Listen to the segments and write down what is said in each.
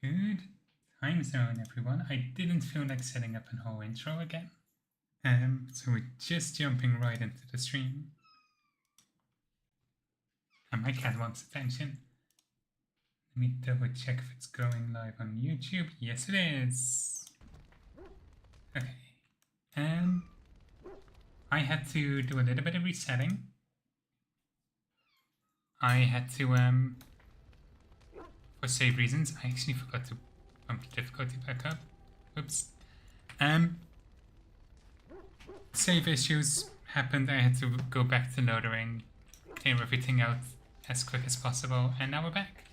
Good time zone, everyone. I didn't feel like setting up a whole intro again. So we're just jumping right into the stream. And my cat wants attention. Let me double check if it's going live on YouTube. Yes, it is. Okay. I had to do a little bit of resetting. I had to, for save reasons, I actually forgot to bump the difficulty back up. Oops. Save issues happened. I had to go back to loading, clear everything out as quick as possible, and now we're back.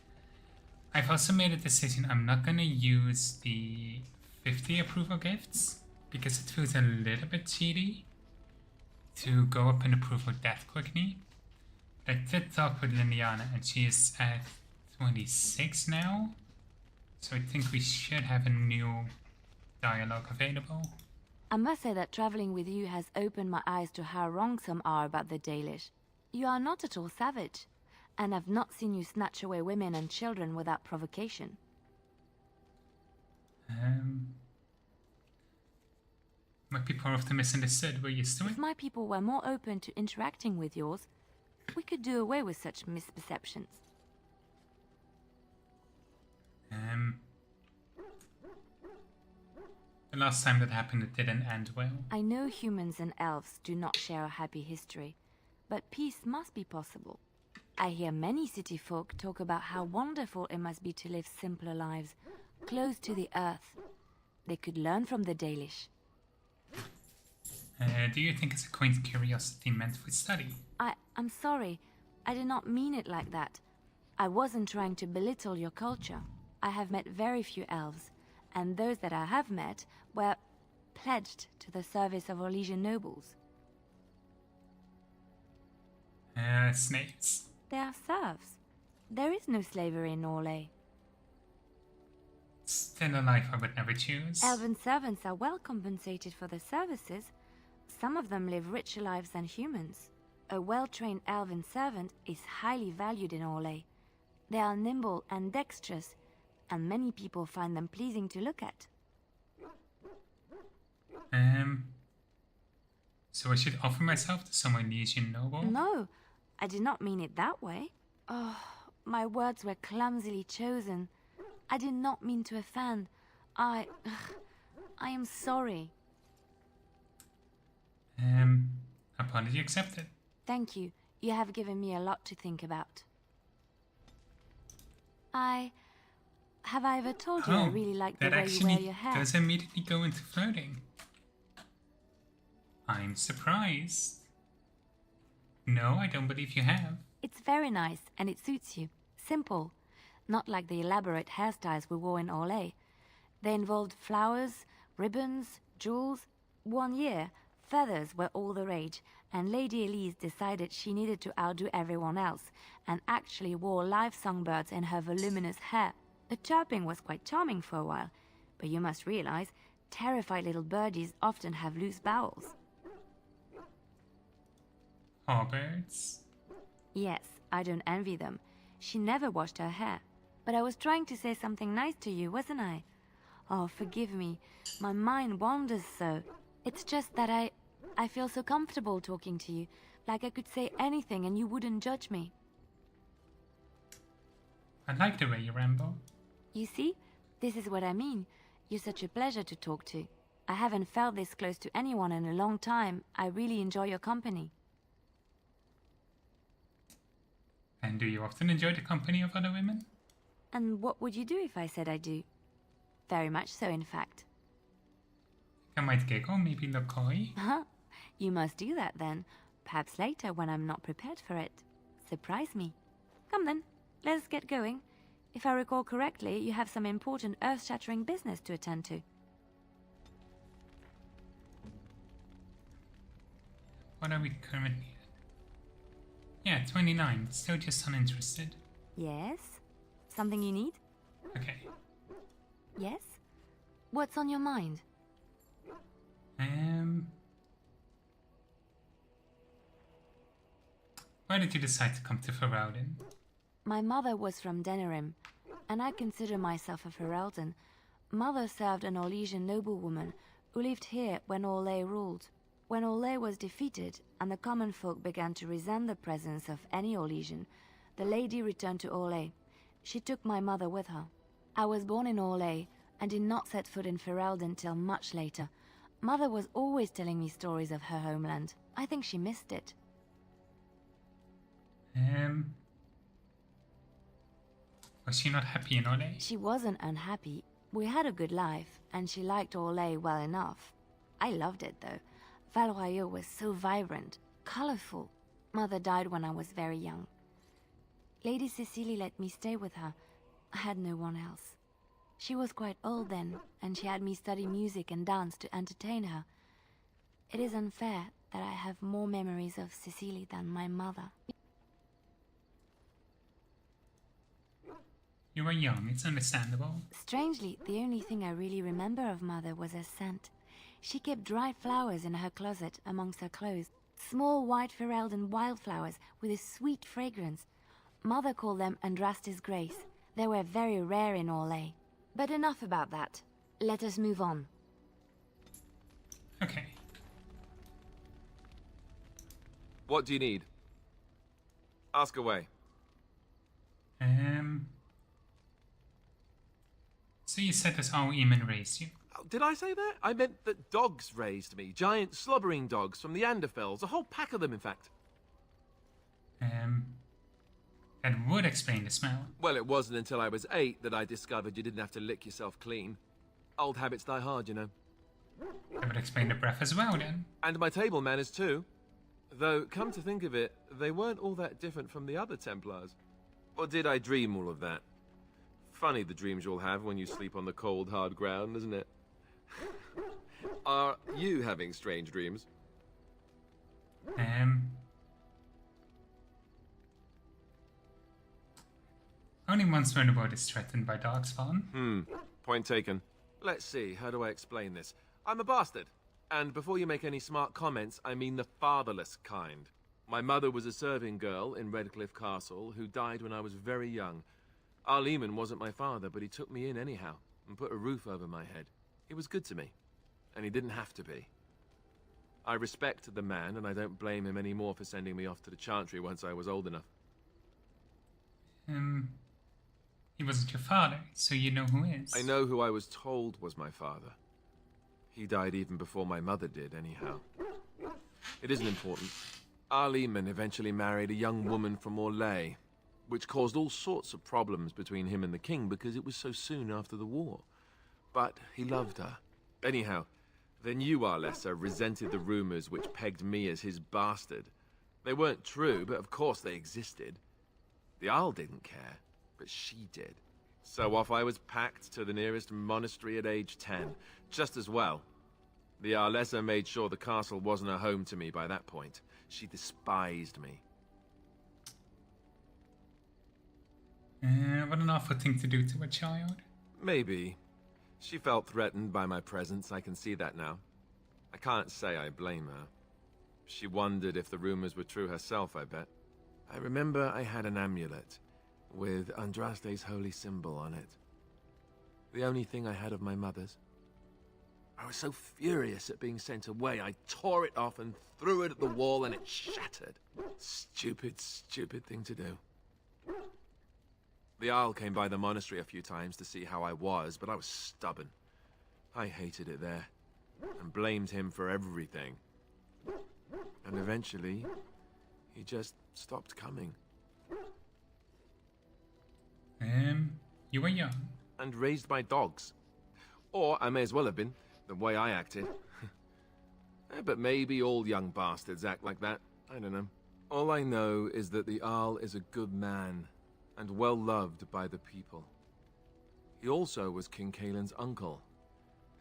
I've also made a decision. I'm not gonna use the 50 approval gifts because it feels a little bit cheaty to go up in approval that quickly. I did talk with Liliana and she is at 26 now, so I think we should have a new dialogue available. I must say that traveling with you has opened my eyes to how wrong some are about the Dalish. You are not at all savage, and I've not seen you snatch away women and children without provocation. My people are often misunderstood. We're used to it. If my people were more open to interacting with yours, we could do away with such misperceptions. The last time that happened, it didn't end well. I know humans and elves do not share a happy history, but peace must be possible. I hear many city folk talk about how wonderful it must be to live simpler lives, close to the earth. They could learn from the Dalish. Do you think it's a quaint curiosity meant for study? I'm sorry. I did not mean it like that. I wasn't trying to belittle your culture. I have met very few elves, and those that I have met were pledged to the service of Orlesian nobles. Snakes. They are serfs. There is no slavery in Orlais. Still a life I would never choose. Elven servants are well compensated for their services. Some of them live richer lives than humans. A well-trained elven servant is highly valued in Orlais. They are nimble and dexterous, and many people find them pleasing to look at. So I should offer myself to some Orlesian noble? No, I did not mean it that way. Oh, my words were clumsily chosen. I did not mean to offend. I am sorry. Apology accepted. Thank you. You have given me a lot to think about. Have I ever told you I really like the way you wear your hair? That actually does immediately go into flirting. I'm surprised. No, I don't believe you have. It's very nice, and it suits you. Simple. Not like the elaborate hairstyles we wore in Orlais. They involved flowers, ribbons, jewels. One year, feathers were all the rage, and Lady Elise decided she needed to outdo everyone else, and actually wore live songbirds in her voluminous hair. The chirping was quite charming for a while, but you must realize, terrified little birdies often have loose bowels. Harbirds? Yes, I don't envy them. She never washed her hair. But I was trying to say something nice to you, wasn't I? Oh, forgive me. My mind wanders so. It's just that I feel so comfortable talking to you, like I could say anything and you wouldn't judge me. I like the way you ramble. You see? This is what I mean. You're such a pleasure to talk to. I haven't felt this close to anyone in a long time. I really enjoy your company. And do you often enjoy the company of other women? And what would you do if I said I do? Very much so, in fact. I might giggle, maybe look coy. Huh? You must do that then. Perhaps later when I'm not prepared for it. Surprise me. Come then, let's get going. If I recall correctly, you have some important earth-shattering business to attend to. What are we currently at? Yeah, 29. Still just uninterested. Yes? Something you need? Okay. Yes? What's on your mind? Why did you decide to come to Ferraudin? My mother was from Denerim. and I consider myself a Ferelden. Mother served an Orlesian noblewoman who lived here when Orlais ruled. When Orlais was defeated and the common folk began to resent the presence of any Orlesian, the lady returned to Orlais. She took my mother with her. I was born in Orlais and did not set foot in Ferelden till much later. Mother was always telling me stories of her homeland. I think she missed it. Was she not happy in Orlais? She wasn't unhappy. We had a good life, and she liked Orlais well enough. I loved it, though. Valroyaux was so vibrant, colorful. Mother died when I was very young. Lady Cecily let me stay with her. I had no one else. She was quite old then, and she had me study music and dance to entertain her. It is unfair that I have more memories of Cecily than my mother. You were young, it's understandable. Strangely, the only thing I really remember of Mother was her scent. She kept dried flowers in her closet amongst her clothes. Small white Ferelden wildflowers with a sweet fragrance. Mother called them Andraste's Grace. They were very rare in Orlais. But enough about that. Let us move on. Okay. What do you need? Ask away. So you said that our Eamon raised you. Oh, did I say that? I meant that dogs raised me. Giant slobbering dogs from the Anderfells. A whole pack of them, in fact. That would explain the smell. Well, it wasn't until I was 8 that I discovered you didn't have to lick yourself clean. Old habits die hard, you know. That would explain the breath as well, then. And my table manners, too. Though, come to think of it, they weren't all that different from the other Templars. Or did I dream all of that? Funny the dreams you'll have when you sleep on the cold, hard ground, isn't it? Are you having strange dreams? Only once when the world is threatened by darkspawn. Point taken. Let's see, how do I explain this? I'm a bastard. And before you make any smart comments, I mean the fatherless kind. My mother was a serving girl in Redcliffe Castle who died when I was very young. Our Eamon wasn't my father, but he took me in anyhow and put a roof over my head. He was good to me, and he didn't have to be. I respect the man, and I don't blame him anymore for sending me off to the Chantry once I was old enough. He wasn't your father, so you know who is. I know who I was told was my father. He died even before my mother did, anyhow. It isn't important. Our Eamon eventually married a young woman from Orlais, which caused all sorts of problems between him and the king because it was so soon after the war. But he loved her. Anyhow, the new Arlessa resented the rumors which pegged me as his bastard. They weren't true, but of course they existed. The Arl didn't care, but she did. So off I was packed to the nearest monastery at age 10, just as well. The Arlessa made sure the castle wasn't a home to me by that point. She despised me. What an awful thing to do to a child. Maybe. She felt threatened by my presence, I can see that now. I can't say I blame her. She wondered if the rumors were true herself, I bet. I remember I had an amulet with Andraste's holy symbol on it. The only thing I had of my mother's. I was so furious at being sent away, I tore it off and threw it at the wall and it shattered. Stupid, stupid thing to do. The Arl came by the monastery a few times to see how I was, but I was stubborn. I hated it there, and blamed him for everything. And eventually, he just stopped coming. You were young. And raised my dogs. Or I may as well have been, the way I acted. But maybe all young bastards act like that. I don't know. All I know is that the Arl is a good man, and well loved by the people. He also was King Caelan's uncle,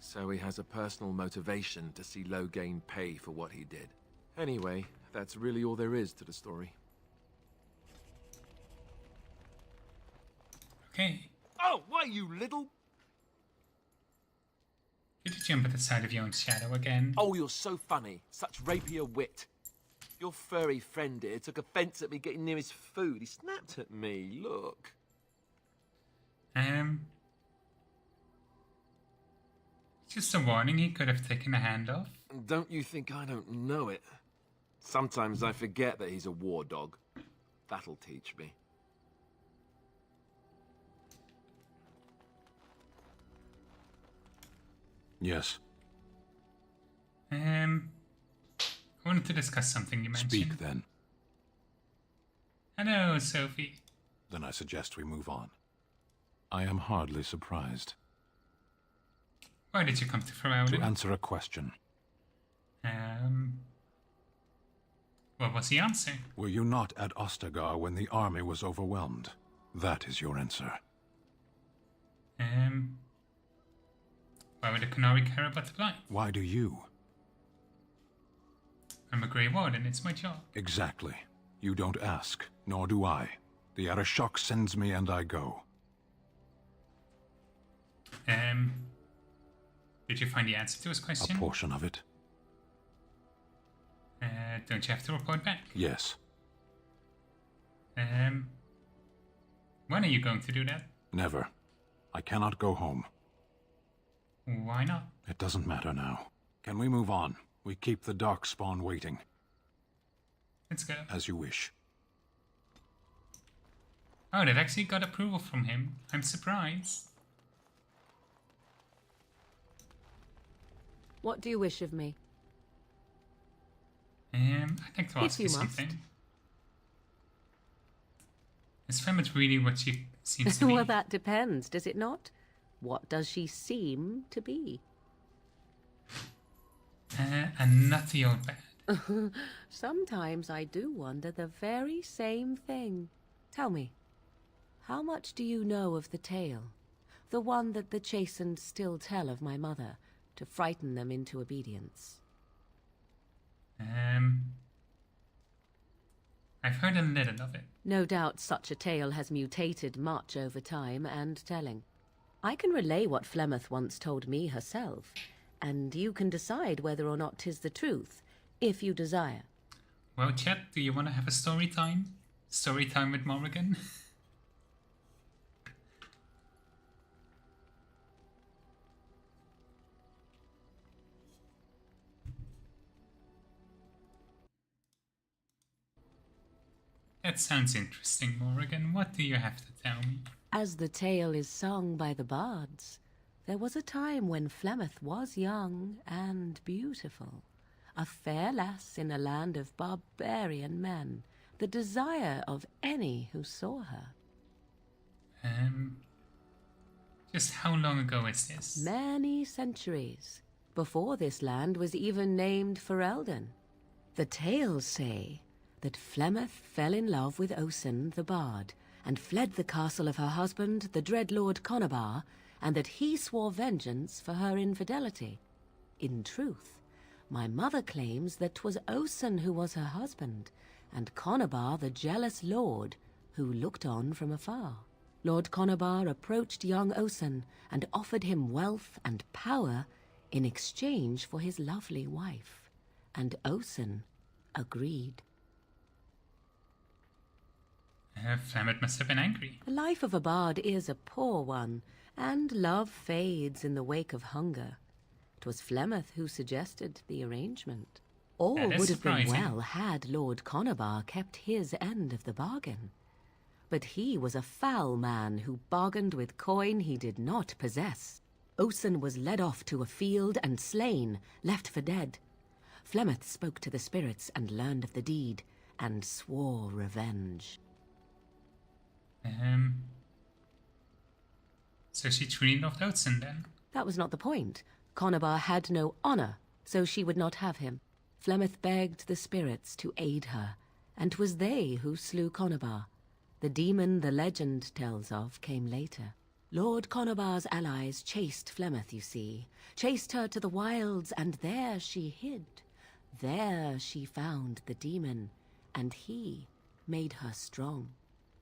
so he has a personal motivation to see Loghain pay for what he did. Anyway, that's really all there is to the story. Okay. Oh, why, you little... Did you jump at the side of your own shadow again? Oh, you're so funny. Such rapier wit. Your furry friend here took offense at me getting near his food. He snapped at me, look. Just a warning, he could have taken a hand off. Don't you think I don't know it? Sometimes I forget that he's a war dog. That'll teach me. Yes. I wanted to discuss something you mentioned. Speak then. Hello, Sophie. Then I suggest we move on. I am hardly surprised. Why did you come to To Ferelden? answer a question. What was the answer? Were you not at Ostagar when the army was overwhelmed? That is your answer. Why would the Canary care about the blight? Why do you? I'm a Grey Warden, it's my job. Exactly. You don't ask, nor do I. The Arashok sends me and I go. Did you find the answer to his A question? portion of it. Don't you have to report back? Yes. When are you going to do that? Never. I cannot go home. Why not? It doesn't matter now. Can we move on? We keep the Darkspawn waiting. Let's go. As you wish. Oh, they've actually got approval from him. I'm surprised. What do you wish of me? I'd like to If ask you you must. something. Is Flemeth really what she seems to be? Well, that depends, does it not? What does she seem to be? A nutty old bat. Sometimes I do wonder the very same thing. Tell me, how much do you know of the tale? The one that the chastened still tell of my mother, to frighten them into obedience. I've heard a little of it. No doubt such a tale has mutated much over time and telling. I can relay what Flemeth once told me herself, and you can decide whether or not 'tis the truth, if you desire. Well, Chet, do you want to have a story time? Story time with Morrigan? That sounds interesting, Morrigan. What do you have to tell me? As the tale is sung by the bards, there was a time when Flemeth was young and beautiful, a fair lass in a land of barbarian men, the desire of any who saw her. Just how long ago is this? Many centuries, before this land was even named Ferelden. The tales say that Flemeth fell in love with Osen the bard, and fled the castle of her husband, the dread Lord Conabar, and that he swore vengeance for her infidelity. In truth, my mother claims that 'twas Osen who was her husband, and Conabar the jealous lord who looked on from afar. Lord Conabar approached young Osen and offered him wealth and power in exchange for his lovely wife, and Osen agreed. Flemeth must have been angry. The life of a bard is a poor one, and love fades in the wake of hunger. 'Twas Flemeth who suggested the arrangement. All That is would have been surprising. well had Lord Conabar kept his end of the bargain. But he was a foul man who bargained with coin he did not possess. Osen was led off to a field and slain, left for dead. Flemeth spoke to the spirits and learned of the deed, and swore revenge. So she truly loved Oatson then? That was not the point. Conabar had no honor, so she would not have him. Flemeth begged the spirits to aid her, and 'twas they who slew Conabar. The demon the legend tells of came later. Lord Conabar's allies chased Flemeth, you see, chased her to the wilds, and there she hid. There she found the demon, and he made her strong.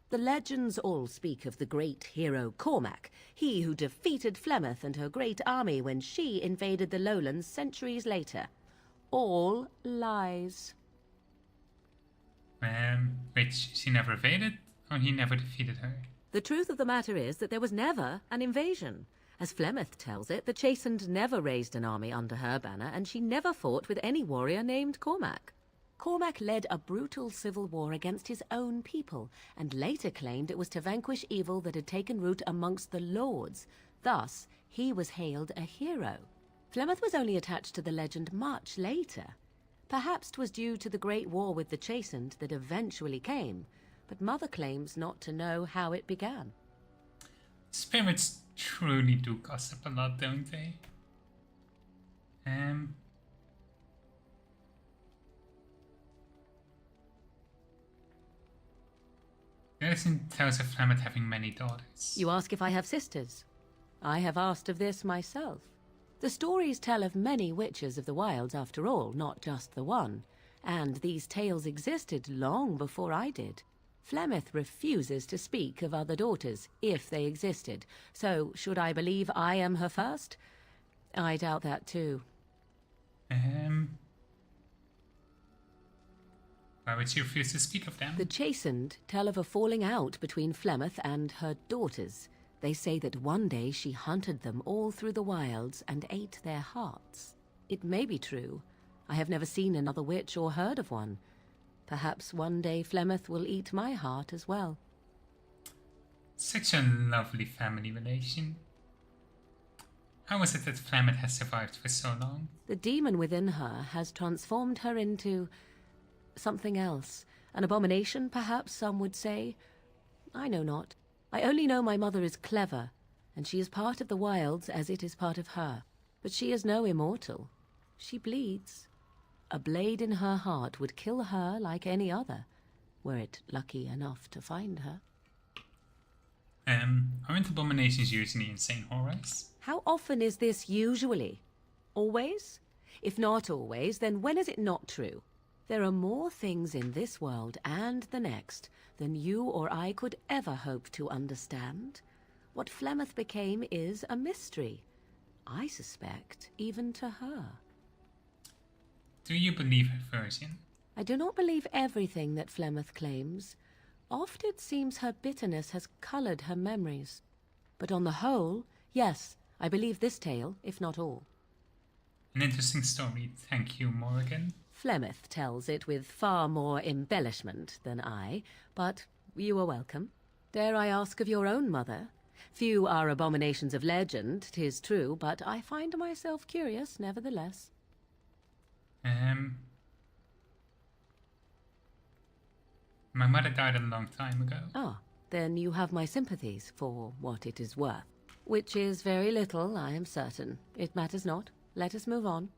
The legends all speak of the great hero Cormac, he who defeated Flemeth and her great army when she invaded the lowlands centuries later. All lies. Which she never evaded, or he never defeated her? The truth of the matter is that there was never an invasion, As Flemeth tells it, the Chastened never raised an army under her banner, and she never fought with any warrior named Cormac. Cormac led a brutal civil war against his own people, and later claimed it was to vanquish evil that had taken root amongst the lords. Thus, he was hailed a hero. Flemeth was only attached to the legend much later. Perhaps 'twas due to the great war with the Chastened that eventually came, but Mother claims not to know how it began. Spirits truly do gossip a lot, don't they? Medicine tells of Flemeth having many daughters. You ask if I have sisters. I have asked of this myself. The stories tell of many witches of the wilds after all, not just the one, and these tales existed long before I did. Flemeth refuses to speak of other daughters, if they existed, so should I believe I am her first? I doubt that too. Why would she refuse to speak of them? The Chastened tell of a falling out between Flemeth and her daughters. They say that one day she hunted them all through the wilds and ate their hearts. It may be true. I have never seen another witch or heard of one. Perhaps one day Flemeth will eat my heart as well. Such a lovely family relation. How is it that Flemeth has survived for so long? The demon within her has transformed her into something else. An abomination, perhaps some would say. I know not. I only know my mother is clever, and she is part of the wilds as it is part of her. But she is no immortal. She bleeds. A blade in her heart would kill her like any other, were it lucky enough to find her. Aren't abominations usually insane horrors? How often is this usually? Always? If not always, then when is it not true? There are more things in this world and the next than you or I could ever hope to understand. What Flemeth became is a mystery. I suspect even to her. Do you believe her version? I do not believe everything that Flemeth claims. Oft it seems her bitterness has coloured her memories. But on the whole, yes, I believe this tale, if not all. An interesting story, thank you, Morrigan. Flemeth tells it with far more embellishment than I, but you are welcome. Dare I ask of your own mother? Few are abominations of legend, 'tis true, but I find myself curious nevertheless. My mother died a long time ago. Ah, then you have my sympathies for what it is worth. Which is very little, I am certain. It matters not. Let us move on.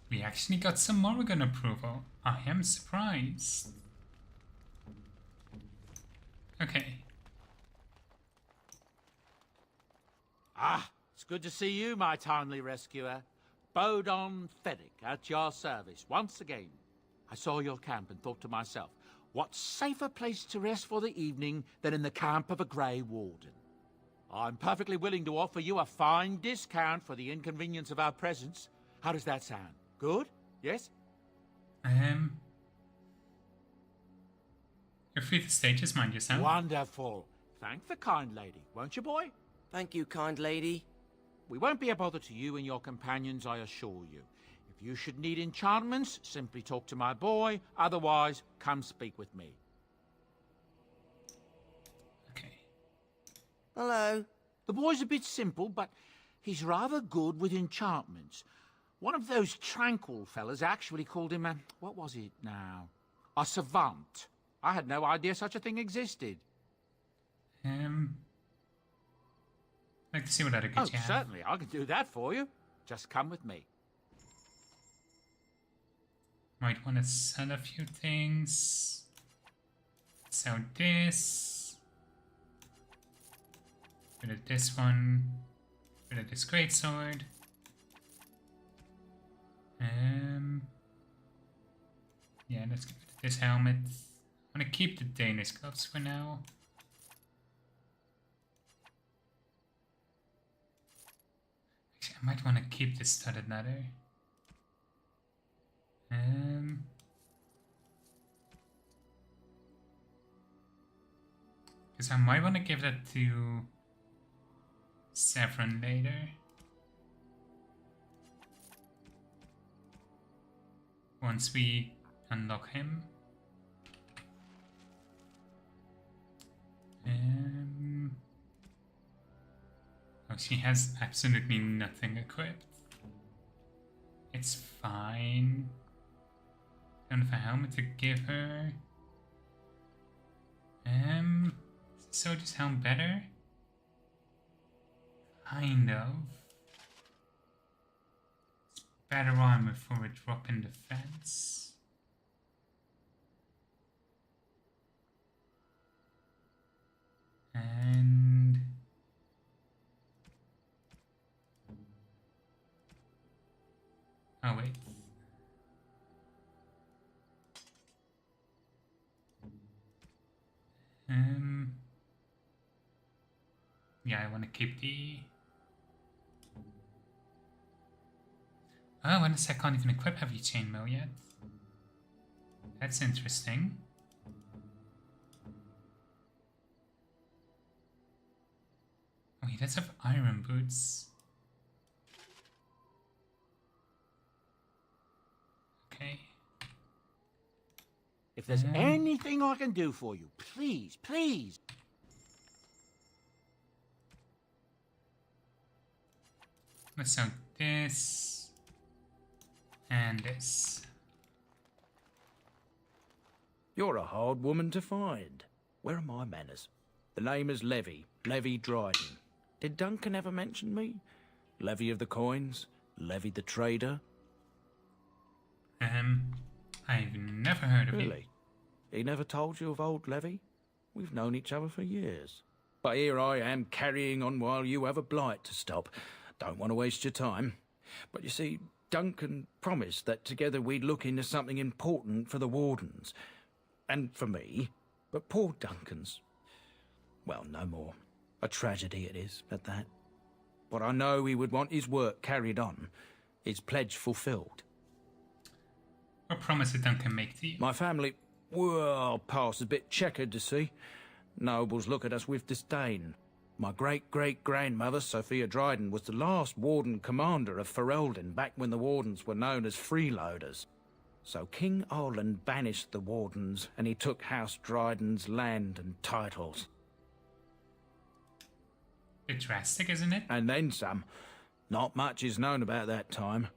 We actually got some Morrigan approval. I am surprised. Okay. Ah, it's good to see you, my timely rescuer. Bodon Fennick, at your service, once again. I saw your camp and thought to myself, what safer place to rest for the evening than in the camp of a Grey Warden? I'm perfectly willing to offer you a fine discount for the inconvenience of our presence. How does that sound? Good? Yes? You're free to stay, just mind yourself. Wonderful. Thank the kind lady, won't you, boy? Thank you, kind lady. We won't be a bother to you and your companions, I assure you. If you should need enchantments, simply talk to my boy. Otherwise, come speak with me. Okay. Hello. The boy's a bit simple, but he's rather good with enchantments. One of those tranquil fellas actually called him a... what was it now? A savant. I had no idea such a thing existed. I'd like to see what other Oh, goods you have. certainly. I can do that for you. Just come with me. Might want to sell a few things. Sell this. Rid of this one. Rid of this greatsword. Yeah, let's get rid of this helmet. I'm gonna keep the Danish gloves for now. Actually, I might want to keep this studded leather. Because I might want to give that to Severin later. Once we unlock him. Oh, she has absolutely nothing equipped. It's fine. Don't have a helmet to give her. Soldier's helm better? Kind of. It's better armor for a drop in defense. And oh wait. Yeah, I want to keep the. Oh, and I can't even equip heavy chainmail yet. That's interesting. Oh, he does have iron boots. Okay. If there's anything I can do for you, please, please. Let's sell this and this. You're a hard woman to find. Where are my manners? The name is Levy Dryden. Did Duncan ever mention me? Levy of the coins? Levy the trader? I've never heard of you. Really? He never told you of old Levy? We've known each other for years. But here I am carrying on while you have a blight to stop. Don't want to waste your time. But you see, Duncan promised that together we'd look into something important for the Wardens. And for me. But poor Duncan's... well, no more. A tragedy it is, at that. But I know he would want his work carried on. His pledge fulfilled. What promise did Duncan make to you? My family... well, past a bit checkered, to see. Nobles look at us with disdain. My great-great-grandmother, Sophia Dryden, was the last Warden commander of Ferelden back when the Wardens were known as freeloaders. So King Arland banished the Wardens, and he took House Dryden's land and titles. Bit drastic, isn't it? And then some. Not much is known about that time.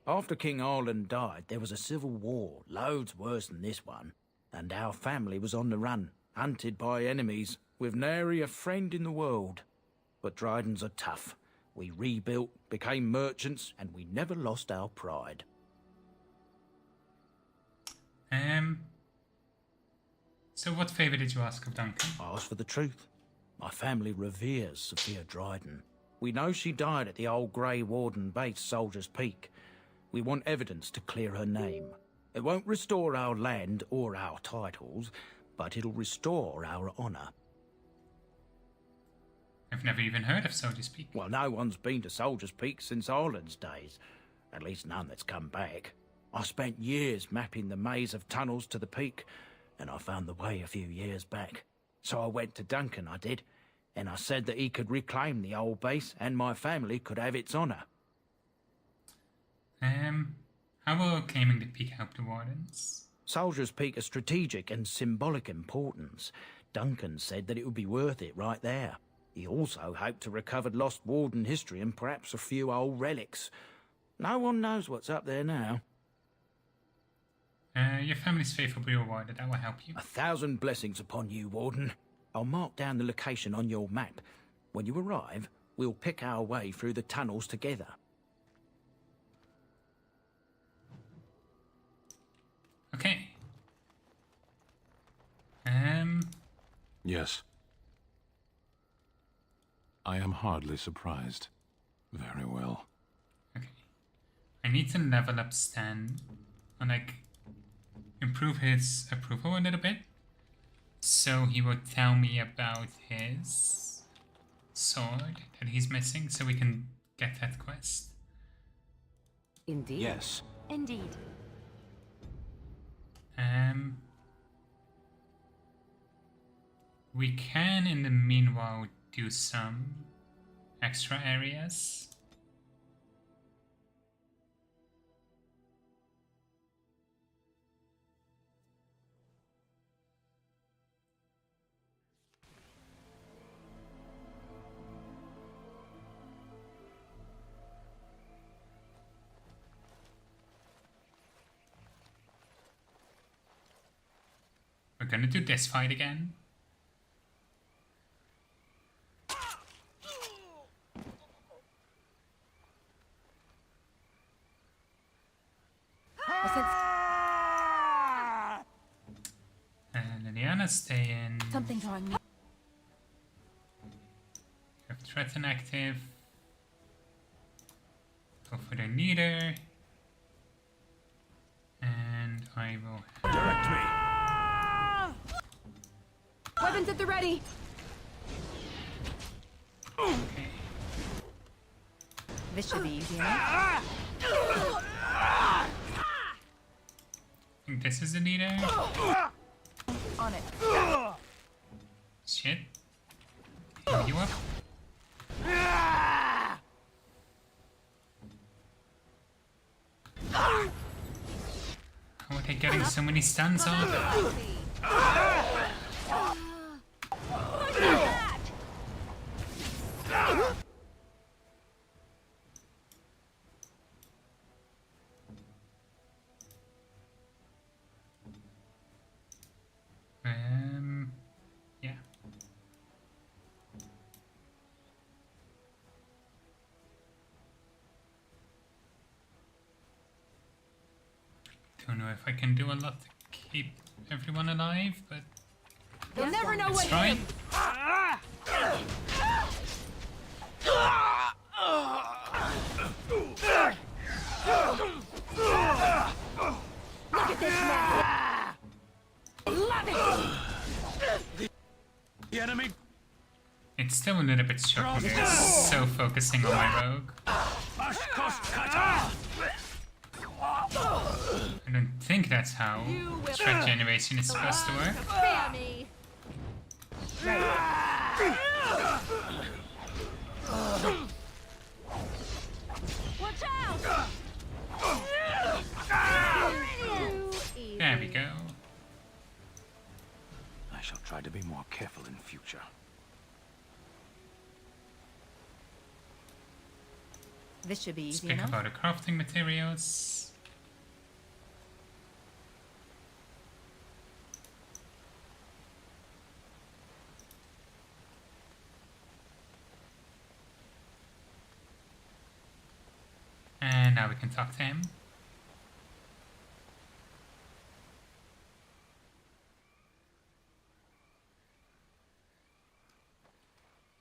After King Arland died, there was a civil war, loads worse than this one. And our family was on the run, hunted by enemies, with nary a friend in the world. But Drydens are tough. We rebuilt, became merchants, and we never lost our pride. So what favour did you ask of Duncan? I asked for the truth. My family reveres Sophia Dryden. We know she died at the old Grey Warden base, Soldier's Peak. We want evidence to clear her name. It won't restore our land or our titles, but it'll restore our honour. I've never even heard of Soldier's Peak. Well, no one's been to Soldier's Peak since Arland's days. At least none that's come back. I spent years mapping the maze of tunnels to the peak, and I found the way a few years back. So I went to Duncan, I did, and I said that he could reclaim the old base and my family could have its honour. How will claiming the peak help the Wardens? Soldier's Peak is strategic and symbolic importance. Duncan said that it would be worth it right there. He also hoped to recover lost Warden history and perhaps a few old relics. No one knows what's up there now. Your family's faith will be rewarded. That will help you. 1,000 blessings upon you, Warden. I'll mark down the location on your map. When you arrive, we'll pick our way through the tunnels together. Okay. Yes. I am hardly surprised. Very well. Okay. I need to level up Stan and improve his approval a little bit. So he will tell me about his sword that he's missing so we can get that quest. Indeed. Yes. Indeed. We can, in the meanwhile, do some extra areas. We're gonna do this fight again. And Liliana, stay in. Something's wrong. You have threaten active. Go for the leader. And I will. Direct me. Weapons at the ready. Okay. This should be easy enough. I think this is the leader. On it. Shit. Heal you up. How are they getting so many stuns off? Yeah. Don't know if I can do a lot to keep everyone alive, but You'll never know let's what try. Look at this mess. Love it. The enemy. It's still a little bit shocking. They're so focusing on my rogue. I don't think that's how threat generation is supposed to work. Spare me. Watch out. There we go. I shall try to be more careful in future. This should be easy Speak enough. about the crafting materials. And now we can talk to him.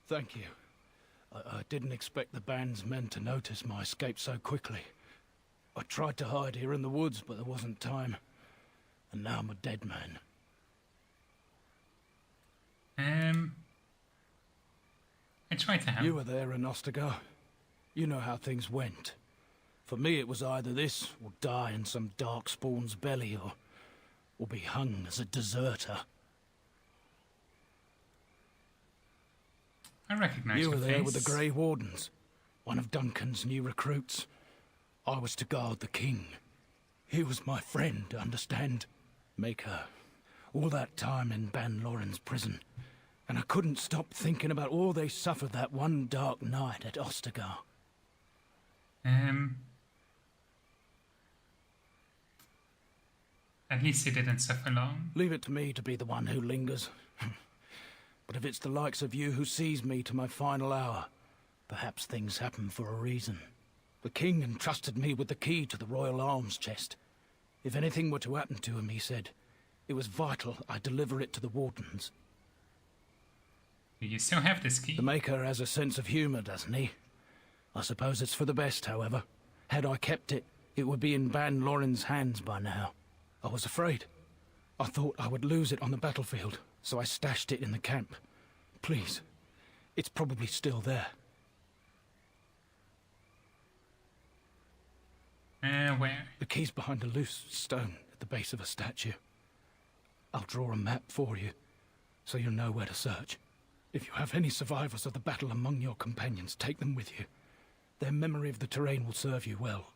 Thank you. I didn't expect the band's men to notice my escape so quickly. I tried to hide here in the woods, but there wasn't time. And now I'm a dead man. I tried to help. You were there in Ostagar. You know how things went. For me, it was either this, or die in some dark spawn's belly, or be hung as a deserter. I recognize You your were there with the face. Grey Wardens, one of Duncan's new recruits. I was to guard the king. He was my friend, understand? Maker. All that time in Ban Loren's prison. And I couldn't stop thinking about all they suffered that one dark night at Ostagar. At least he didn't suffer long. Leave it to me to be the one who lingers. But if it's the likes of you who sees me to my final hour, perhaps things happen for a reason. The king entrusted me with the key to the royal arms chest. If anything were to happen to him, he said, it was vital I deliver it to the Wardens. Do you still have this key? The Maker has a sense of humor, doesn't he? I suppose it's for the best, however. Had I kept it, it would be in Ban Loren's hands by now. I was afraid. I thought I would lose it on the battlefield, so I stashed it in the camp. Please, it's probably still there. Where? The key's behind a loose stone at the base of a statue. I'll draw a map for you, so you'll know where to search. If you have any survivors of the battle among your companions, take them with you. Their memory of the terrain will serve you well.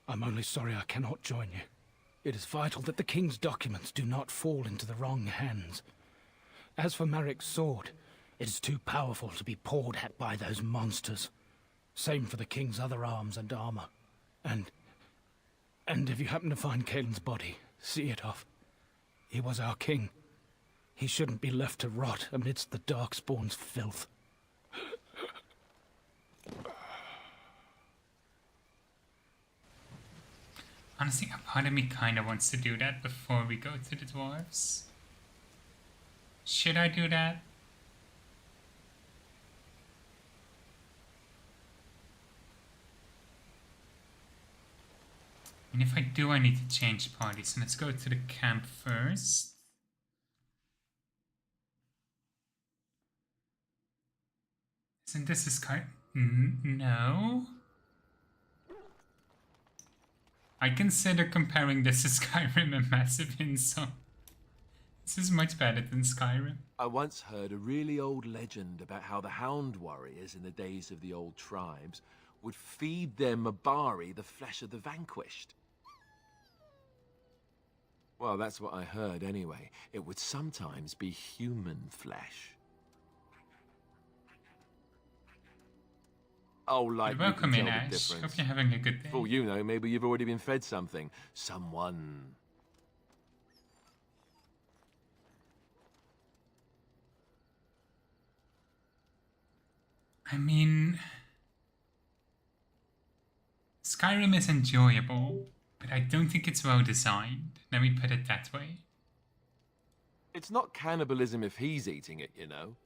I'm only sorry I cannot join you. It is vital that the king's documents do not fall into the wrong hands. As for Marik's sword, it is too powerful to be pawed at by those monsters. Same for the king's other arms and armor. And if you happen to find Kaelin's body, see it off. He was our king. He shouldn't be left to rot amidst the Darkspawn's filth. Honestly, a part of me kind of wants to do that before we go to the dwarves. Should I do that? And if I do, I need to change parties. So let's go to the camp first. Isn't this a Sky? No. I consider comparing this to Skyrim a massive insult. This is much better than Skyrim. I once heard a really old legend about how the Hound warriors in the days of the old tribes would feed their Mabari the flesh of the vanquished. Well, that's what I heard anyway. It would sometimes be human flesh. Oh, like you can Welcome tell in, the Ash. difference. Hope you're having a good day. For all you know, maybe you've already been fed something. Someone. I mean, Skyrim is enjoyable, but I don't think it's well designed. Let me put it that way. It's not cannibalism if he's eating it, you know.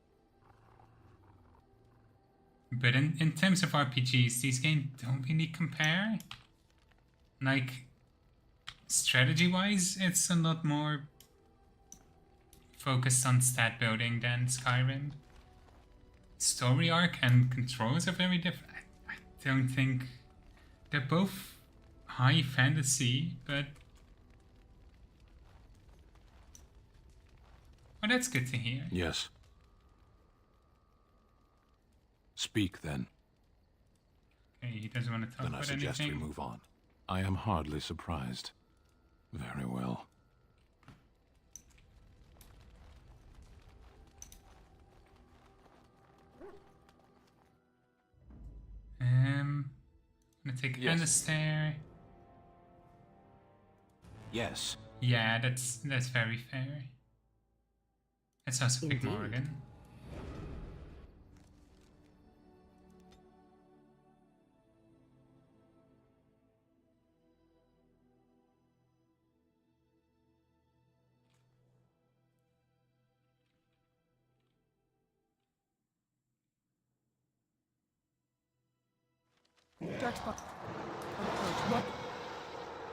But in terms of RPGs, these games don't really compare. Like, strategy-wise, it's a lot more focused on stat building than Skyrim. Story arc and controls are very different. I don't think... They're both high fantasy, but... Well, that's good to hear. Yes. Speak, then. Okay, he doesn't want to talk Then I about suggest anything. we move on. I am hardly surprised. Very well. I'm gonna take Yes. Anastair. Yes. Yeah, that's very fair. Let's also pick Indeed. Morgan.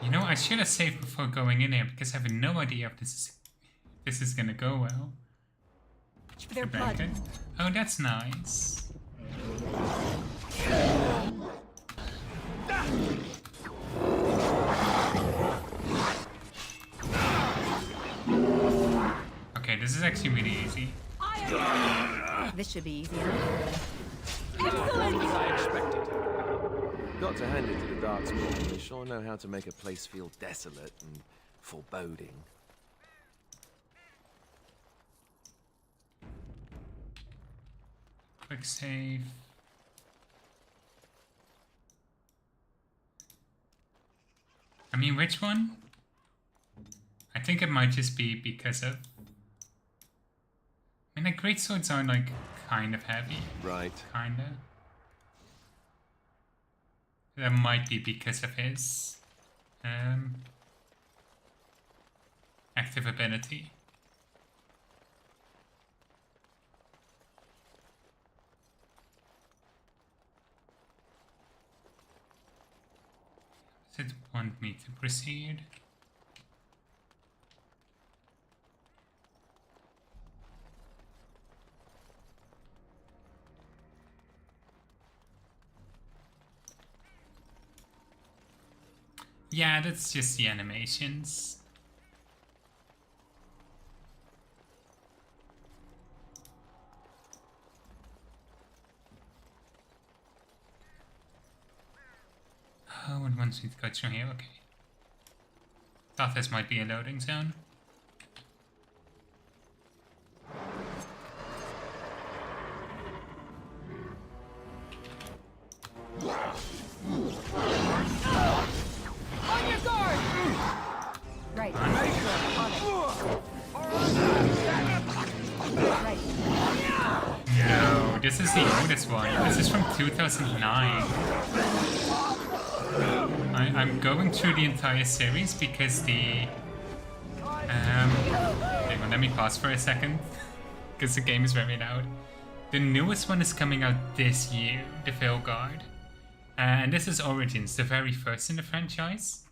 You know, I should have saved before going in here because I have no idea if this is gonna go well. Their Back blood. in. Oh, that's nice. Okay, this is actually really easy. This should be easy. As I expected. Got to hand it to the Darkspawn. They sure know how to make a place feel desolate and foreboding. Quick save. I mean, which one? I think it might just be because of... I mean, like, greatswords are, like, kind of heavy. Right. Kinda. That might be because of his... active ability. Does it want me to proceed? Yeah, that's just the animations. wants me to go through here. Okay. Thought this might be a loading zone. On your guard! Right. On it. Right. No, this is the oldest one. This is from 2009. I'm going through the entire series because the... hang on, let me pause for a second. Because the game is very loud. The newest one is coming out this year, the Veil Guard. And this is Origins, the very first in the franchise.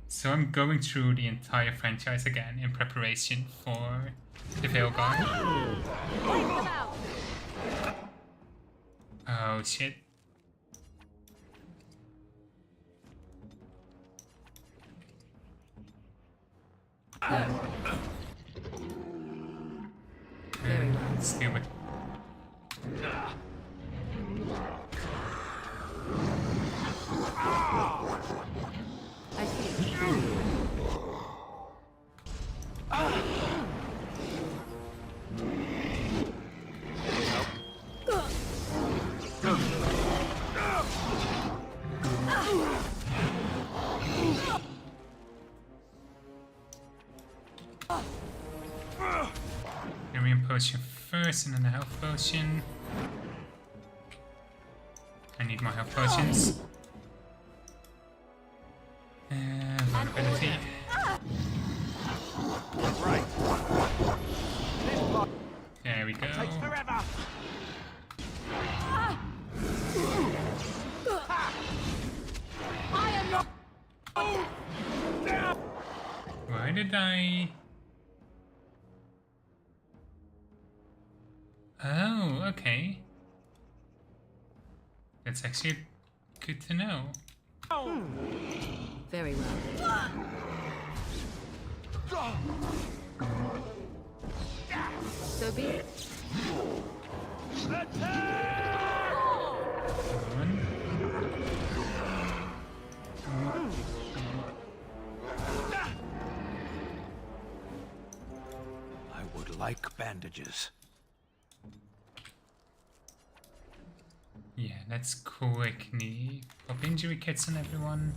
So I'm going through the entire franchise again in preparation for the Veil Guard. Oh shit. Let's deal with. I see. Healing potion first, and then the health potion. I need more health potions. Vulnerability. Right. There we go. Takes forever. I am not. Why did I... Oh, okay. That's actually good to know. Very well. So be it. One. I would like bandages. Yeah, let's quickly pop injury kits on everyone.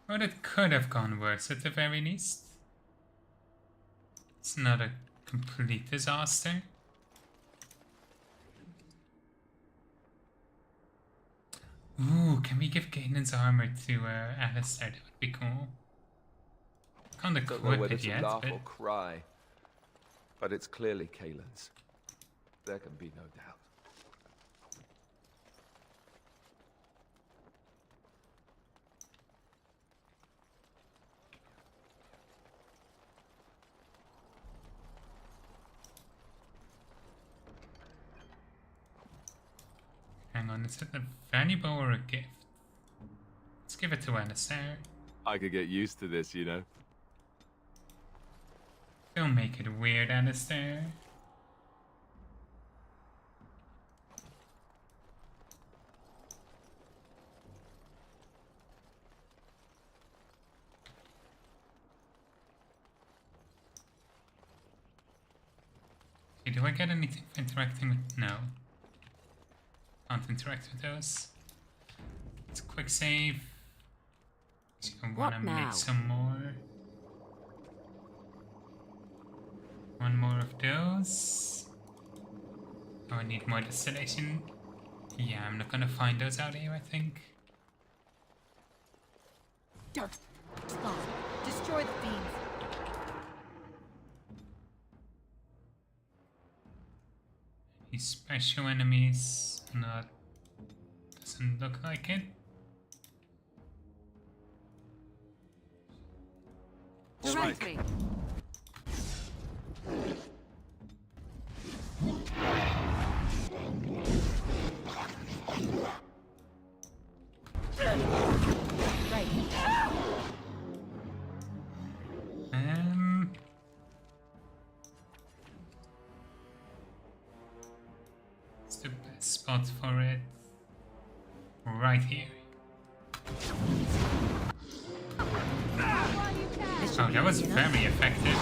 Well, it could have gone worse at the very least. It's not a complete disaster. Ooh, can we give Galen's armor to Alistair? That would be cool. Can't Don't know equip whether it to yet, laugh but... or cry, but it's clearly Kalen's. There can be no doubt. Hang on, is it a valuable or a gift? Let's give it to Alistair. I could get used to this, you know. Don't make it weird, Alistair. Okay, do I get anything for interacting with... No. Can't interact with those. It's a quick save. So I wanna What now? make some more. One more of those. Oh, I need more distillation. Yeah, I'm not gonna find those out here, I think. Dark spawn. Destroy the fiends. These special enemies, not... doesn't look like it. Directly. Right. spot for it right here. Oh, that was very effective.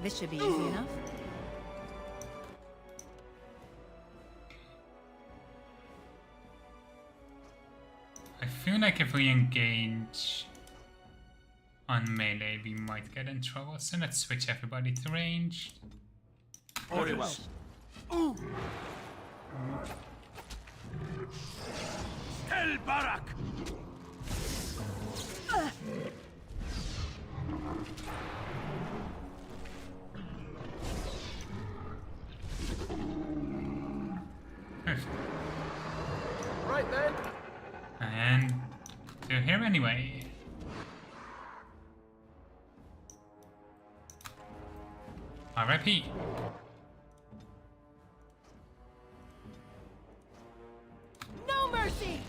This should be easy enough. I feel like if we engage on melee, we might get in trouble. So let's switch everybody to ranged. Very well. El Barak! Perfect. Right then. And they're here anyway. R.I.P. No mercy!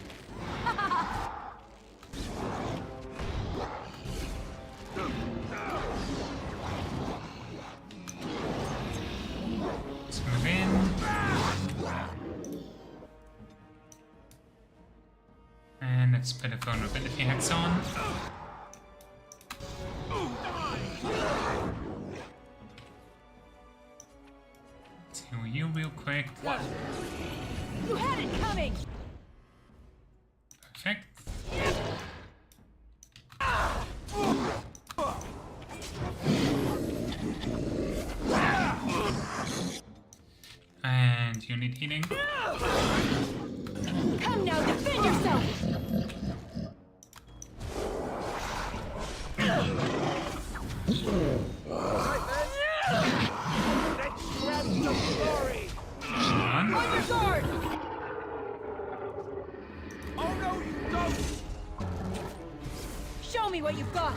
Let's move in. And let's put a vulnerability hex on. Let's heal you real quick. You had it coming! Perfect. And you need healing. Come now, defend yourself! On. On your guard! Oh no, you don't! Show me what you've got!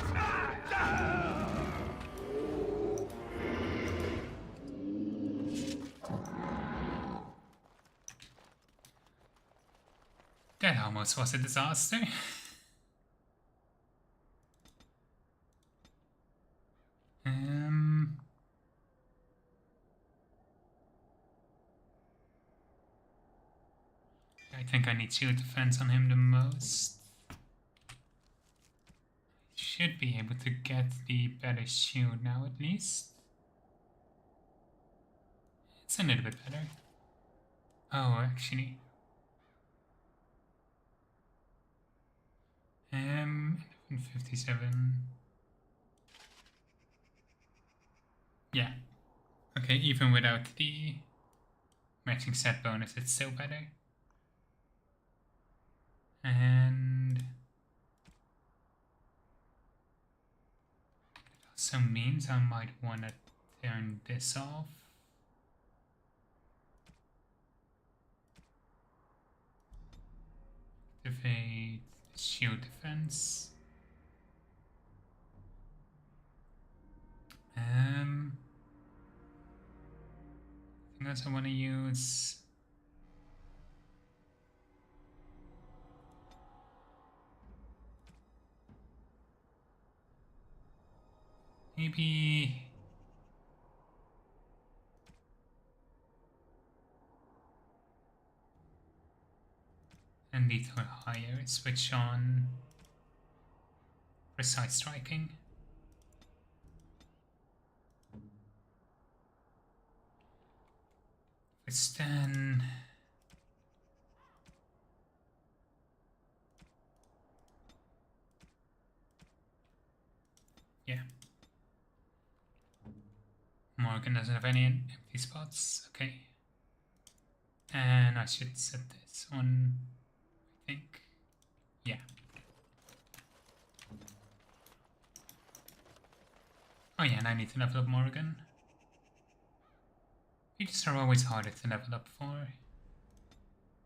That almost was a disaster. I think I need shield defense on him the most. Should be able to get the better shield now at least. It's a little bit better. Oh, actually. 57. Yeah. Okay, even without the matching set bonus, it's still better. And it also means I might want to turn this off. Activate shield defense. I think I want to use maybe and lethal higher, switch on precise striking. It's then yeah. Morgan doesn't have any empty spots. Okay. And I should set this on, I think. Yeah. Oh yeah, and I need to level up Morgan. Creatures are always harder to level up for. A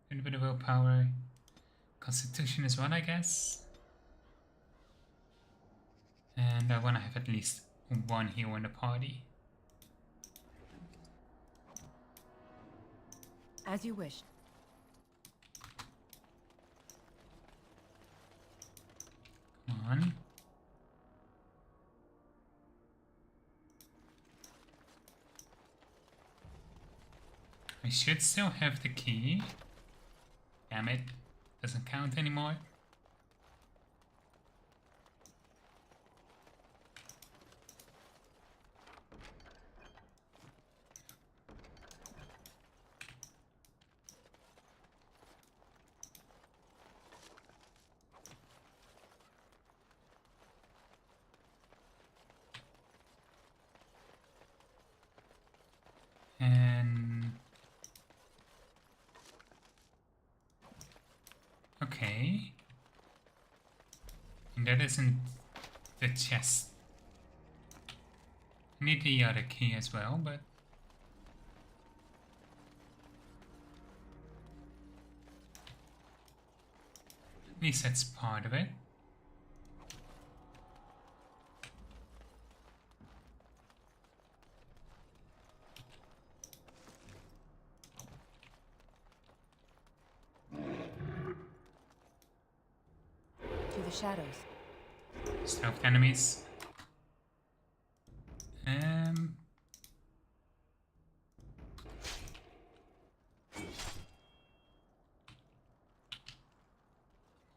little bit of willpower. Constitution is one, I guess. And I want to have at least one hero in the party. As you wish. Come on. should still have the key. Damn it. Doesn't count anymore. And okay, and that isn't the chest. I need the other key as well, but at least that's part of it. To the shadows. Stealth enemies.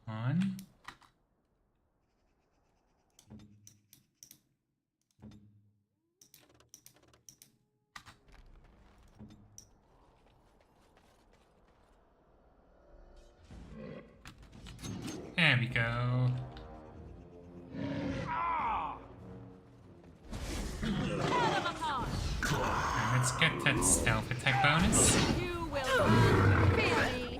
One. There we go. Now let's get that stealth attack bonus. You will not feel me.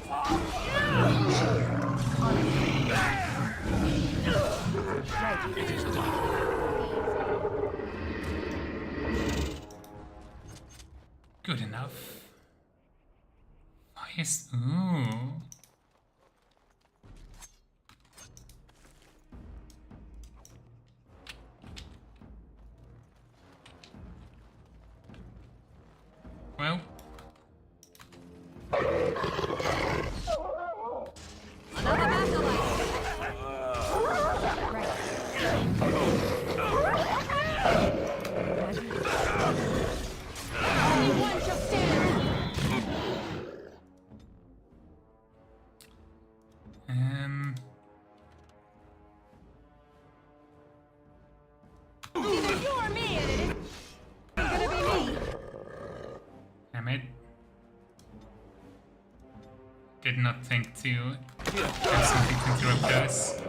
Good enough. Oh, yes. Ooh. Well. Another acolyte. Only one shall stand. Either you or me, and it is gonna be me. Damn it. Did not think to have something to interrupt those.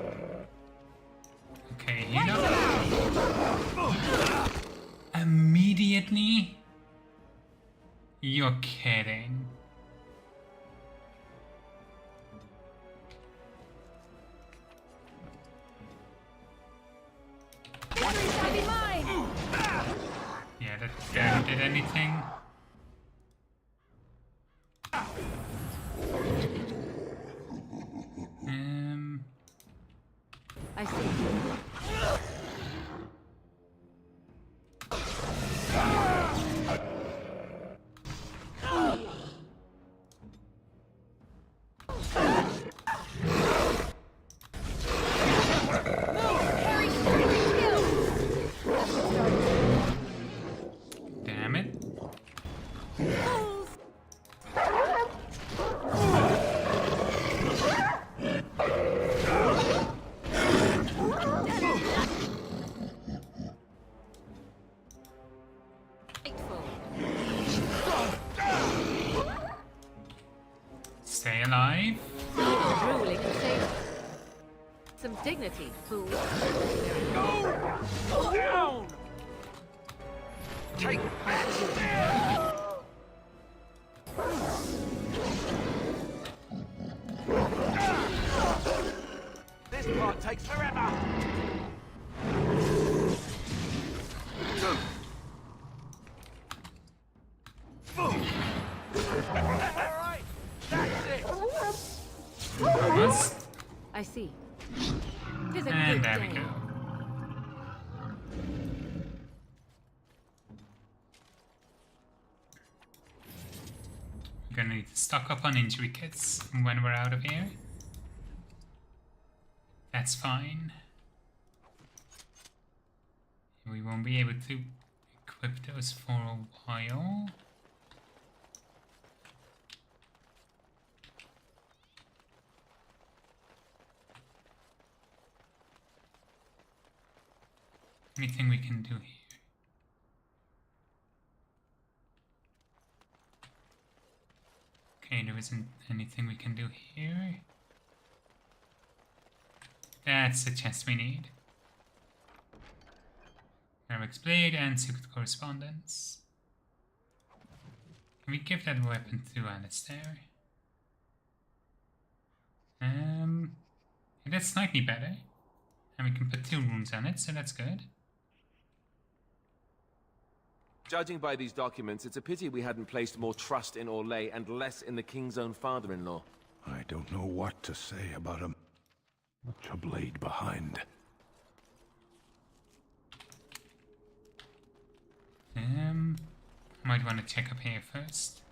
Okay, you know. Immediately? You're kidding. Victory shall be mine. Yeah, that barely did anything. I see. Damn it. Stay alive. Drooling to save some dignity, fool. Down! Take This part takes forever! Alright, that's it! Almost. I see. 'Tis a And good there we day. go. We're gonna need to stock up on injury kits when we're out of here. That's fine. We won't be able to equip those for a while. Anything we can do here? Okay, there isn't anything we can do here. That's the chest we need. Eric's blade and secret correspondence. Can we give that weapon to Alistair? That's slightly better. And we can put 2 runes on it, so that's good. Judging by these documents, it's a pity we hadn't placed more trust in Orlais and less in the king's own father-in-law. I don't know what to say about him. Much a blade behind. Might want to check up here first.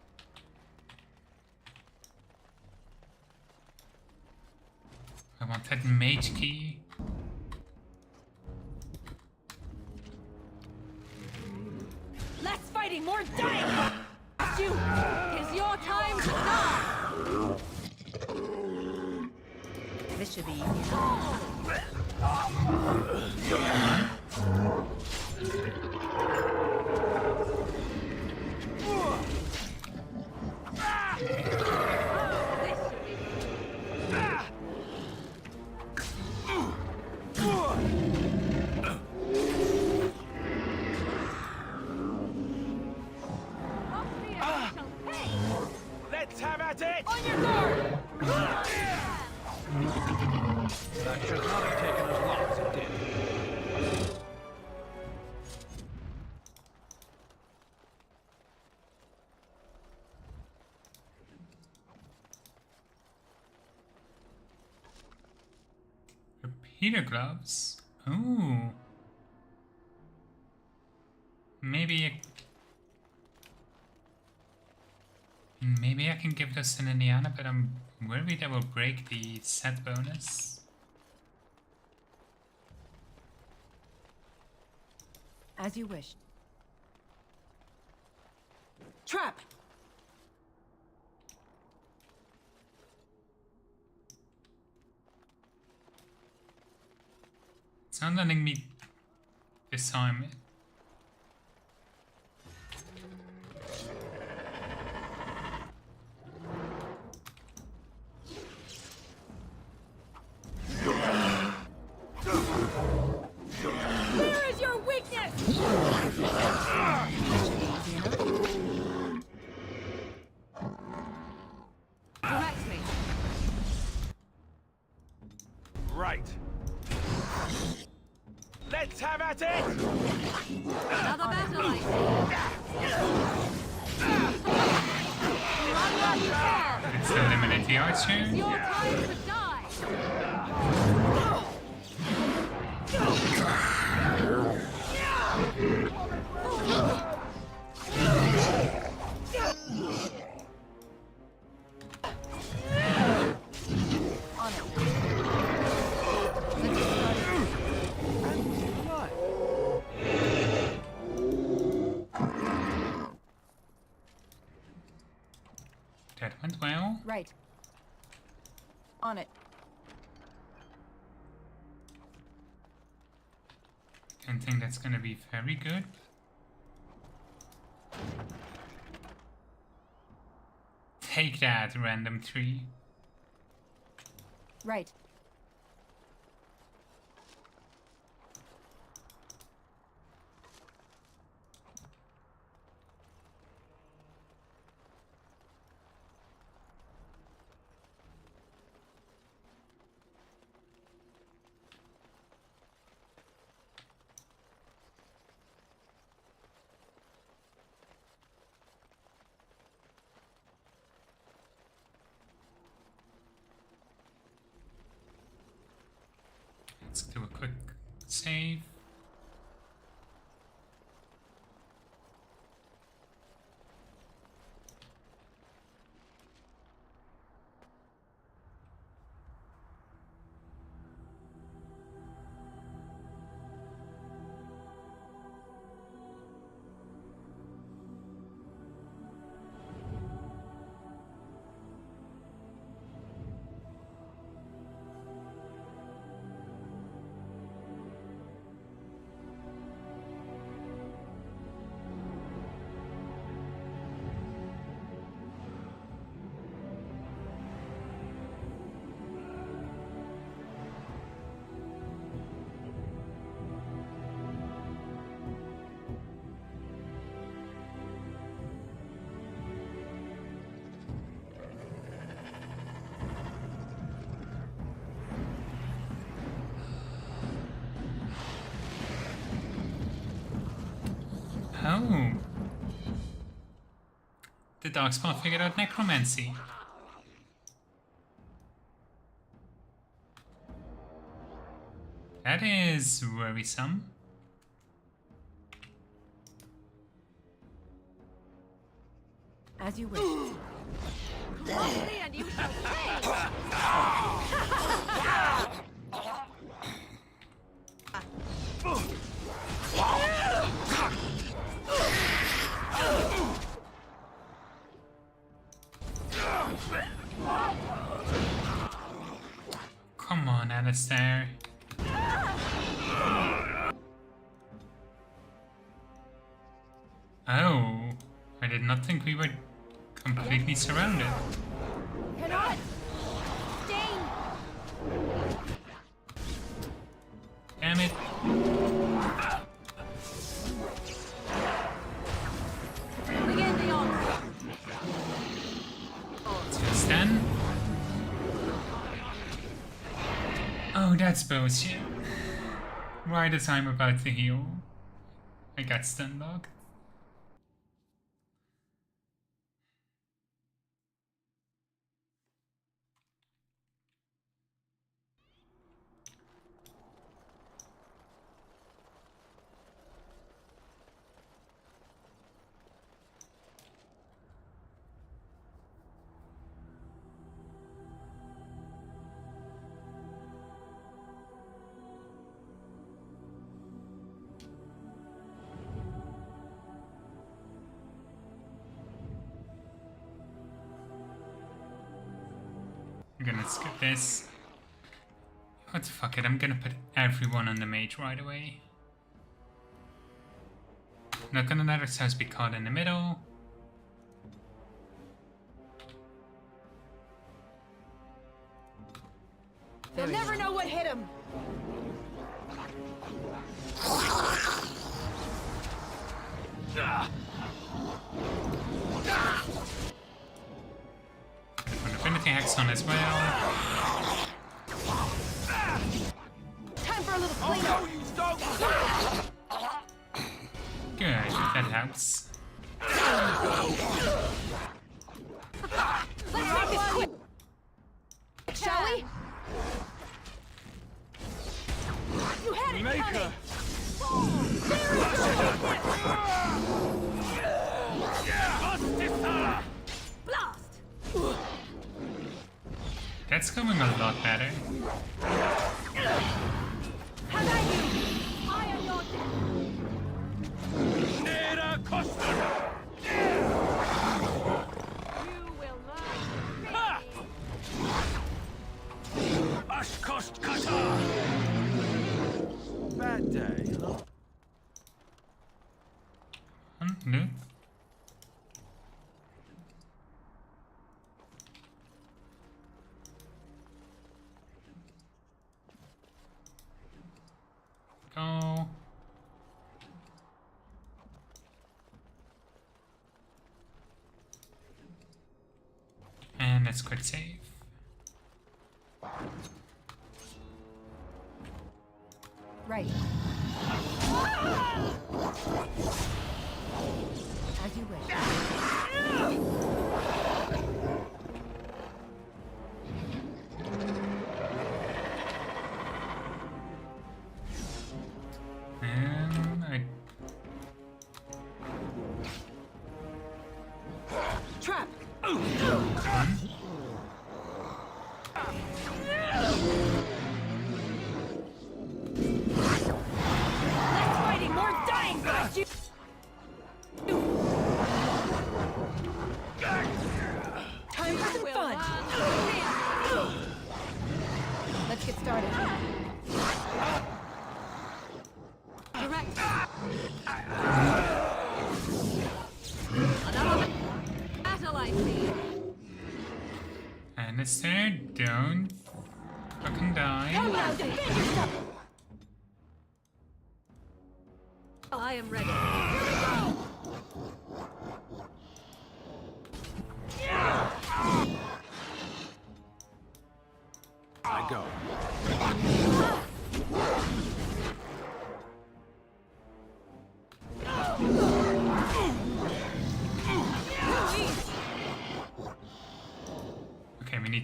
I want that mage key. Less fighting, more dying! You! It's your time to die! This should be easy. Let's have at it! On your guard! That should not have taken as long as it did. Repeater gloves. Ooh. Maybe I can give this to Indiana, but I'm worried I will break the set bonus. As you wish. Trap! It's not letting me disarm it. Where is your weakness? Correct me. Right. Let's have at it! Another battle, I see. Let's eliminate the archer. Your time to die! On it. That went well. Right. On it. Don't think that's gonna be very good. Take that, random tree. Right. Let's do a quick save. Oh. The Darkspawn figured out necromancy. That is worrisome. As you wish. And you shall pay. Come on, Alistair. Oh, I did not think we were completely surrounded. Cannot. Stain. Damn it. Begin the onslaught. Just then. Oh, that's bullshit. Right as I'm about to heal, I got stun locked. I'm gonna skip this. What, fuck it, I'm gonna put everyone on the mage right away. Not gonna let ourselves be caught in the middle. They'll never know what hit him. Put an affinity hex on as well. Time for a little cleanup. Good, that helps. Let's rock this quick. Shall we? You had it coming. Blast. That's going a lot better. How about you? I am your You will not. Bad day, huh? No. Go. And let's quick save. Right. As you wish. I Trap. run. Less fighting, more dying, bless you. Time for some fun. Let's get started. Direct. Another battle, I see. Alistair, don't fucking die. Come now, defend yourself. I am ready. I go.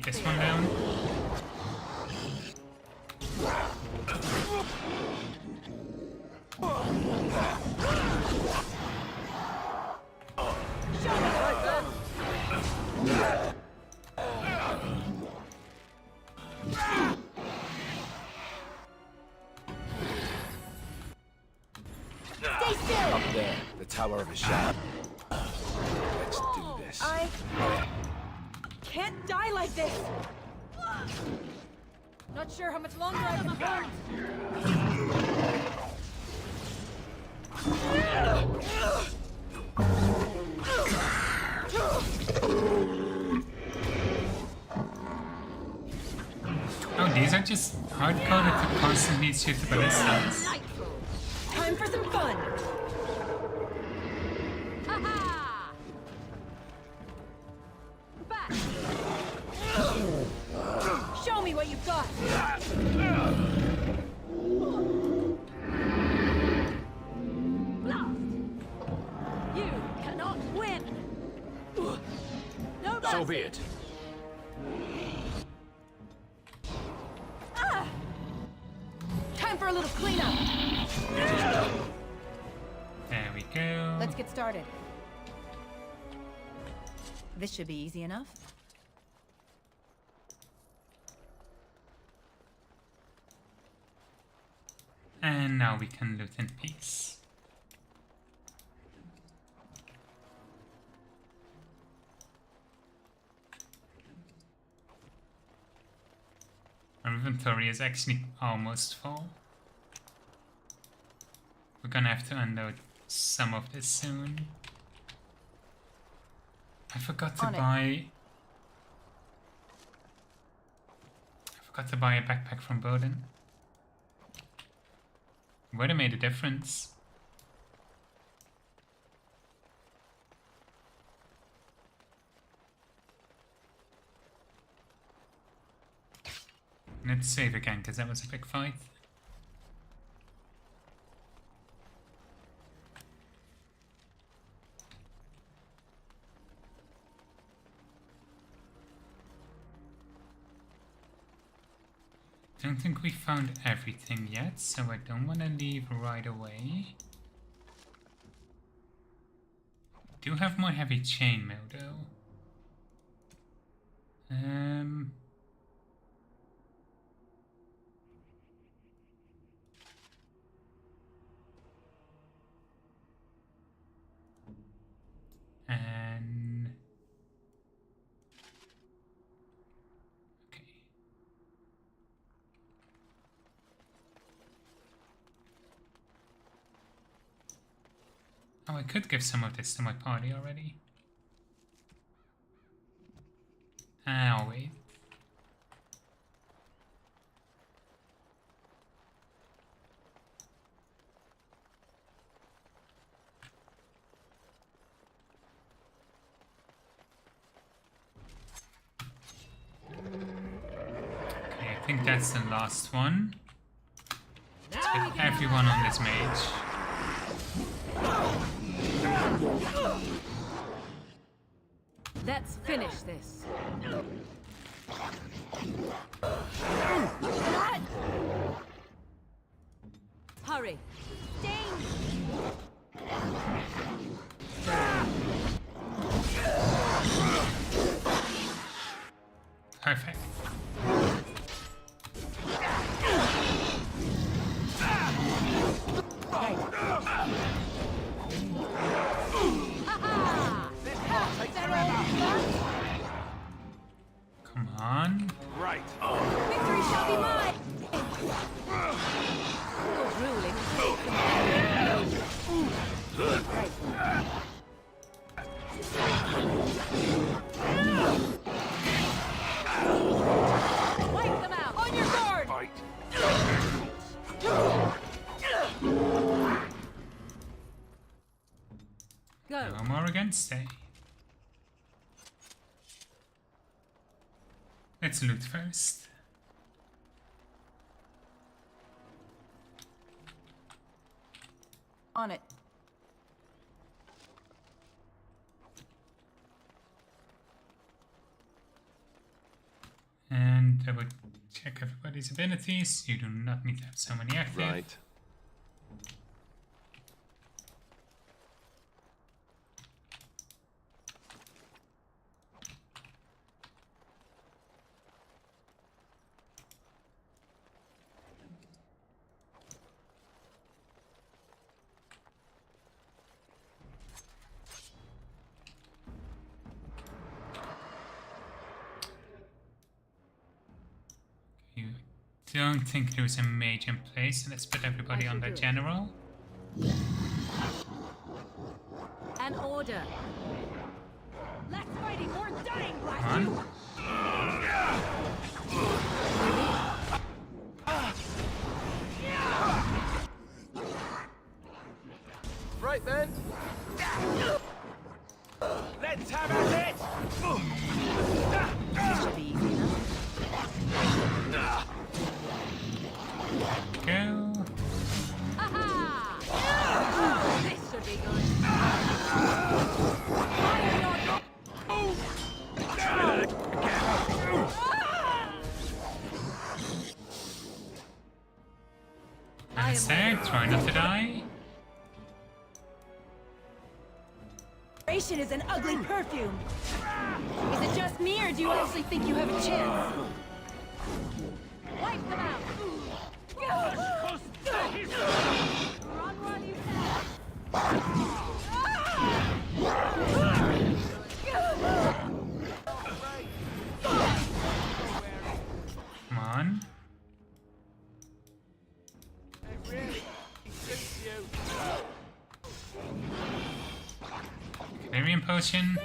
keep this one down. Stay still! Up there, the Tower of a Shadow. Let's do this. I can't die like this! Not sure how much longer I can hold. Oh, these are just hard-coded to constantly shoot the ballistas. Time for some fun! Back! Show me what you've got! Blast! You cannot win! No So mercy. be it. Time for a little cleanup! There we go. Let's get started. This should be easy enough. And now we can loot in peace. Our inventory is actually almost full. We're gonna have to unload some of this soon. I forgot to On it. buy... I forgot to buy a backpack from Bowden. Would have made a difference. Let's save again, because that was a big fight. Don't think we found everything yet, so I don't want to leave right away. Do have more heavy chainmail though. And okay. Oh, I could give some of this to my party already. I'll wait. Okay, I think that's the last one. Let's get everyone on this mage. Let's finish this. Hurry. Perfect. Come on. Right. Victory shall be mine! Your ruling Wipe them out! On your guard! Fight. go. No more against stay. Let's loot first. On it. And I would check everybody's abilities. You do not need to have so many active. Right. You don't think there's a mage in place, so let's put everybody on the general. An order. Less fighting, more dying, Come on. Right then. Let's have at it! This should be easy enough. Go. Aha! This should be good. And stag, try not to die. Is an ugly perfume. Is it just me, or do you actually think you have a chance? Wipe them out. Run while you can. Come on. Variant potion.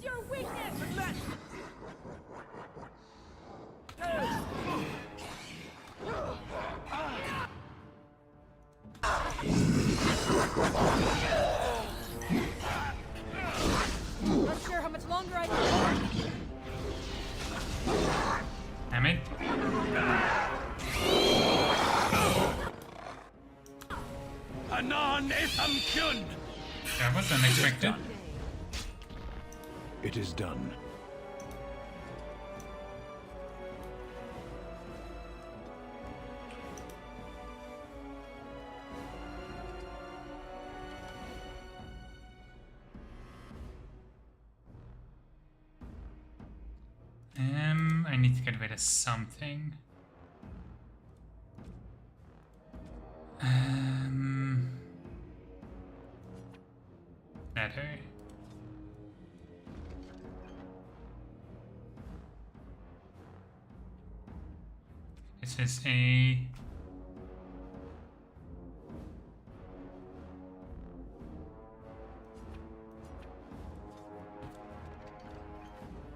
Your weakness. Not sure how much longer I can. Damn it. That was unexpected. It is done. I need to get rid of something. Better. This is a...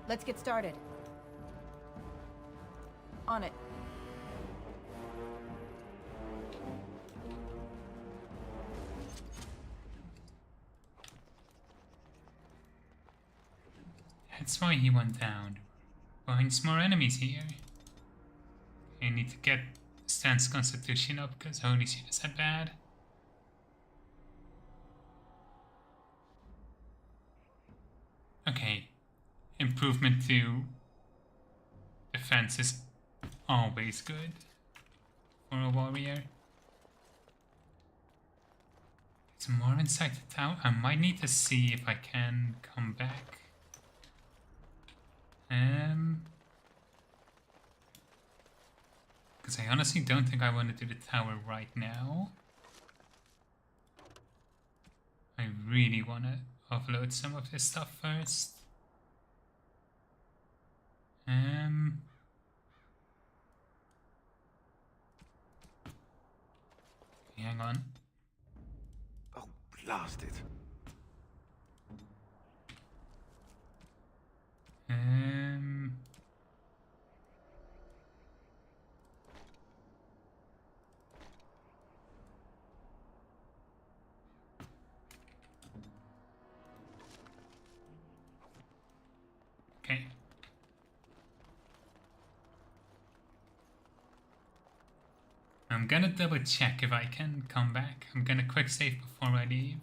Let's get started. On it. That's why he went down. Finds more enemies here. I need to get Stan's constitution up because holy shit, is that bad? Okay. Improvement to defense is always good for a warrior. It's more inside the town. I might need to see if I can come back. Because I honestly don't think I want to do the tower right now. I really want to offload some of this stuff first. Hang on. Oh, blast it. Okay. I'm gonna double check if I can come back. I'm gonna quick save before I leave.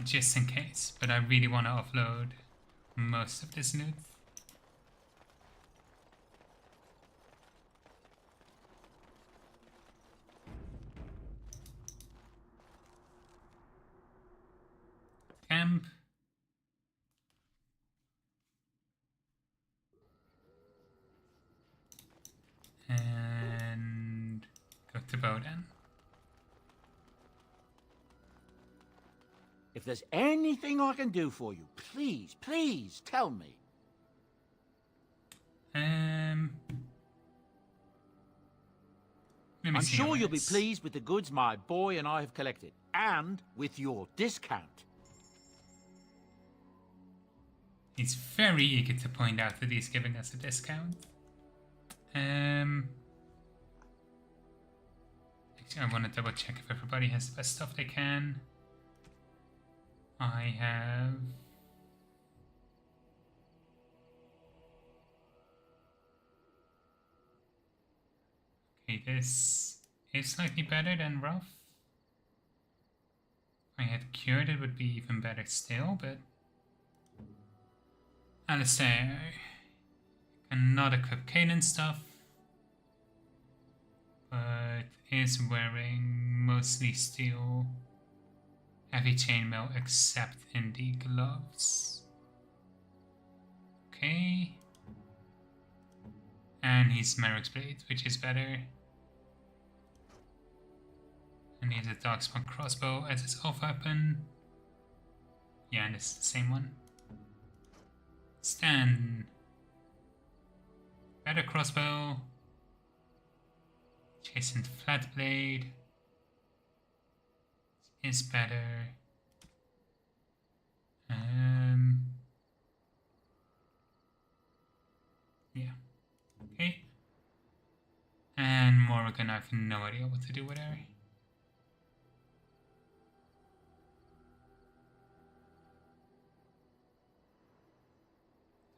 Just in case, but I really want to offload most of this loot. Camp. And go to Boden. If there's anything I can do for you, please, please tell me. Let me I'm see sure your you'll be list. pleased with the goods my boy and I have collected, and with your discount. He's very eager to point out that he's giving us a discount. Actually, I want to double check if everybody has the best stuff they can. I have... Okay, this is slightly better than rough. If I had cured, it would be even better still, but... Alistair cannot equip Kanan stuff, but is wearing mostly steel heavy chainmail except in the gloves. Okay. And he's Merrick's Blade, which is better. And he has a Darkspawn crossbow as his off weapon. Yeah, and it's the same one. Stan. Better crossbow. Chastened flat blade. Is better. Yeah. Okay. And Morrigan, I have no idea what to do with her.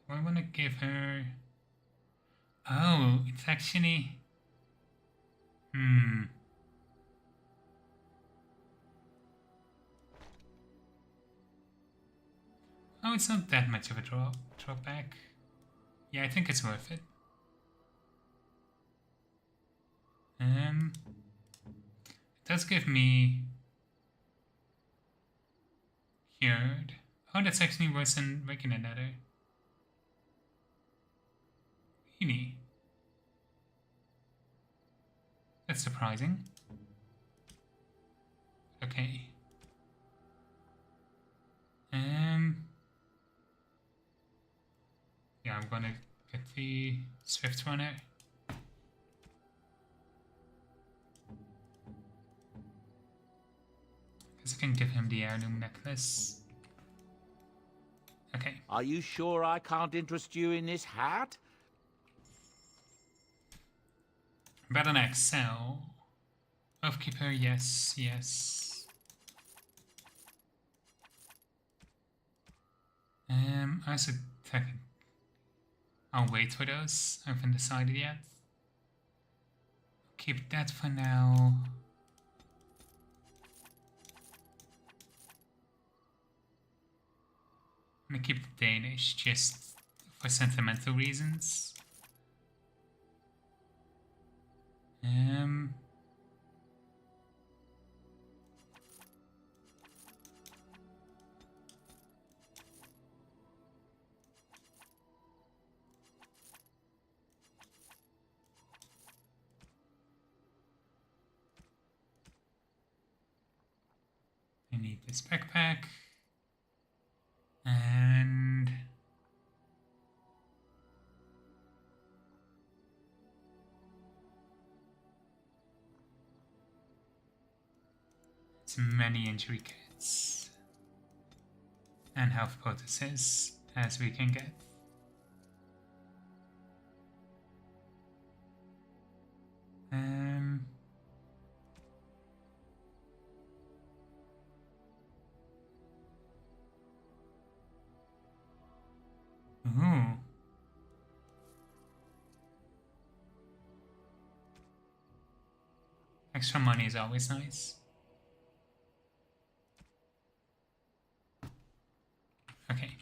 Do I want to give her... Oh, it's actually... Oh, it's not that much of a drop back. Yeah, I think it's worth it. It does give me cured. Oh, that's actually worse than making another. Really? That's surprising. Okay. Yeah, I'm gonna get the Swift Runner. Because I can give him the heirloom necklace. Okay. Are you sure I can't interest you in this hat? Better than Excel. Oathkeeper, yes, yes. I also take... I'll wait for those. I haven't decided yet. Keep that for now. I'm gonna keep the Danish just for sentimental reasons. I need this backpack. And as many injury kits and health poultices as we can get. Ooh. Extra money is always nice. Okay.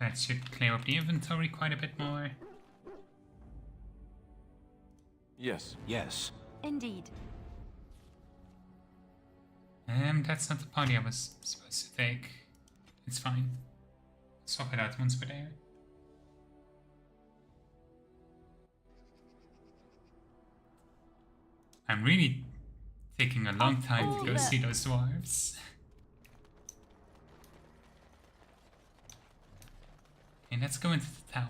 That should clear up the inventory quite a bit more. Yes. Yes. Indeed. That's not the party I was supposed to take. It's fine. Swap it out once we're there. I'm really taking a long time to go see those dwarves. Okay, let's go into the tower.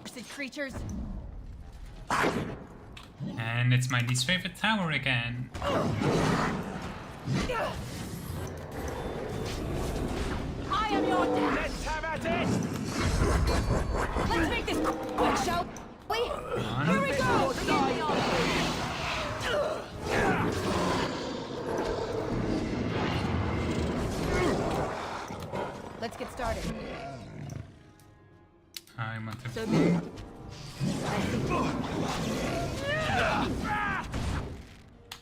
Cursed creatures. And it's my least favorite tower again. I am your dad. Let's have at it! Let's make this quick, shall we? Here we go! Let's get started. I want to. So be it.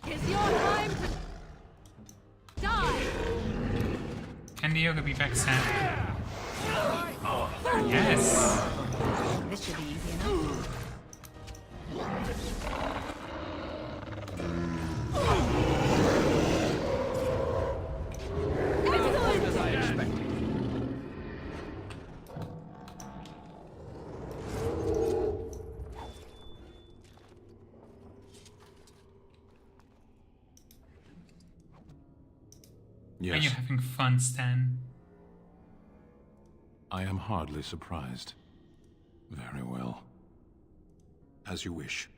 It's your time to die! Can the yoga be back, Sam? Yes! This should be easy enough. As I expected. Are you Yes. having fun, Stan? I am hardly surprised. Very well. As you wish.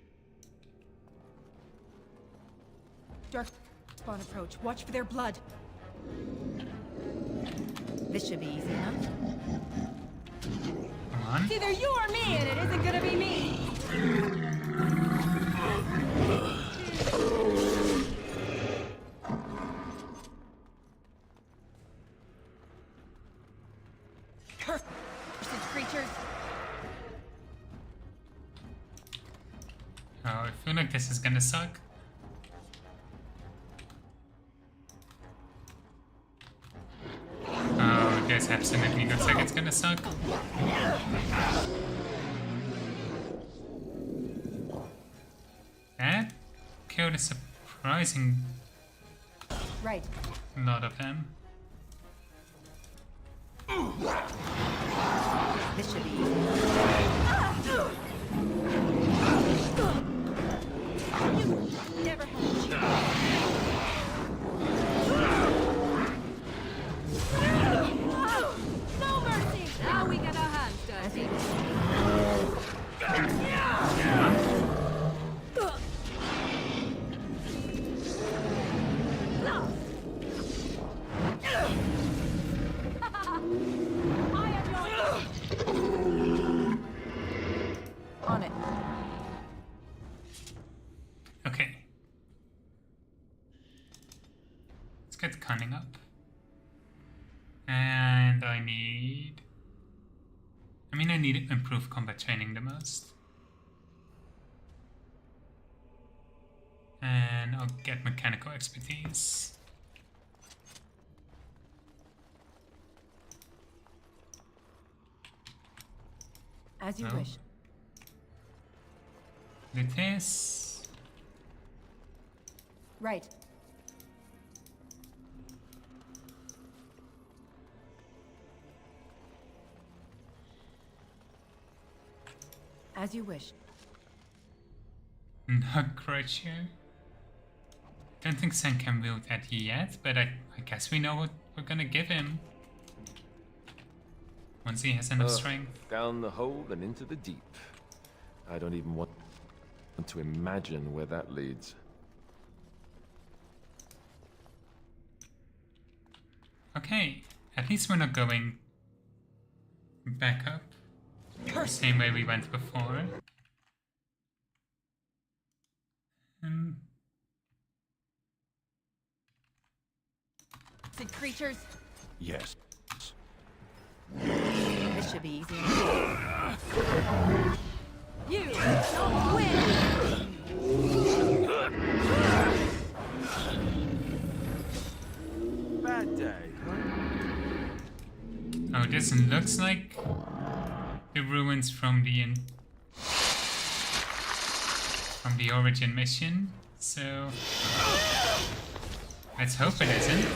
Dark spawn approach. Watch for their blood. This should be easy enough. Come on. It's either you or me, and it isn't gonna be me. Cursed creatures. Oh, I feel like this is gonna suck. Oh, this absolutely looks like it's gonna suck. That killed a surprising Right. lot of them. This should be easy enough. You never had a chance. No mercy! Now we get our hands dirty. I am yours. On it. Okay. Let's get cunning up. And I need improved combat training the most. And I'll get mechanical expertise. As you Oh. wish. Do this. Right. As you wish. Not quite sure. Don't think Sen can wield that yet, but I guess we know what we're gonna give him. Once he has enough strength. Down the hole and into the deep. I don't even want to imagine where that leads. Okay, at least we're not going back up the same way we went before. Sid creatures. Yes. This should be easy. You don't win. Bad day, Oh, this looks like the ruins from the origin mission. So let's hope it isn't.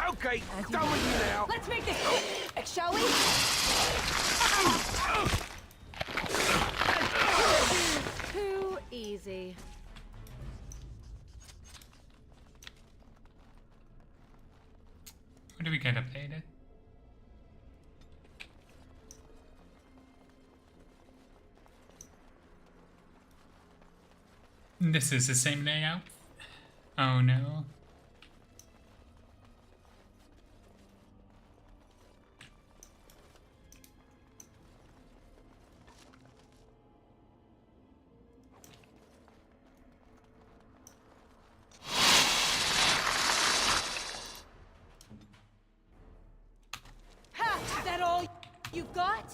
Okay, go with you now. Let's make this quick, shall we? Too easy. Where do we get updated? This is the same layout. Oh no. Ha! Is that all you've got?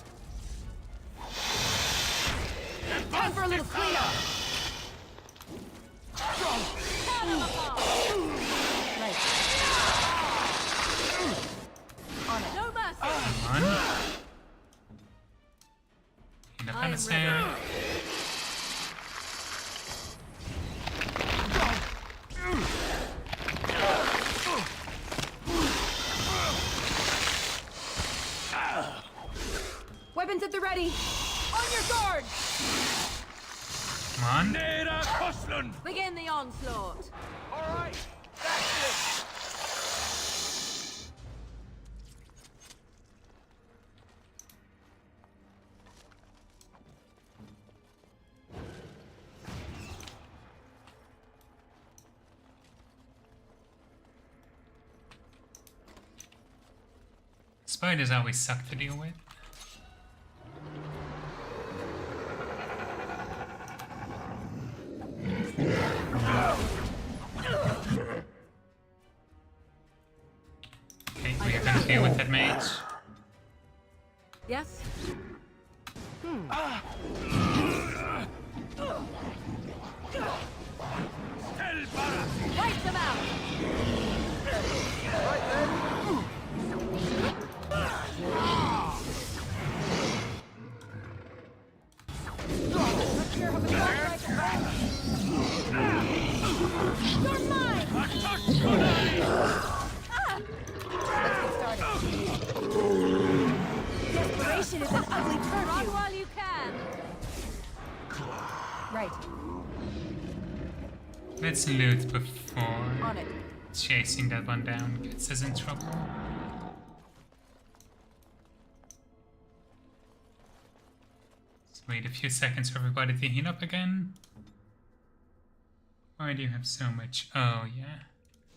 Time for a little cleanup. Right. On it. No mercy. Come on. Enough on his hair. Weapons at the ready. On your guard. Come on. Begin the onslaught. All right, that's it. Spiders always suck to deal with. Okay, we are gonna deal with that mage. Yes? Wipe them out. You're mine. Let's get started. Desperation is an ugly perfume. Run while you can. Right. Let's loot before On it. chasing that one down gets us in trouble. Let's wait a few seconds for everybody to heal up again. Why do you have so much? Oh yeah.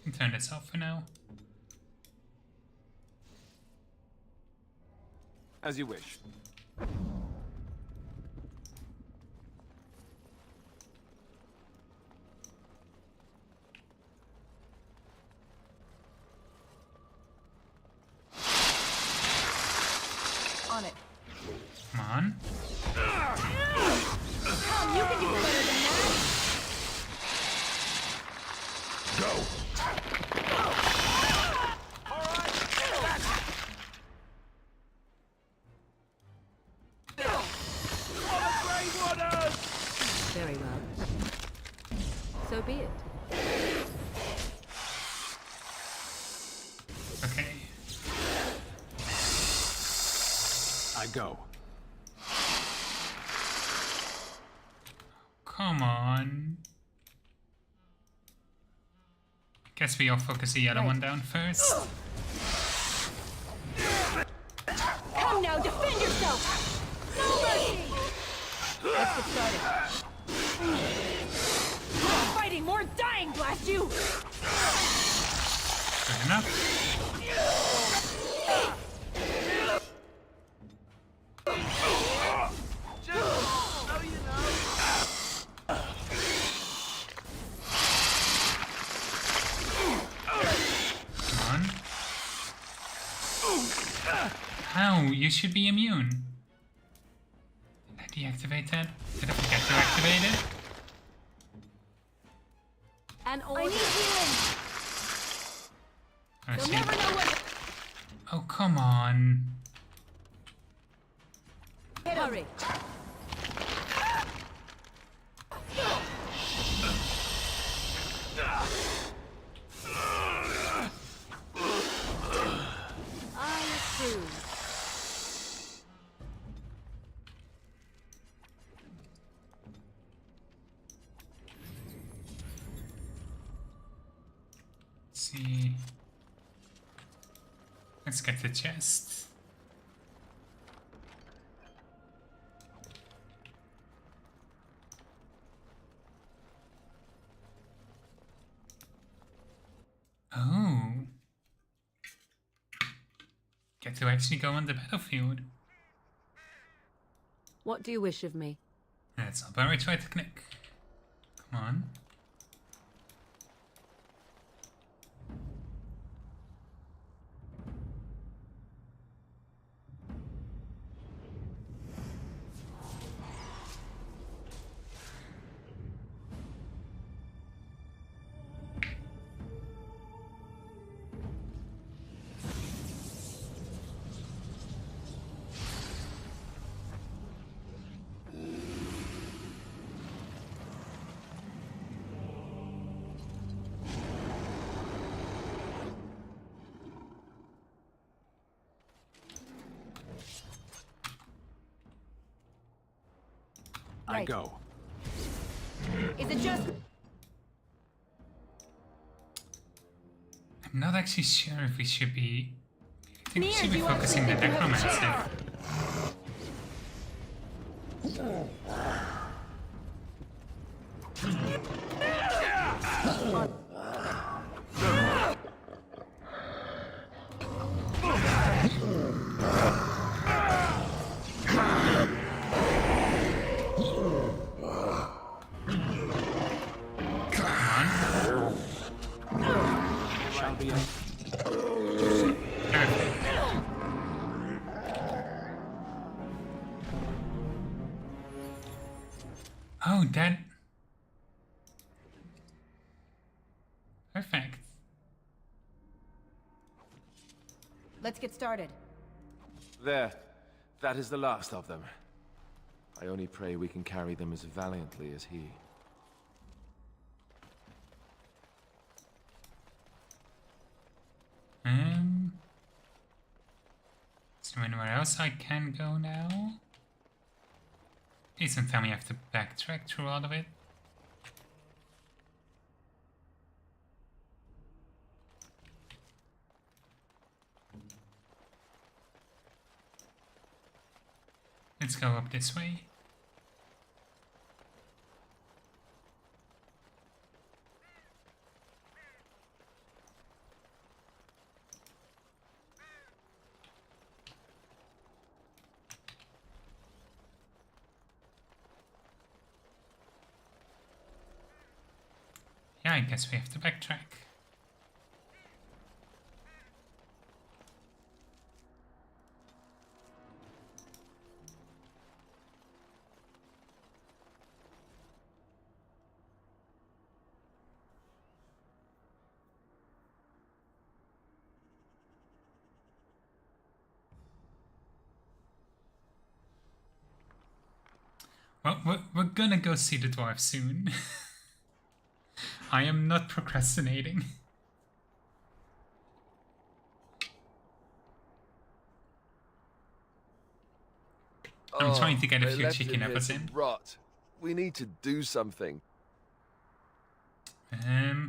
I can turn this off for now. As you wish. On it. Come on. Come, you can do better than that. Very well. So be it. Okay. I go. Come on. Guess we all focus the yellow one down first. Come thing now! Defend yourself! No mercy! Let's get started. More fighting, more dying, blast you! Good enough. Come on. How? You should be immune. Did I deactivate that? Did I forget to activate it? And I need healing! Oh, You'll shit. never know what... Oh, come on. Hurry! I approve. Let's see. Let's get the chest. Oh. Get to actually go on the battlefield. What do you wish of me? That's not where I tried to click. Come on. I go. Is it just... I'm not actually sure if we should be. I think we Mia, should do be you want focusing the something to have a necromancer. chair? Shall be Oh, that. Perfect. Let's get started. There. That is the last of them. I only pray we can carry them as valiantly as he. Is there anywhere else I can go now? Please don't tell me I have to backtrack through all of it. Let's go up this way. Yeah, I guess we have to backtrack. Well, we're gonna go see the dwarf soon. I am not procrastinating. I'm trying to get a they few left chicken him here apples to in. Rot. We need to do something. I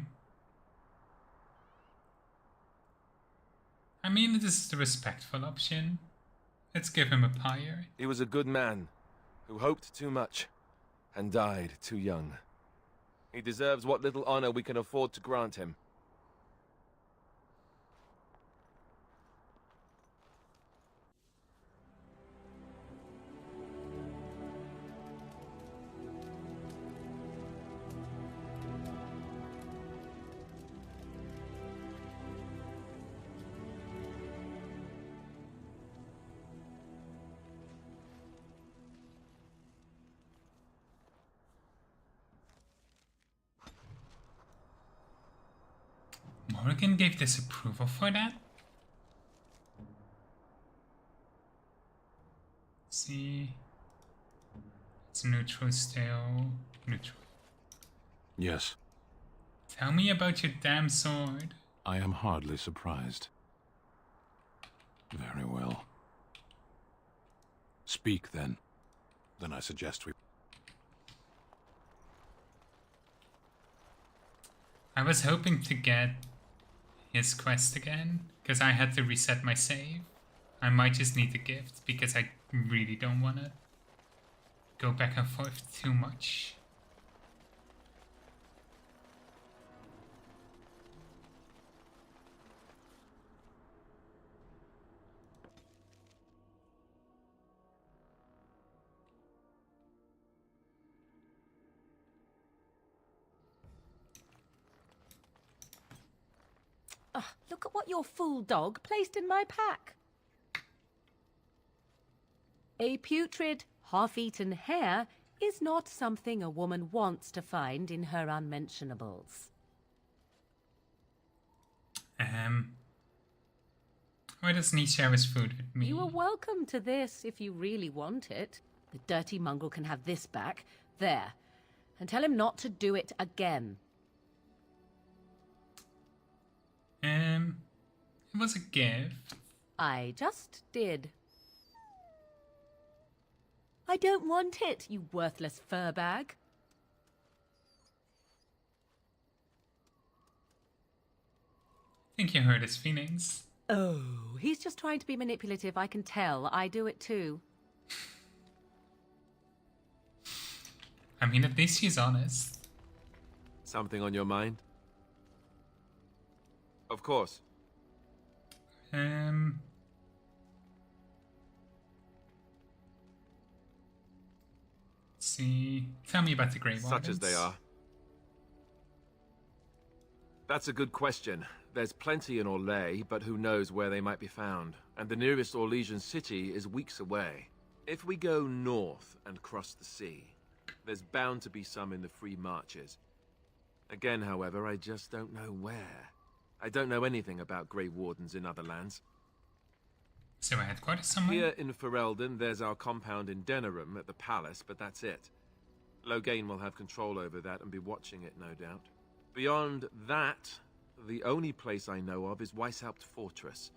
mean, this is the respectful option. Let's give him a pyre. He was a good man who hoped too much and died too young. He deserves what little honor we can afford to grant him. Morgan gave disapproval for that? See. It's neutral still. Neutral. Yes, Tell me about your damn sword. I am hardly surprised. Very well. Speak, then. Then I suggest we... I was hoping to get his quest again, because I had to reset my save. I might just need the gift, because I really don't want to go back and forth too much. Look at what your fool dog placed in my pack. A putrid, half-eaten hare is not something a woman wants to find in her unmentionables. Why doesn't he share his food with me? You are welcome to this if you really want it. The dirty mongrel can have this back. There. And tell him not to do it again. It was a gift. I just did. I don't want it, you worthless fur bag. I think you hurt his feelings. Oh, he's just trying to be manipulative, I can tell. I do it too. I mean, at least he's honest. Something on your mind? Of course. See, tell me about the Grey Wardens. Such as they are. That's a good question. There's plenty in Orlais, but who knows where they might be found. And the nearest Orlesian city is weeks away. If we go north and cross the sea, there's bound to be some in the Free Marches. Again, however, I just don't know where. I don't know anything about Grey Wardens in other lands. So a headquarters somewhere? Here in Ferelden, there's our compound in Denerim at the palace, but that's it. Loghain will have control over that and be watching it, no doubt. Beyond that, the only place I know of is Weishaupt Fortress.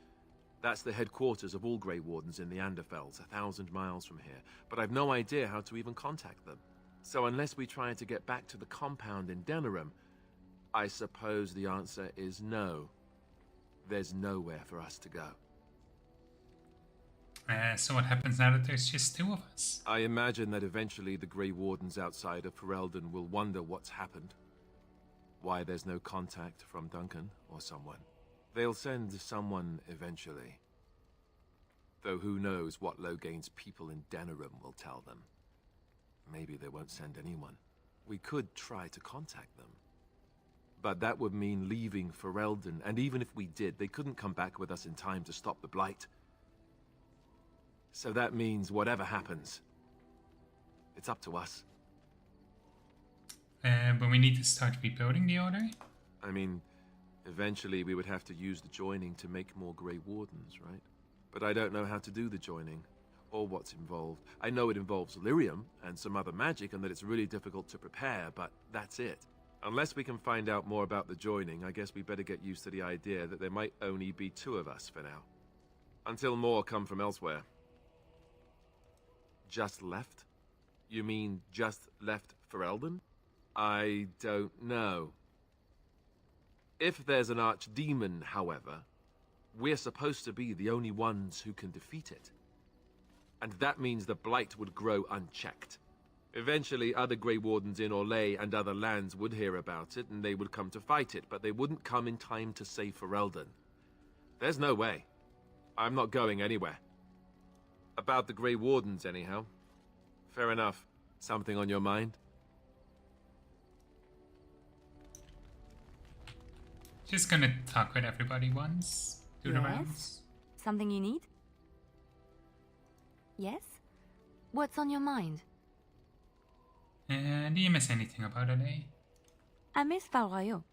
That's the headquarters of all Grey Wardens in the Anderfells, 1,000 miles from here. But I've no idea how to even contact them. So unless we try to get back to the compound in Denerim, I suppose the answer is no. There's nowhere for us to go. So what happens now that there's just two of us? I imagine that eventually the Grey Wardens outside of Ferelden will wonder what's happened. Why there's no contact from Duncan or someone. They'll send someone eventually. Though who knows what Loghain's people in Denerim will tell them. Maybe they won't send anyone. We could try to contact them. But that would mean leaving Ferelden, and even if we did, they couldn't come back with us in time to stop the Blight. So that means whatever happens, it's up to us. But we need to start rebuilding the Order? I mean, eventually we would have to use the joining to make more Grey Wardens, right? But I don't know how to do the joining, or what's involved. I know it involves lyrium and some other magic, and that it's really difficult to prepare, but that's it. Unless we can find out more about the joining, I guess we better get used to the idea that there might only be two of us for now. Until more come from elsewhere. Just left? You mean just left Ferelden? I don't know. If there's an archdemon, however, we're supposed to be the only ones who can defeat it. and that means the blight would grow unchecked. Eventually, other Grey Wardens in Orlais and other lands would hear about it, and they would come to fight it, but they wouldn't come in time to save Ferelden. There's no way. I'm not going anywhere. About the Grey Wardens, anyhow. Fair enough. Something on your mind? Just gonna talk with everybody once. Do the Yes? rounds. Something you need? Yes? What's on your mind? Do you miss anything about LA? I miss Val Royeaux.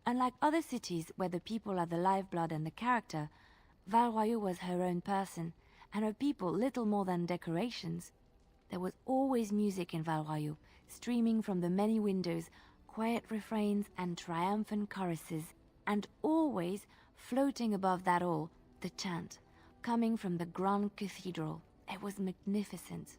Unlike other cities where the people are the lifeblood and the character, Val Royeaux was her own person, and her people little more than decorations. There was always music in Val Royeaux, streaming from the many windows, quiet refrains and triumphant choruses, and always, floating above that all, the chant, coming from the Grand Cathedral. It was magnificent.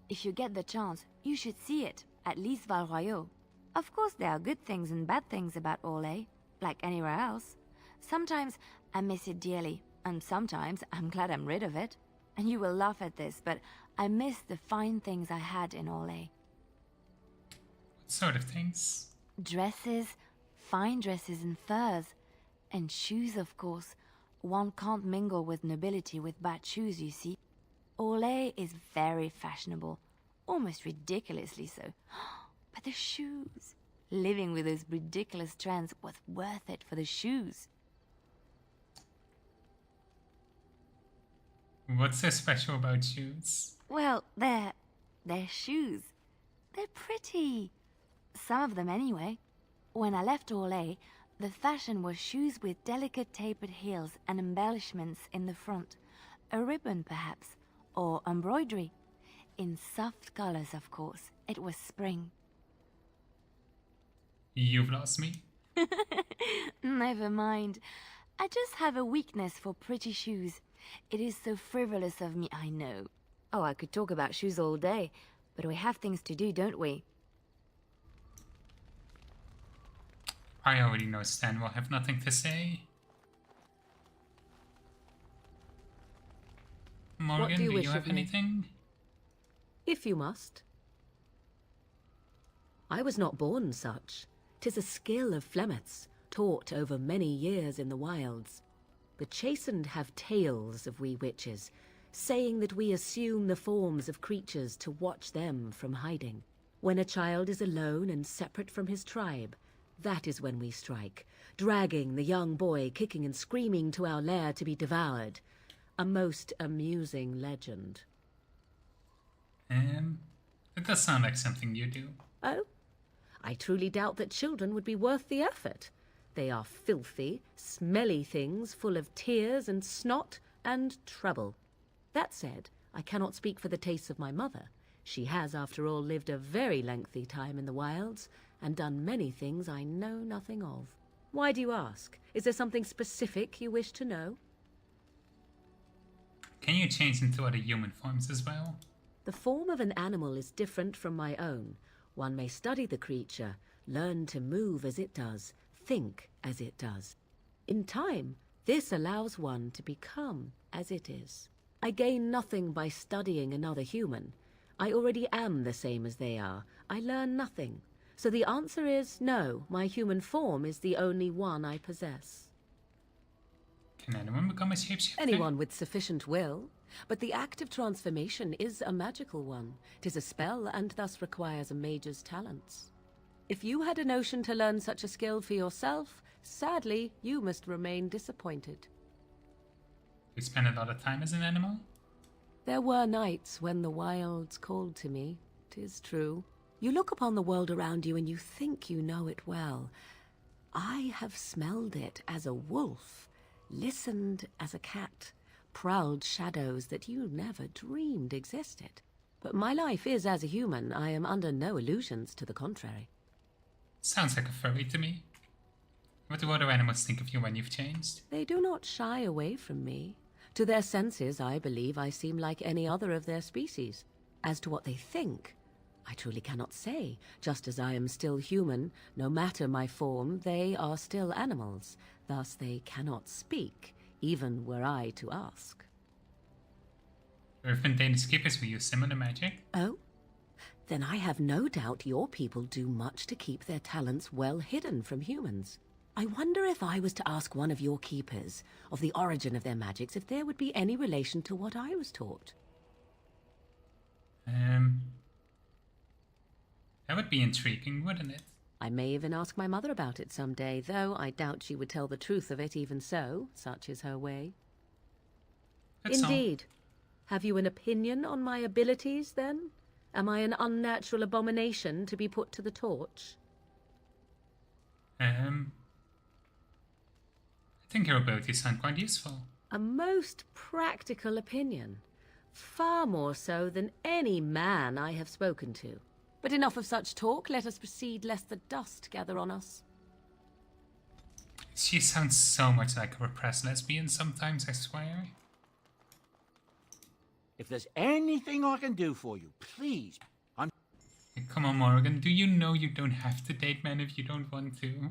If you get the chance, you should see it, at least Val Royeaux. Of course there are good things and bad things about Orlais, like anywhere else. Sometimes I miss it dearly, and sometimes I'm glad I'm rid of it. And you will laugh at this, but I miss the fine things I had in Orlais. What sort of things? Dresses, fine dresses and furs. And shoes, of course. One can't mingle with nobility with bad shoes, you see. Orlais is very fashionable, almost ridiculously so. But the shoes... Living with those ridiculous trends was worth it for the shoes. What's so special about shoes? Well, they're shoes. They're pretty. Some of them anyway. When I left Orlais, the fashion was shoes with delicate tapered heels and embellishments in the front. A ribbon, perhaps, or embroidery. In soft colors, of course. It was spring. You've lost me. Never mind. I just have a weakness for pretty shoes. It is so frivolous of me, I know. Oh, I could talk about shoes all day, but we have things to do, don't we? I already know Stan will have nothing to say. Morgan, do you do wish you have of me? anything? If you must. I was not born such. 'Tis a skill of Flemeth's, taught over many years in the wilds. The chastened have tales of we witches, saying that we assume the forms of creatures to watch them from hiding. When a child is alone and separate from his tribe, that is when we strike, dragging the young boy kicking and screaming to our lair to be devoured. A most amusing legend. It does sound like something you do. Oh? I truly doubt that children would be worth the effort. They are filthy, smelly things full of tears and snot and trouble. That said, I cannot speak for the tastes of my mother. She has, after all, lived a very lengthy time in the wilds and done many things I know nothing of. Why do you ask? Is there something specific you wish to know? Can you change into other human forms as well? The form of an animal is different from my own. One may study the creature, learn to move as it does, think as it does. In time, this allows one to become as it is. I gain nothing by studying another human. I already am the same as they are. I learn nothing. So the answer is no, my human form is the only one I possess. Can anyone become a shapeshifter? Anyone with sufficient will. But the act of transformation is a magical one. 'Tis a spell and thus requires a mage's talents. If you had a notion to learn such a skill for yourself, sadly, you must remain disappointed. You spend a lot of time as an animal? There were nights when the wilds called to me, 'tis true. You look upon the world around you and you think you know it well. I have smelled it as a wolf, listened as a cat, prowled shadows that you never dreamed existed. But my life is as a human. I am under no illusions to the contrary. Sounds like a furry to me. What do other animals think of you when you've changed? They do not shy away from me. To their senses, I believe I seem like any other of their species. As to what they think, I truly cannot say. Just as I am still human, no matter my form, they are still animals. Thus they cannot speak, even were I to ask. Earthman Danish keepers who use similar magic. Oh? Then I have no doubt your people do much to keep their talents well hidden from humans. I wonder if I was to ask one of your keepers of the origin of their magics, if there would be any relation to what I was taught. That would be intriguing, wouldn't it? I may even ask my mother about it someday, though I doubt she would tell the truth of it even so. Such is her way. That's all. Indeed. Have you an opinion on my abilities, then? Am I an unnatural abomination to be put to the torch? I think your abilities sound quite useful. A most practical opinion. Far more so than any man I have spoken to. But enough of such talk. Let us proceed, lest the dust gather on us. She sounds so much like a repressed lesbian sometimes, I swear. If there's anything I can do for you, please. Come on, Morgan. Do you know you don't have to date men if you don't want to?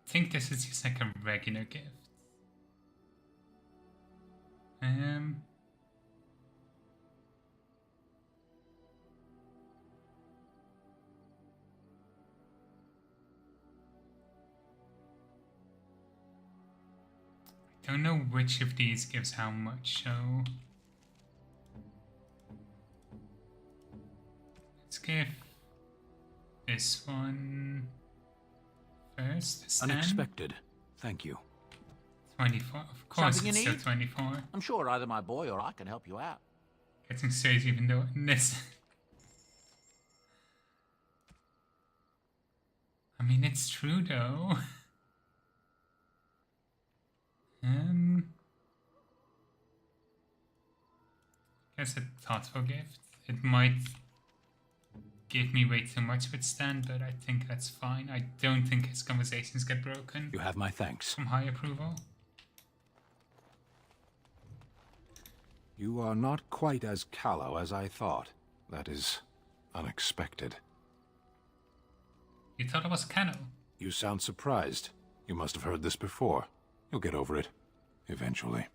I think this is just like a regular gift. I don't know which of these gives how much, so let's give this one first. This Unexpected. Thank you. 24. Of course, Something you it's still need? 24. I'm sure either my boy or I can help you out. Getting straight even though this. I mean, it's true though. Guess a thoughtful gift. It might give me way too much with Stan, but I think that's fine. I don't think his conversations get broken You have my thanks. from high approval. You are not quite as callow as I thought. That is unexpected. You thought I was Cano? You sound surprised. You must have heard this before. You'll get over it. Eventually.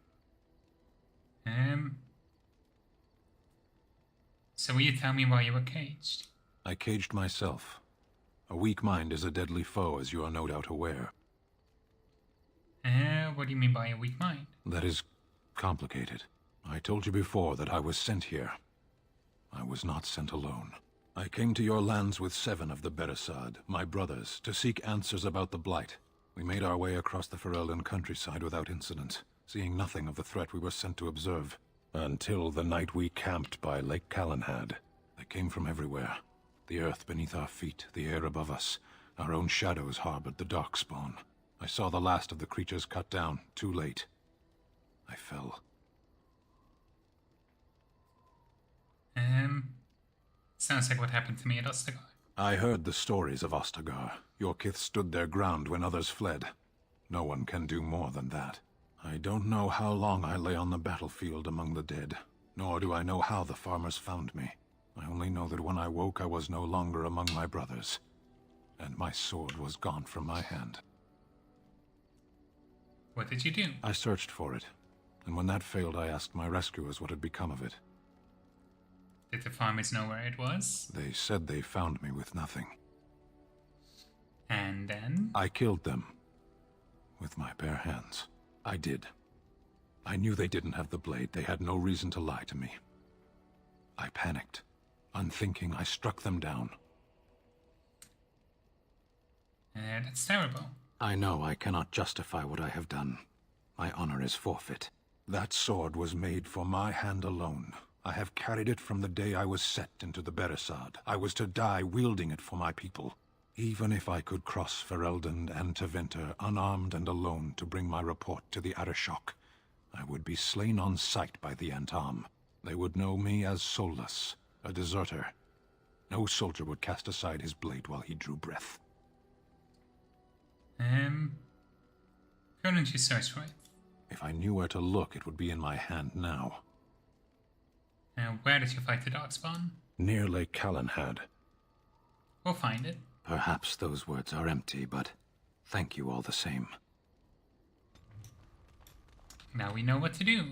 So will you tell me why you were caged? I caged myself. A weak mind is a deadly foe, as you are no doubt aware. What do you mean by a weak mind? That is complicated. I told you before that I was sent here. I was not sent alone. I came to your lands with 7 of the Beresad, my brothers, to seek answers about the Blight. We made our way across the Ferelden countryside without incident, seeing nothing of the threat we were sent to observe. Until the night we camped by Lake Calenhad. They came from everywhere. The earth beneath our feet, the air above us. Our own shadows harbored the darkspawn. I saw the last of the creatures cut down, too late. I fell. Sounds like what happened to me at Ostagar. I heard the stories of Ostagar. Your kith stood their ground when others fled. No one can do more than that. I don't know how long I lay on the battlefield among the dead, nor do I know how the farmers found me. I only know that when I woke I was no longer among my brothers, and my sword was gone from my hand. What did you do? I searched for it, and when that failed I asked my rescuers what had become of it. Did the farmers know where it was? They said they found me with nothing. And then? I killed them. With my bare hands. I did. I knew they didn't have the blade. They had no reason to lie to me. I panicked. Unthinking, I struck them down. That's terrible. I know I cannot justify what I have done. My honor is forfeit. That sword was made for my hand alone. I have carried it from the day I was set into the Beresad. I was to die wielding it for my people. Even if I could cross Ferelden and Tevinter unarmed and alone to bring my report to the Arashok, I would be slain on sight by the Antam. They would know me as soulless, a deserter. No soldier would cast aside his blade while he drew breath. Couldn't you search for it? If I knew where to look, it would be in my hand now. Where did you fight the Darkspawn? Near Lake Calenhad. We'll find it. Perhaps those words are empty, but thank you all the same. Now we know what to do.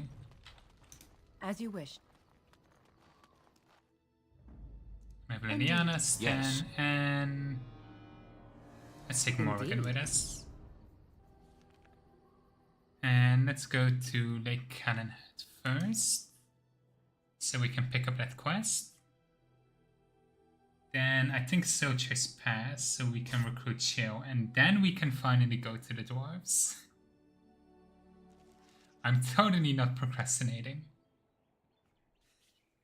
As you wish. Liliana, Stan, Yes. and let's take Morrigan Indeed. with us. And let's go to Lake Cannonhead first, so we can pick up that quest. Then I think Soldier's Pass, so we can recruit Chill, and then we can finally go to the Dwarves. I'm totally not procrastinating.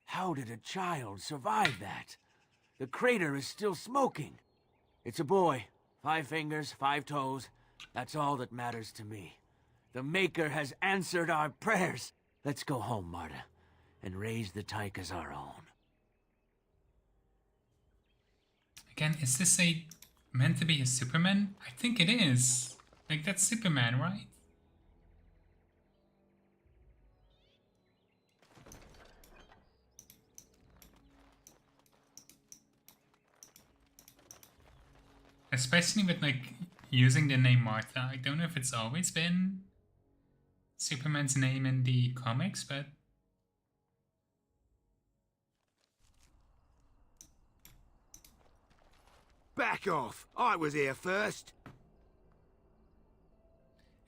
How did a child survive that? The crater is still smoking. It's a boy. 5 fingers, 5 toes. That's all that matters to me. The Maker has answered our prayers. Let's go home, Marta, and raise the Tyke as our own. Again, is this meant to be a Superman? I think it is. Like, that's Superman, right? Especially with, like, using the name Martha. I don't know if it's always been Superman's name in the comics, but... Back off! I was here first!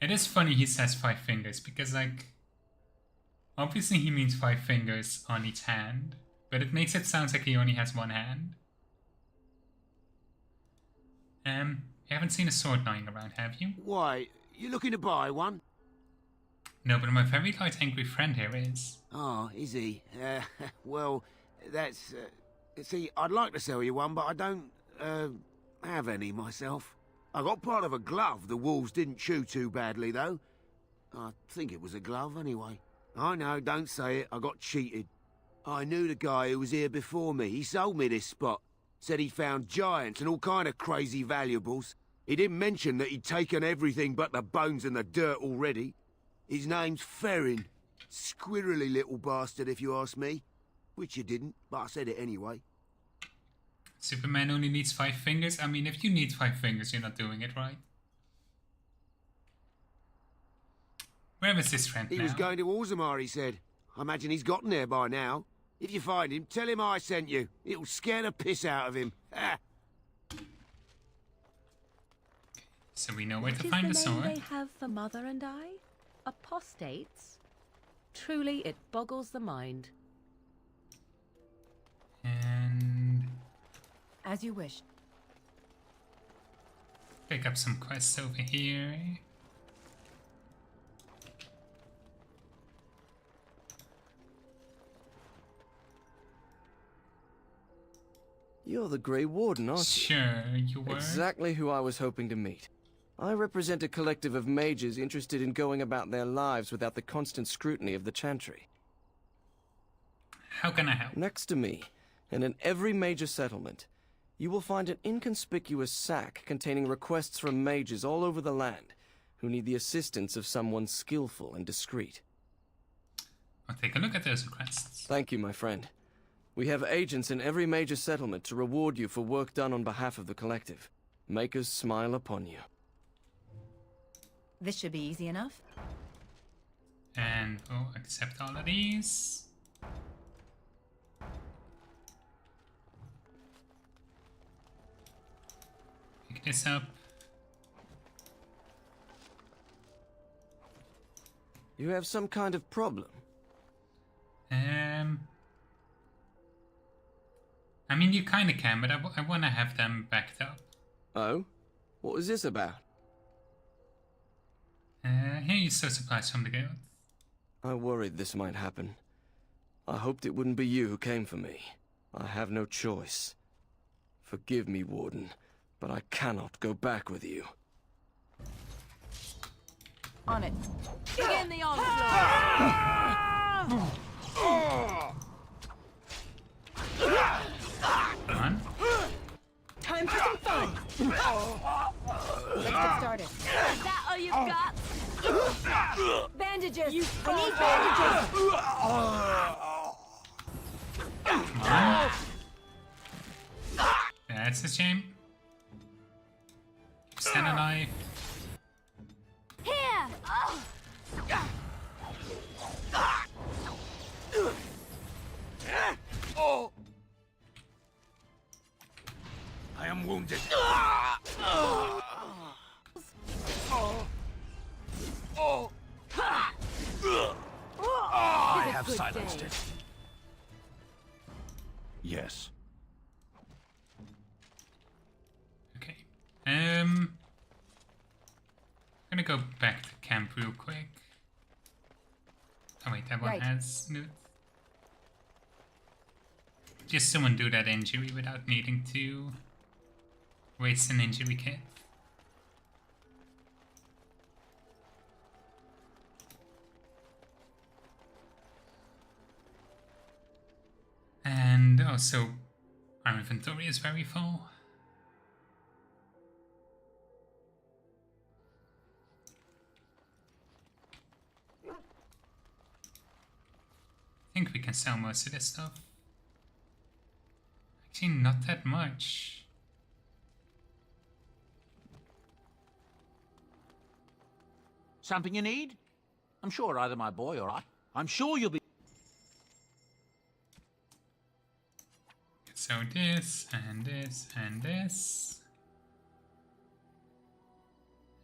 It is funny he says 5 fingers, because, like... Obviously he means 5 fingers on each hand, but it makes it sound like he only has 1 hand. You haven't seen a sword lying around, have you? Why, you looking to buy one? No, but my very light angry friend here is. Oh, is he? Well, that's... see, I'd like to sell you one, but I don't, have any myself. I got part of a glove the wolves didn't chew too badly, though. I think it was a glove, anyway. I know, don't say it, I got cheated. I knew the guy who was here before me. He sold me this spot. Said he found giants and all kind of crazy valuables. He didn't mention that he'd taken everything but the bones and the dirt already. His name's Ferrin. Squirrely little bastard, if you ask me. Which you didn't, but I said it anyway. Superman only needs 5 fingers? I mean, if you need 5 fingers, you're not doing it right. Where is this friend He now? was going to Orzammar, he said. I imagine he's gotten there by now. If you find him, tell him I sent you. It'll scare the piss out of him. Ha! So we know where What to is find the the name sword. they have for Mother and I? Apostates? Truly, it boggles the mind. And As you wish. pick up some quests over here. You're the Grey Warden, aren't you? Sure, you were. Exactly who I was hoping to meet. I represent a collective of mages interested in going about their lives without the constant scrutiny of the Chantry. How can I help? Next to me, and in every major settlement, you will find an inconspicuous sack containing requests from mages all over the land who need the assistance of someone skillful and discreet. I'll take a look at those requests. Thank you, my friend. We have agents in every major settlement to reward you for work done on behalf of the collective. Make us smile upon you. This should be easy enough. And we'll accept all of these. Pick this up. You have some kind of problem. I mean, you kind of can, but I want to have them backed up. Oh? What was this about? Here you store supplies from the guild. I worried this might happen. I hoped it wouldn't be you who came for me. I have no choice. Forgive me, Warden, but I cannot go back with you. On it. Begin the onslaught! Come on. Time for some fun! Let's get started. Is that all you've got? Bandages! I need bandages! Come on. That's a shame. Stand alive. Here! have silenced it. Yes. Okay. I'm gonna go back to camp real quick. Oh wait, that one Right. has loot. Just someone do that injury without needing to waste an injury kit. And also, our inventory is very full. I think we can sell most of this stuff. Actually, not that much. Something you need? I'm sure either my boy or I'm sure you'll be... So this, and this, and this.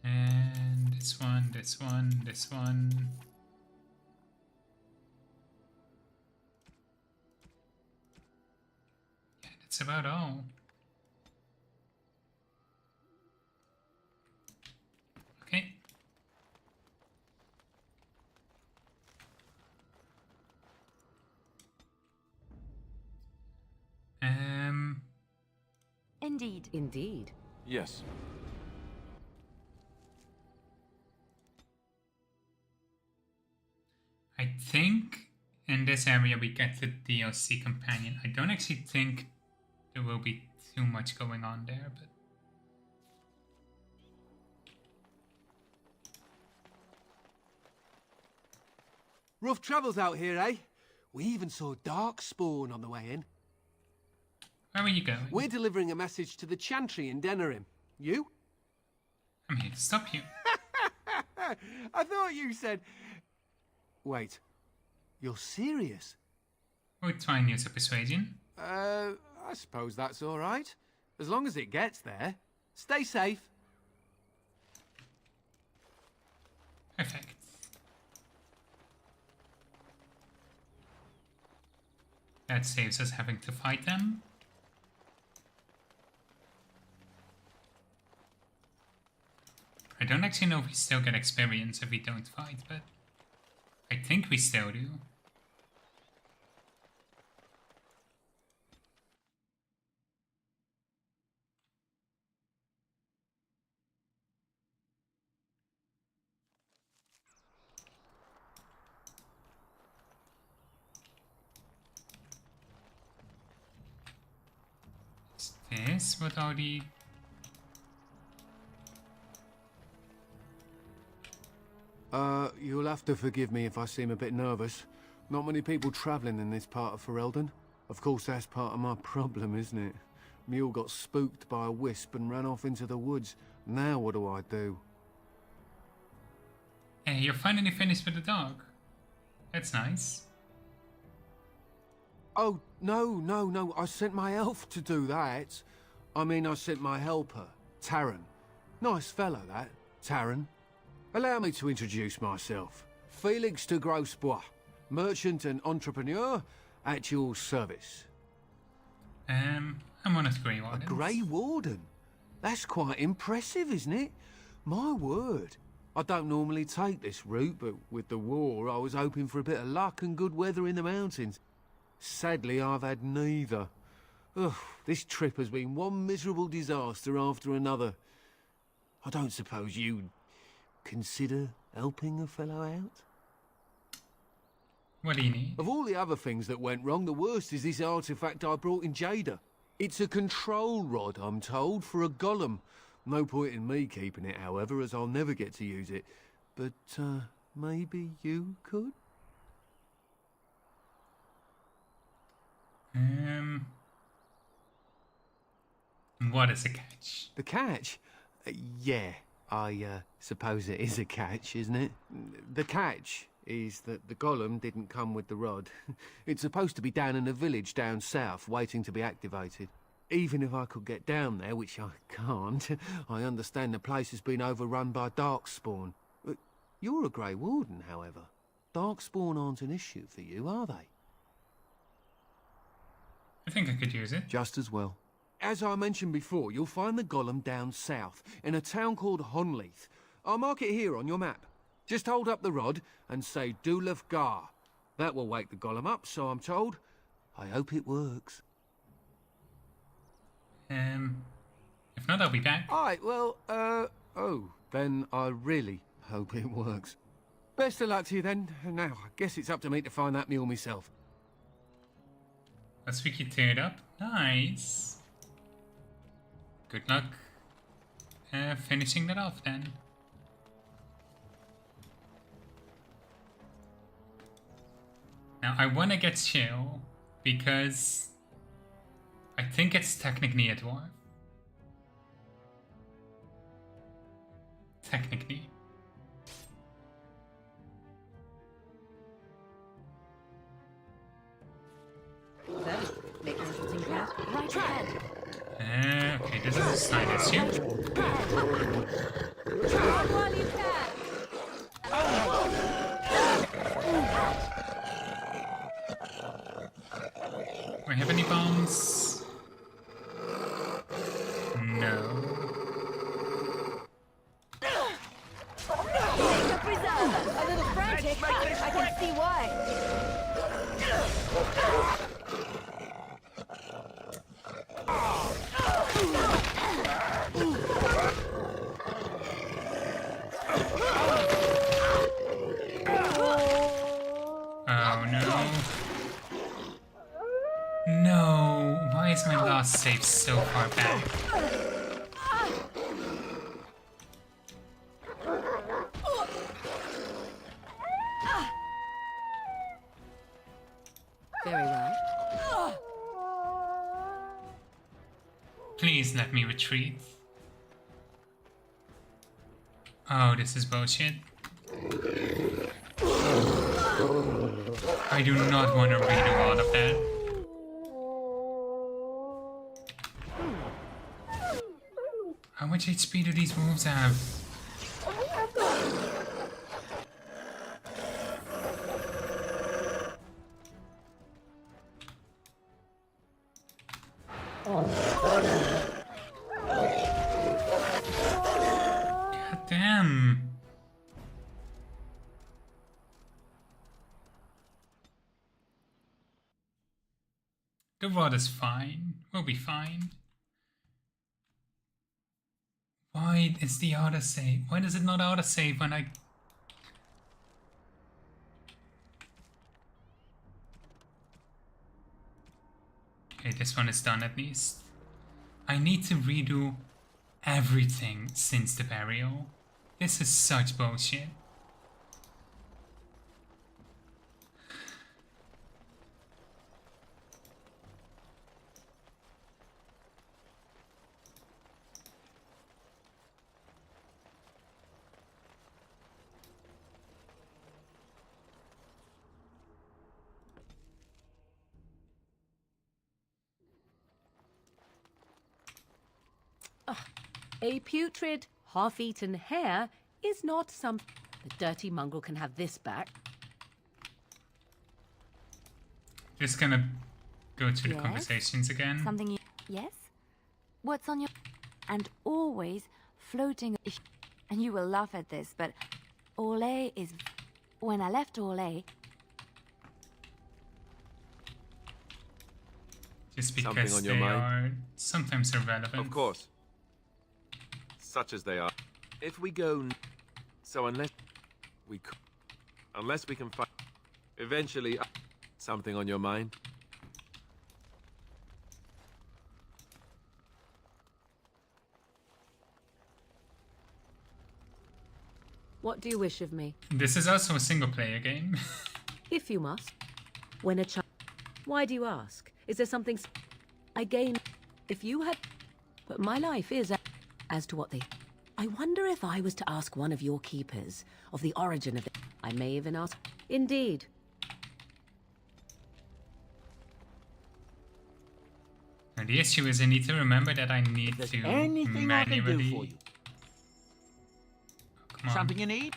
And this one, this one, this one. Yeah, that's about all. Okay. Indeed. Indeed. Yes. I think in this area we get the DLC companion. I don't actually think there will be too much going on there, but Rough travels out here, eh? We even saw Darkspawn on the way in. where are you going? We're delivering a message to the Chantry in Denerim. You? I'm here to stop you. I thought you said... Wait. You're serious? We'll try and use a persuasion. I suppose that's all right. As long as it gets there. Stay safe. Perfect. That saves us having to fight them. I don't actually know if we still get experience if we don't fight, but I think we still do. Is this what all the... You'll have to forgive me if I seem a bit nervous. Not many people travelling in this part of Ferelden. Of course, that's part of my problem, isn't it? Mule got spooked by a wisp and ran off into the woods. Now what do I do? Hey, you're finally finished with the dog. That's nice. Oh, no. I sent my elf to do that. I mean, I sent my helper, Taran. Nice fellow, that, Taran. Allow me to introduce myself. Felix de Grosbois, merchant and entrepreneur at your service. I'm one of the Grey Wardens. A Grey Warden? That's quite impressive, isn't it? My word. I don't normally take this route, but with the war, I was hoping for a bit of luck and good weather in the mountains. Sadly, I've had neither. Ugh, this trip has been one miserable disaster after another. I don't suppose you'd consider helping a fellow out? What do you need? Of all the other things that went wrong, the worst is this artifact I brought in Jada. It's a control rod, I'm told, for a golem. No point in me keeping it, however, as I'll never get to use it. But, maybe you could? What is the catch? The catch? Yeah, I suppose it is a catch, isn't it? The catch is that the golem didn't come with the rod. It's supposed to be down in a village down south, waiting to be activated. Even if I could get down there, which I can't, I understand the place has been overrun by Darkspawn. You're a Grey Warden, however. Darkspawn aren't an issue for you, are they? I think I could use it. Just as well. As I mentioned before, you'll find the golem down south, in a town called Honleith. I'll mark it here on your map. Just hold up the rod and say Dulaf Gar. That will wake the golem up, so I'm told. I hope it works. If not, I'll be back. Alright, well, then I really hope it works. Best of luck to you then. Now, I guess it's up to me to find that mule myself. Let's wiki tear it up. Nice. Good luck finishing that off then. Now I want to get chill because I think it's technically a dwarf. Technically. Make an interesting path. Right ahead. Okay, this is a side issue. Run while you can. Do I have any bombs? No. The preserver. A little frantic. I can see why. Oh no. No. Why is my last save so far back? Very well. Please let me retreat. Oh, this is bullshit. I do not want to redo all of that. How much HP do these wolves have? God damn. The rod is fine. We'll be fine. Why is the autosave? Why does it not autosave when I... Okay, this one is done at least. I need to redo everything since the burial. This is such bullshit. A putrid, half-eaten hare is not some... The dirty mongrel can have this back. Just gonna go to the Yes? conversations again. Something you... Yes? What's on your... And always floating... And you will laugh at this, but... Orlais is... When I left Orlais... Just Something because on your they mind? are sometimes irrelevant. Of course. Such as they are. If we go... So unless we can find... Eventually... Something on your mind? What do you wish of me? This is also a single player game. If you must. When a child... Why do you ask? Is there something... I gain... If you had... But my life is... As to what they... I wonder if I was to ask one of your keepers of the origin of it. I may even ask... Indeed. And the issue is I need to remember that I need There's to anything I can do for manually... you. Come on. Something you need?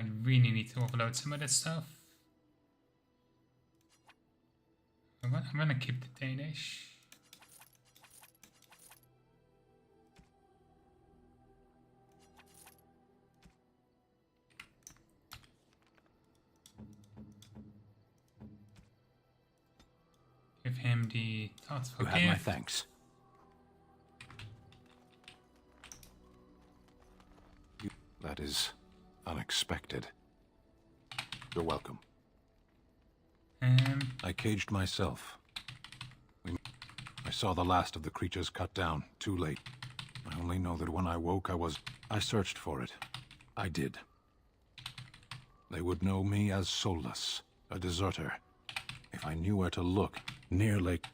I really need to overload some of this stuff. I'm gonna keep the Danish. Give him the thoughtful You gift. have my thanks. That is unexpected. You're welcome. I caged myself. I saw the last of the creatures cut down, too late. I only know that when I woke, I searched for it. I did. They would know me as soulless, a deserter. If I knew where to look, near Lake...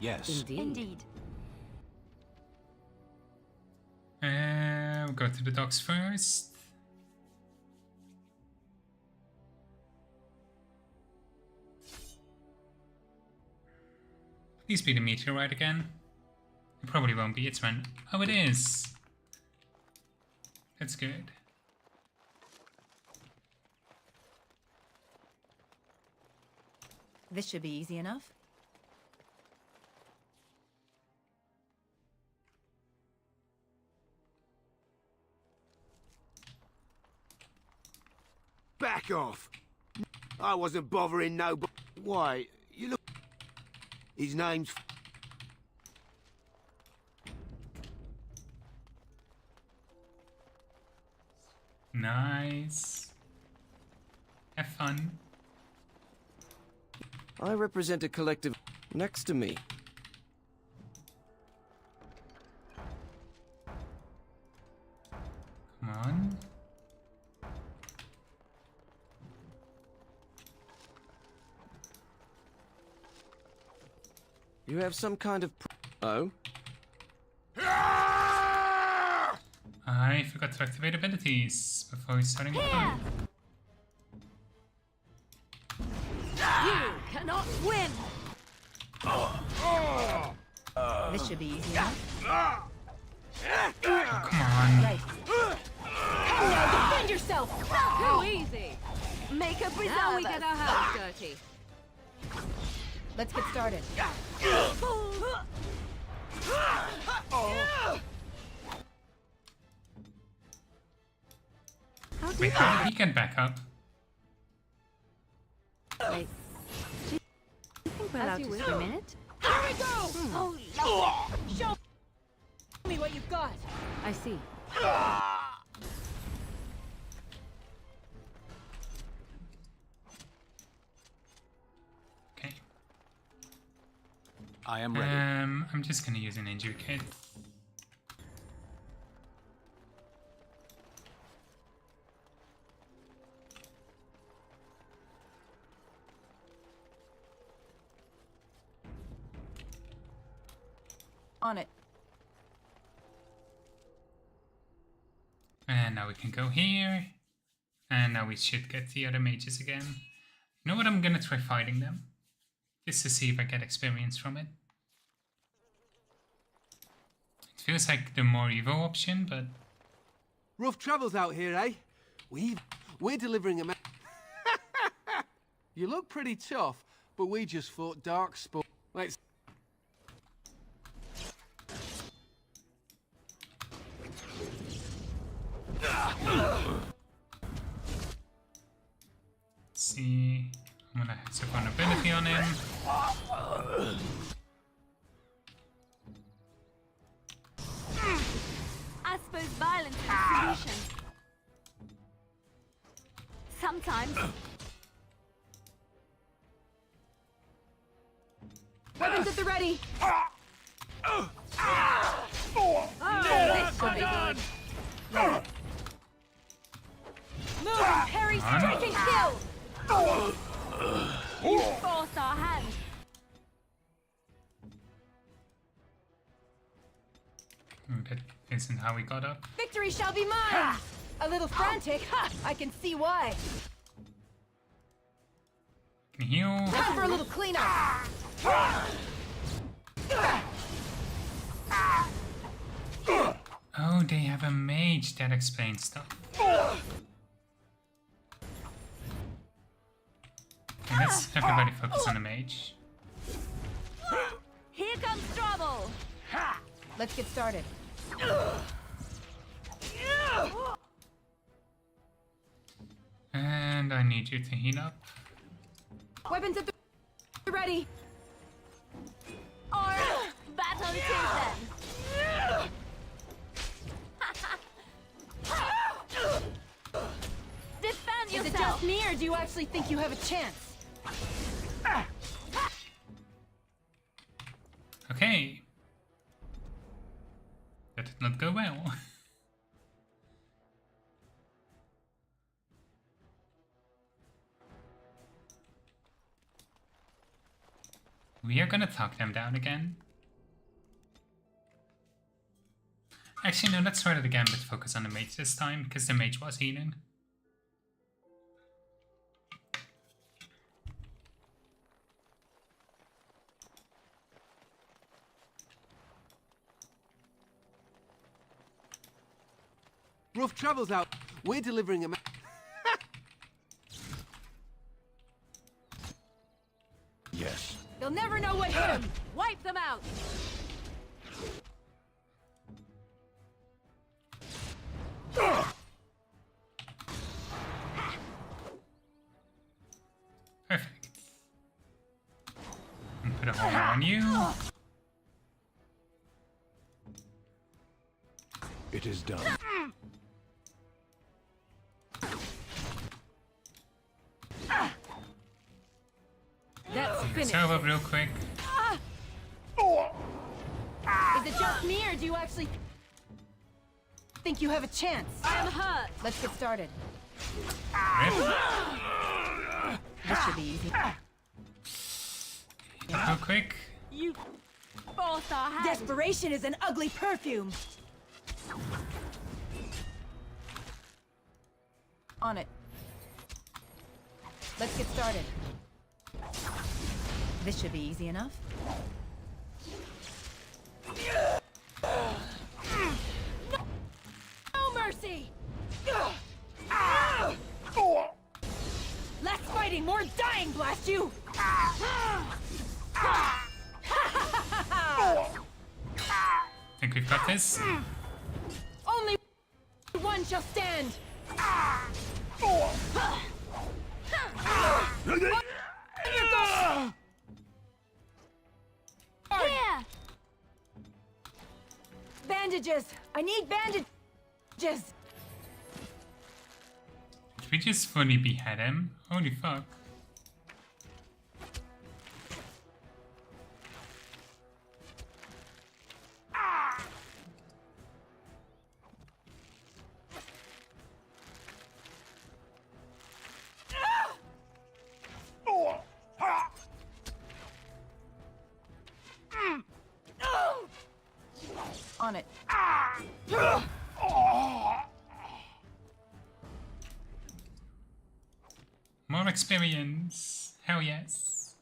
Yes. Indeed. We'll go to the docks first. Please be the meteorite again. It probably won't be. It's when... Oh, it is. That's good. This should be easy enough. Back off! I wasn't bothering nobody. Why, you look... His name's... Nice. Have fun. I represent a collective next to me. Come on. You have some kind of... Oh? I forgot to activate abilities before starting the fight. You cannot win! This should be easy enough. Oh, come on. Right. Now defend yourself! Not too easy! Make a preserve. Now we get our hands dirty. Let's get started. Wait, how did he get back up? Wait. Do you think we're allowed to swim in it? Here we go! Oh, lovely. Show me what you've got. I see. Okay. I am ready. I'm just gonna use an injury kit. On it. And now we can go here. And now we should get the other mages again. You know what? I'm gonna try fighting them. Just to see if I get experience from it. It feels like the more evil option, but... Rough travels out here, eh? We're delivering a... You look pretty tough, but we just fought dark sport. Let's... see... I'm gonna have some vulnerability on him. I suppose violence is the solution. Sometimes. Weapons at the ready! This should be good. Move and parry, strike and kill! You forced our hand. That isn't how we got up. Victory shall be mine! A little frantic? Ha! I can see why. Can heal. Time for a little cleanup. Oh, they have a mage. That explains stuff. Okay, let's everybody focus on the mage. Here comes trouble! Let's get started. And I need you to heal up. Weapons at the ready! Or battle it is then! Defend yourself! Is it just me, or do you actually think you have a chance? Okay. That did not go well. We are gonna talk them down again. Actually, no, let's try it again, but focus on the mage this time, because the mage was healing. Rough travels out. We're delivering a Yes. They'll never know what hit them! Wipe them out! Perfect. And put a hole on you. It is done. That's finished. Serve up real quick. Is it just me, or do you actually think you have a chance? I'm hurt. Let's get started. Rip. This should be easy. Real quick. You both are had. Desperation is an ugly perfume. On it. Let's get started. This should be easy enough. No mercy! Less fighting, more dying, blast you! Think we've got this? Only one shall stand! Here! Bandages! I need bandages! Did we just fully behead him? Holy fuck. On it. More experience. Hell yes.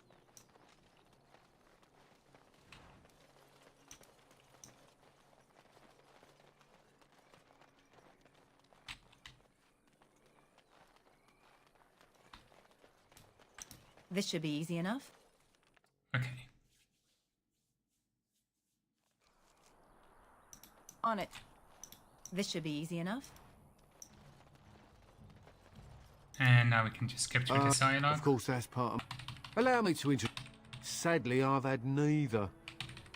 This should be easy enough. Okay. On it. This should be easy enough. And now we can just skip through this dialogue. Of course, that's part of... Allow me to Sadly, I've had neither.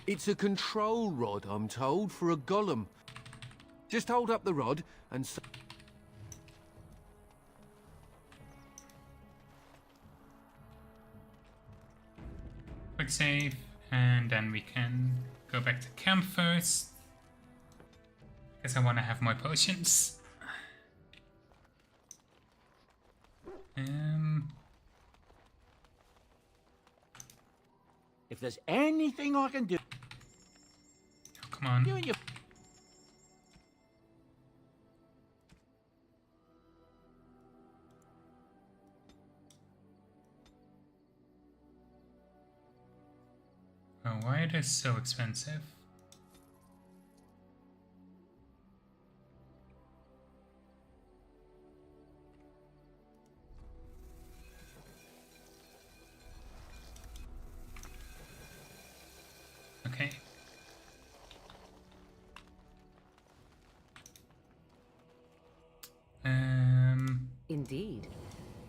It's a control rod, I'm told, for a golem. Just hold up the rod and... Quick save, and then we can go back to camp first. Because I want to have more potions. If there's anything I can do... Oh, come on. You and your... Oh Oh, why are they so expensive? Okay. Indeed.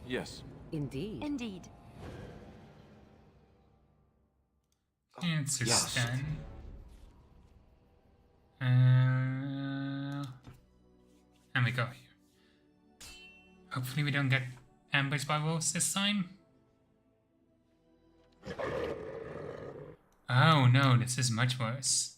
Yes. Indeed. Indeed. Answer Yes. done. And we go here. Hopefully we don't get ambushed by wolves this time. Oh no, this is much worse.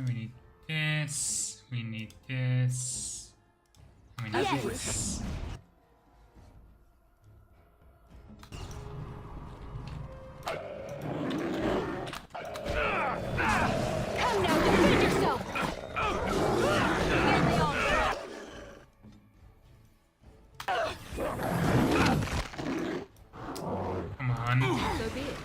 We need this, we need this, and we need this. Come now, defend yourself! Nearly all set. Come on. So be it.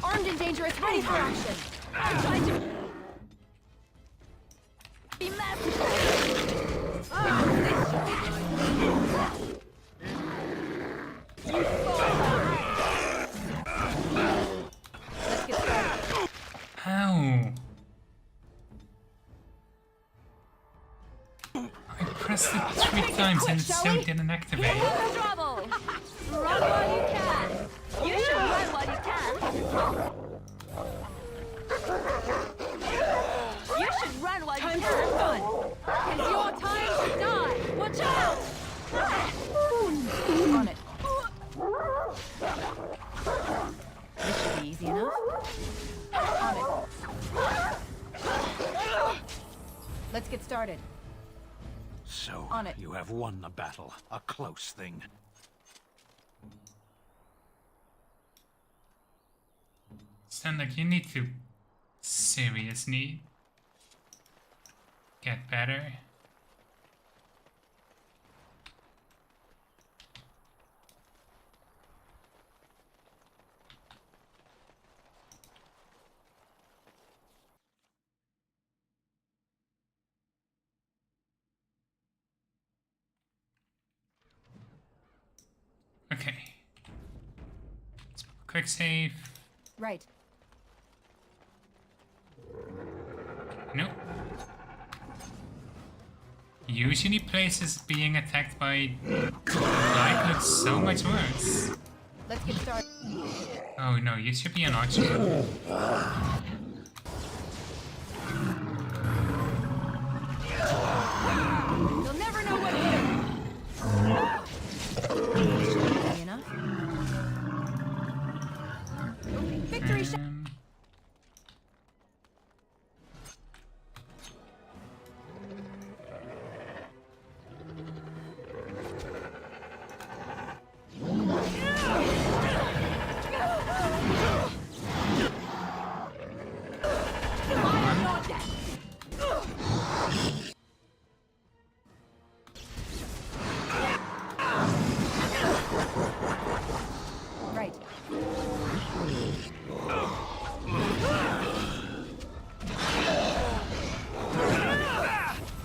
Armed and dangerous, ready for action! I'm trying to... be masterful! Let's get started. How? I pressed it 3 times and it still didn't activate. Trouble! Run while you can! You should run while you can! You should run while you can! Run! It's your time to die! Watch out! On it. This should be easy enough. On it. Let's get started. So, On it. you have won the battle. A close thing. Sound like you need to seriously get better. Okay. Let's pop a quick save. Right. Nope. Usually places being attacked by light looks so much worse. Let's get started. Oh no, you should be an archer. You'll never know what to do. Easy enough. Victory shot. Right.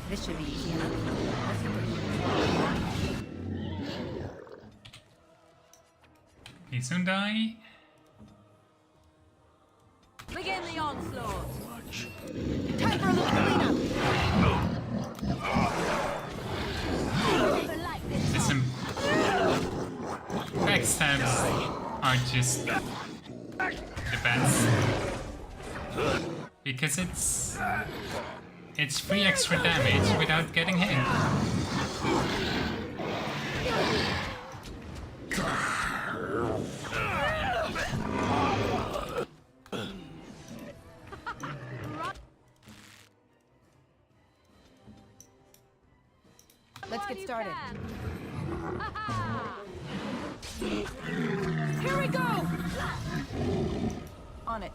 This should be easy enough. Please don't die. Begin the onslaught. Time for a little cleanup. Like this. Listen. Backstabs are just the best. Because it's free extra damage without getting hit. Let's get started. Here we go! On it.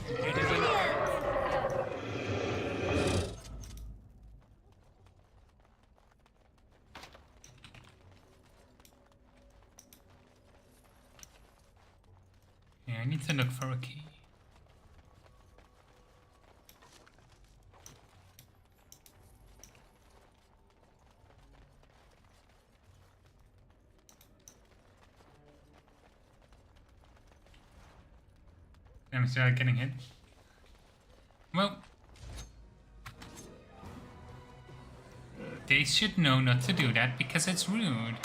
It is enough. Yeah, I need to look for a key. I'm still getting hit. Well, they should know not to do that because it's rude.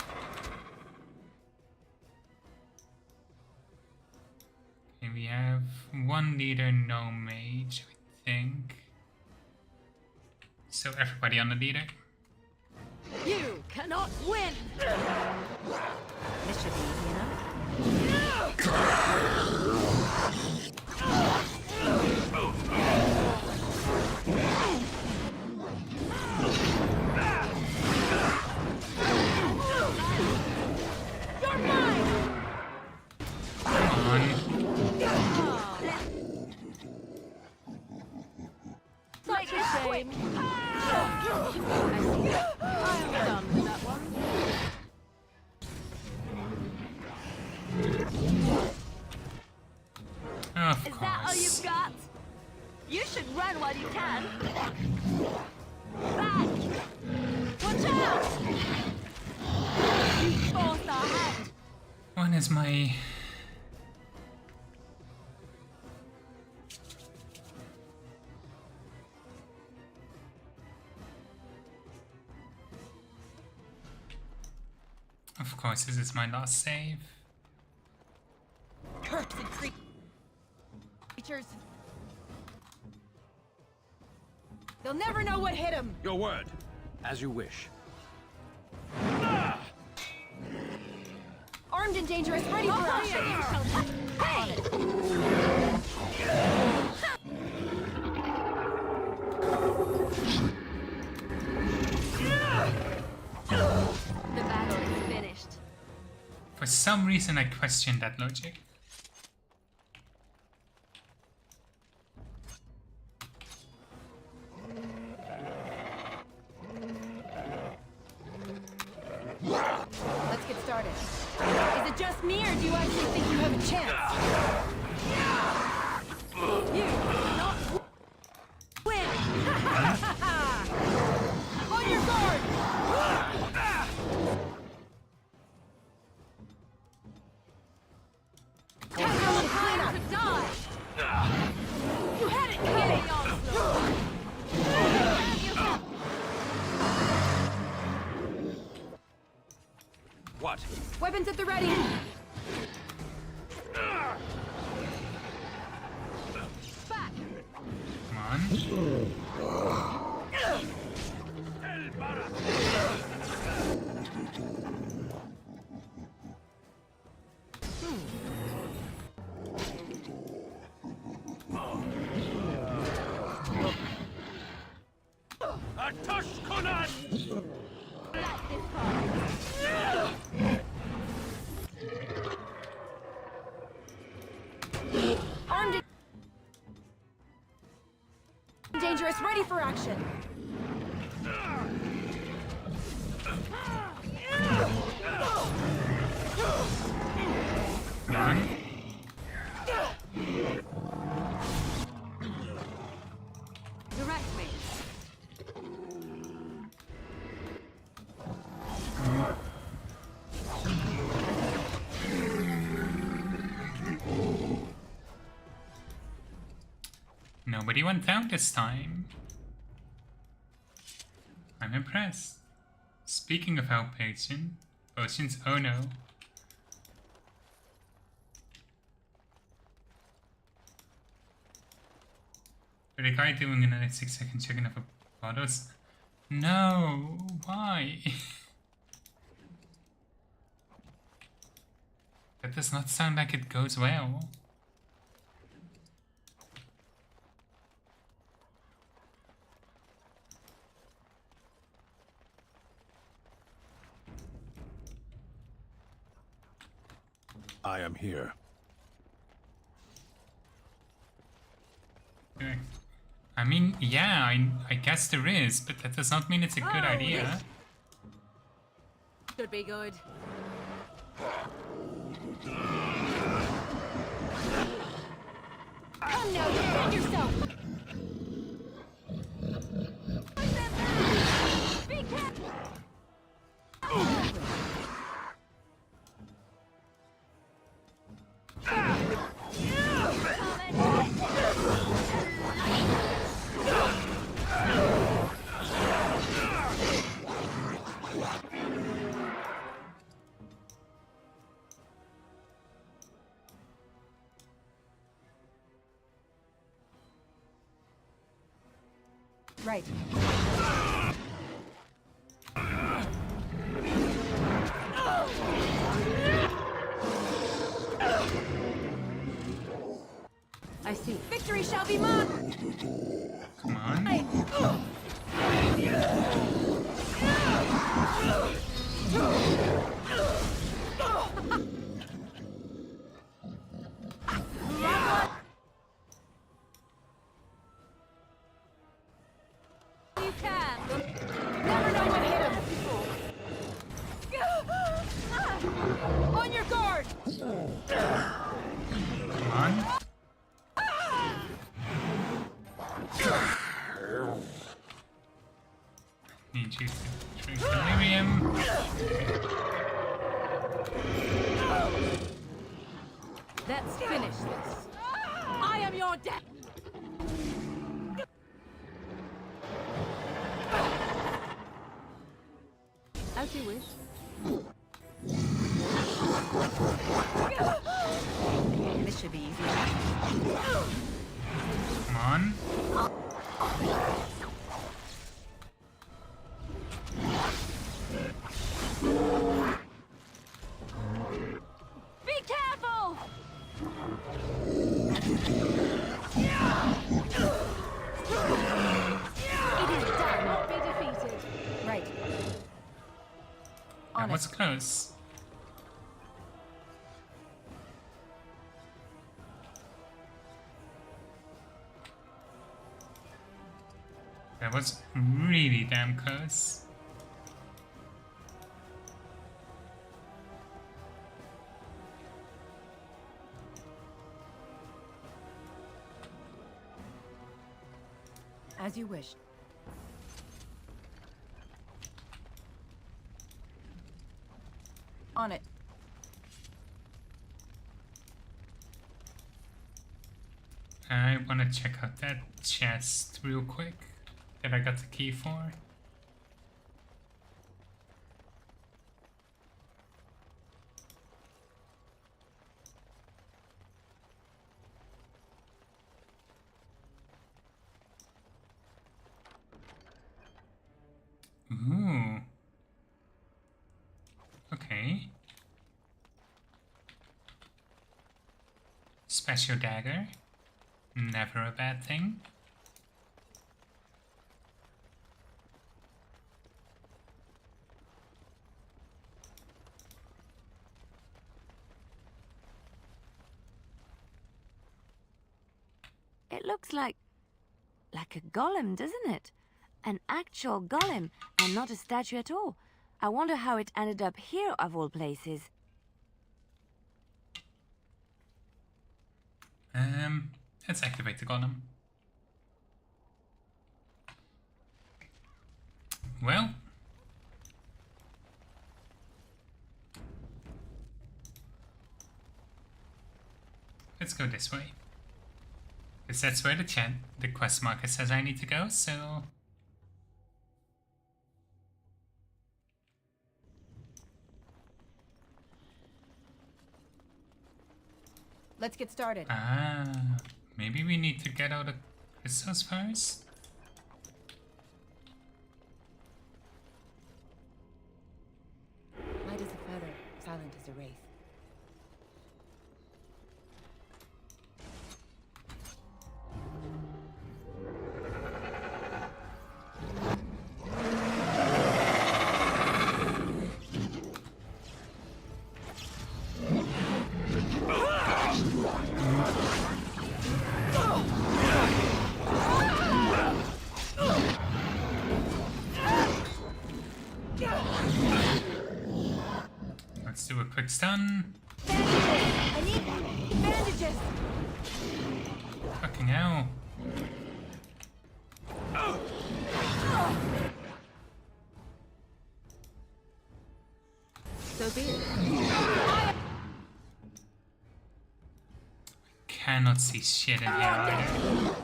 Okay, we have one leader, no mage, I think. So everybody on the leader. You cannot win! This should be easy enough. You're mine! Come on. Such a shame. I'm done with that one. Of Is that all course. you've got? You should run while you can. Back! Watch out! You forced our hand. One is my... Of course, this is my last save. Cursed creatures. They'll never know what hit them. Your word. As you wish. Armed and dangerous, ready for action. Hey! The battle is finished. For some reason, I questioned that logic. Let's get started. Is it just me, or do you actually think you have a chance? You cannot win! On your guard! Casual cleanup! To die! You had it coming! What? Weapons at the ready! Back! Come on. Armed and dangerous, ready for action! Come on. Direct me. Nobody went down this time. I'm impressed. Speaking of health potions, oh no. But the guy doing another 6-second checking of bottles? No, why? That does not sound like it goes well. I am here. mean, yeah, I guess there is, but that does not mean it's a good idea. Should be good. Come now, defend yourself! Be careful! Right. I see. Victory shall be mine! Come on. You can! Never know what hit him! On your guard! Come on. Need you to drink delirium. Let's finish this. I am your death! As you wish. This should be easy. Come on. Be careful! It is done. Not be defeated. Right. That was close. That was really damn close. As you wish. On it. I want to check out that chest real quick that I got the key for. Ooh. Okay. Special dagger. Never a bad thing. It looks like a golem, doesn't it? An actual golem, and not a statue at all. I wonder how it ended up here, of all places. Let's activate the golem. Well. Let's go this way. Because that's where the quest marker says I need to go, so... Let's get started. Ah, maybe we need to get all the crystals first? Light as a feather, silent as a wraith. do a quick stun. Bandages! I need bandages! Fucking hell. So be it. Cannot see shit in here either.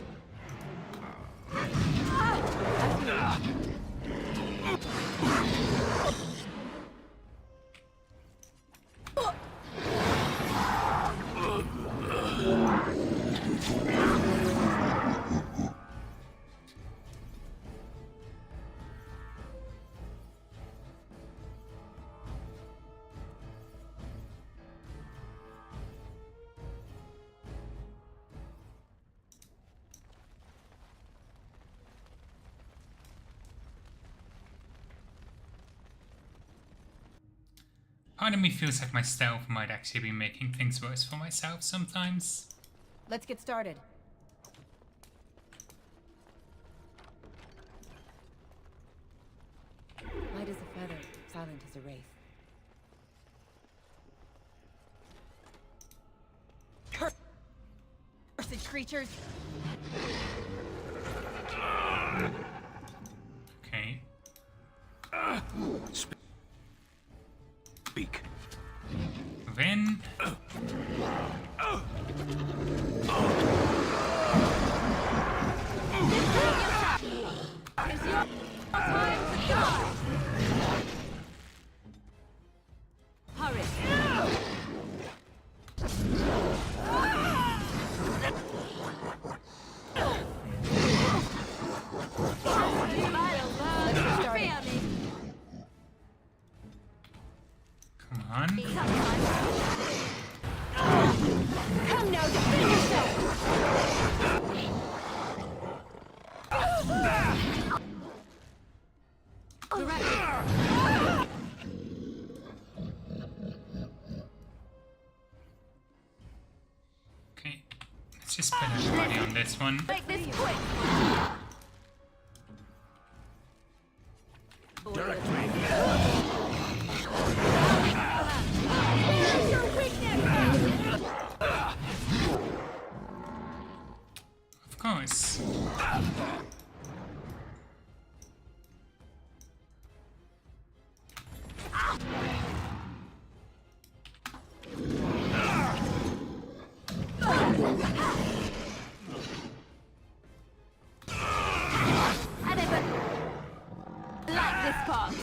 Part of me feels like my stealth might actually be making things worse for myself sometimes. Let's get started. Light as a feather, silent as a wraith. Cursed creatures! Okay. Speak. Move in. It's your time to die! Hurry. Come on. Come now, defend yourself! Okay. Let's just put everybody on this one. Make this quick! Direct me. Where's your weakness? Of course. I never like this part.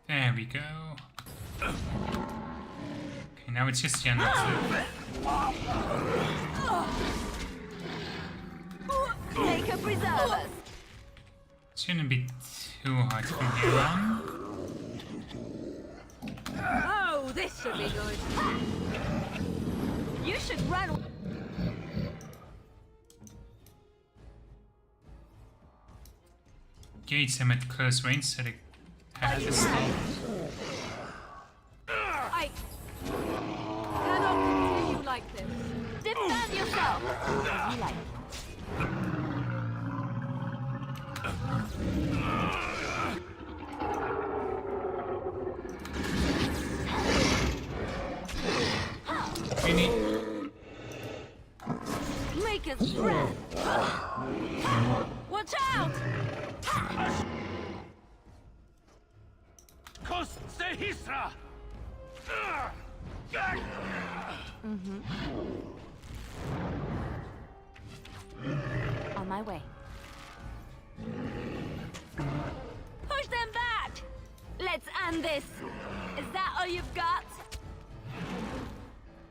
There we go. Okay, now it's just Jenna too. Make a preserve us. Shouldn't be too hard from here on. Oh, this should be good. You should run. Gauge them at close range so they have to stop. I cannot continue like this. Defend yourself. As you like. Really? Make us spread. Watch out! Kostehisra! On my way. Push them back! Let's end this. Is that all you've got?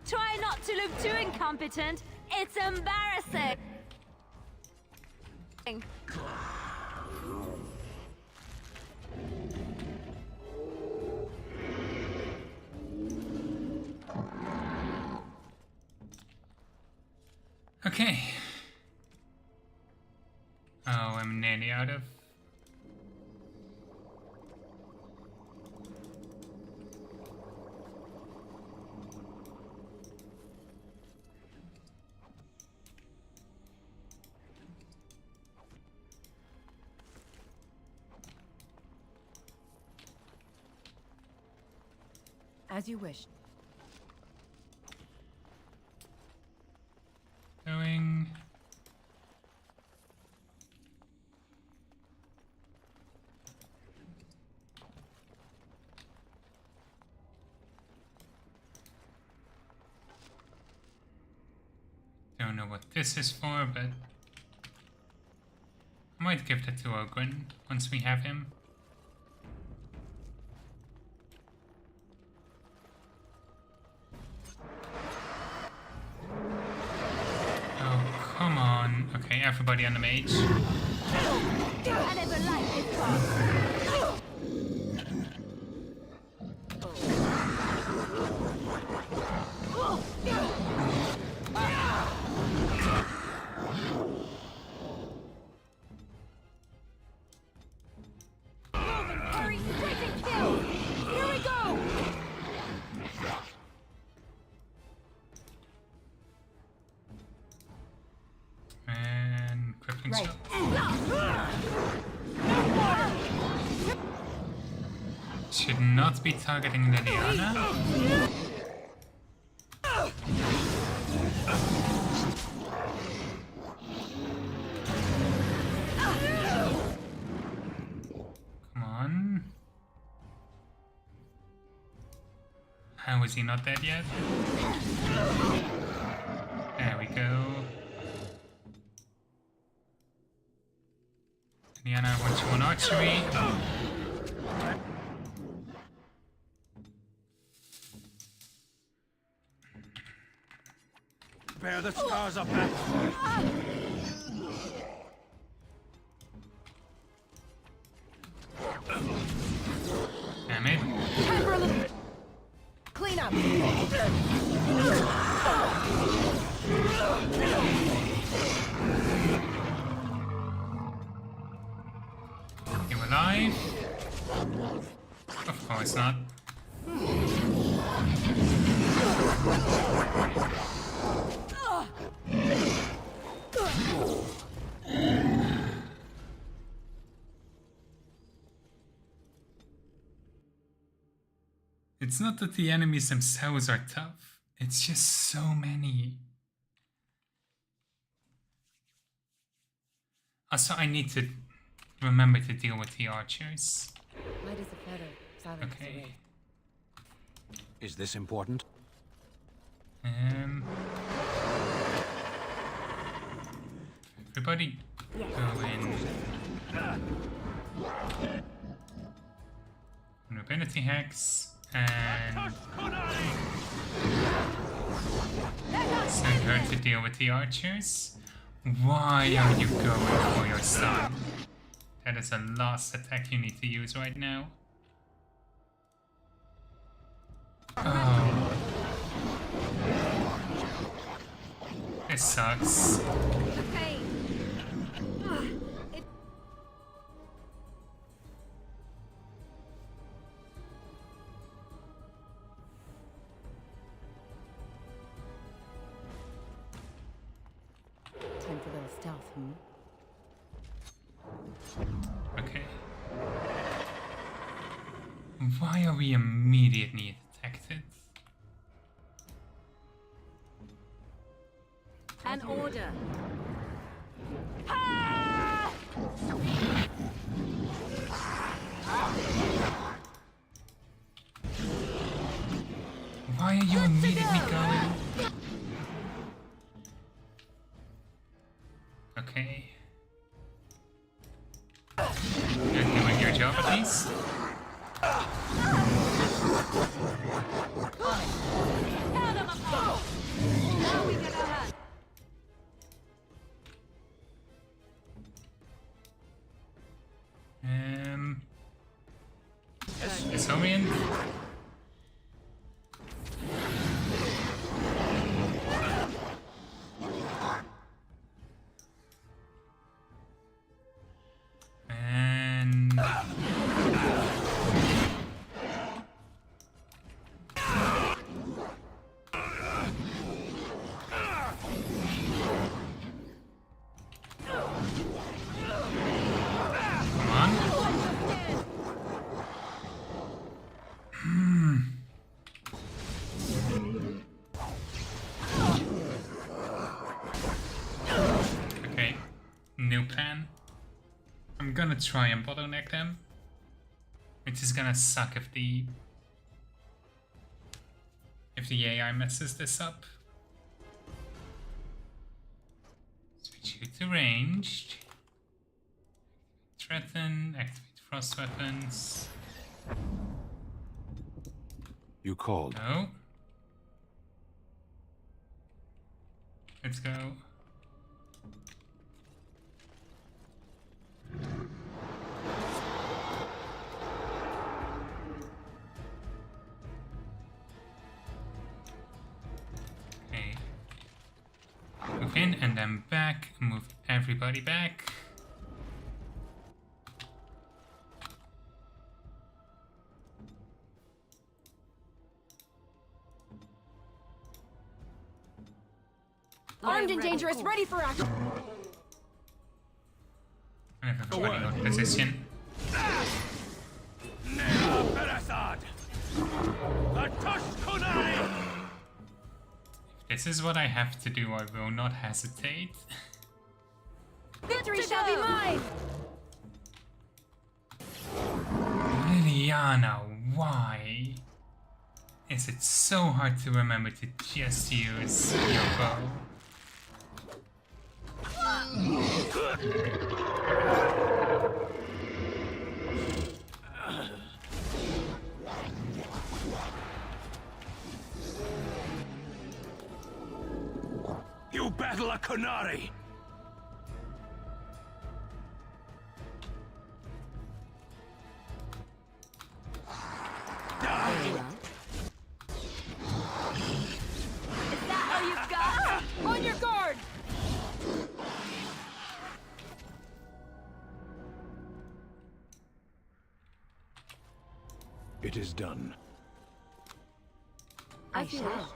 Try not to look too incompetent. It's embarrassing. Okay. Oh, I'm nearly out of. As you wish. Going. Don't know what this is for, but I might give that to Ogren once we have him. Oh, come on. Okay, everybody on the mage. And crippling Right. should not be targeting Liliana. Come on. How is he not dead yet? There we go. Liliana, I want you on archery. Bear the scars of battle. Damn it. Clean up. You alive? Of course not. It's not that the enemies themselves are tough, it's just so many. Also, I need to remember to deal with the archers. Light as a feather, silent as a Okay. wraith. Is this important? Everybody go in. Nobility hex and send her to deal with the archers. Why are you going for your son? That is the last attack you need to use right now. Oh. This sucks. The pain. It Time for a little stealth, Okay. Why are we immediately detected? An order. Why are you immediately going? Okay. You're doing your job at least. Is Orient? gonna try and bottleneck them. Which is gonna suck if the AI messes this up. Switch you to ranged. Threaten, activate frost weapons. You called. No. Let's go. Okay. Move in and then back. Move everybody back. Armed and dangerous, ready for action. I have a funny old position. If this is what I have to do, I will not hesitate. Victory shall be mine! Liliana, why is it so hard to remember to just use your bow? You battle a Kunari! Is that all you've got? On your guard! It is done. I shall.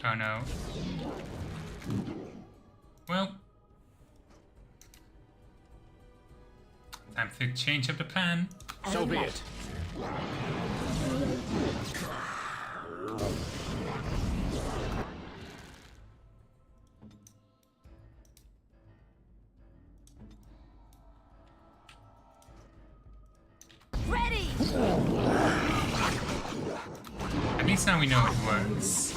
Oh no. Well. Time to change up the plan. So be it. Ready! At least now we know it works.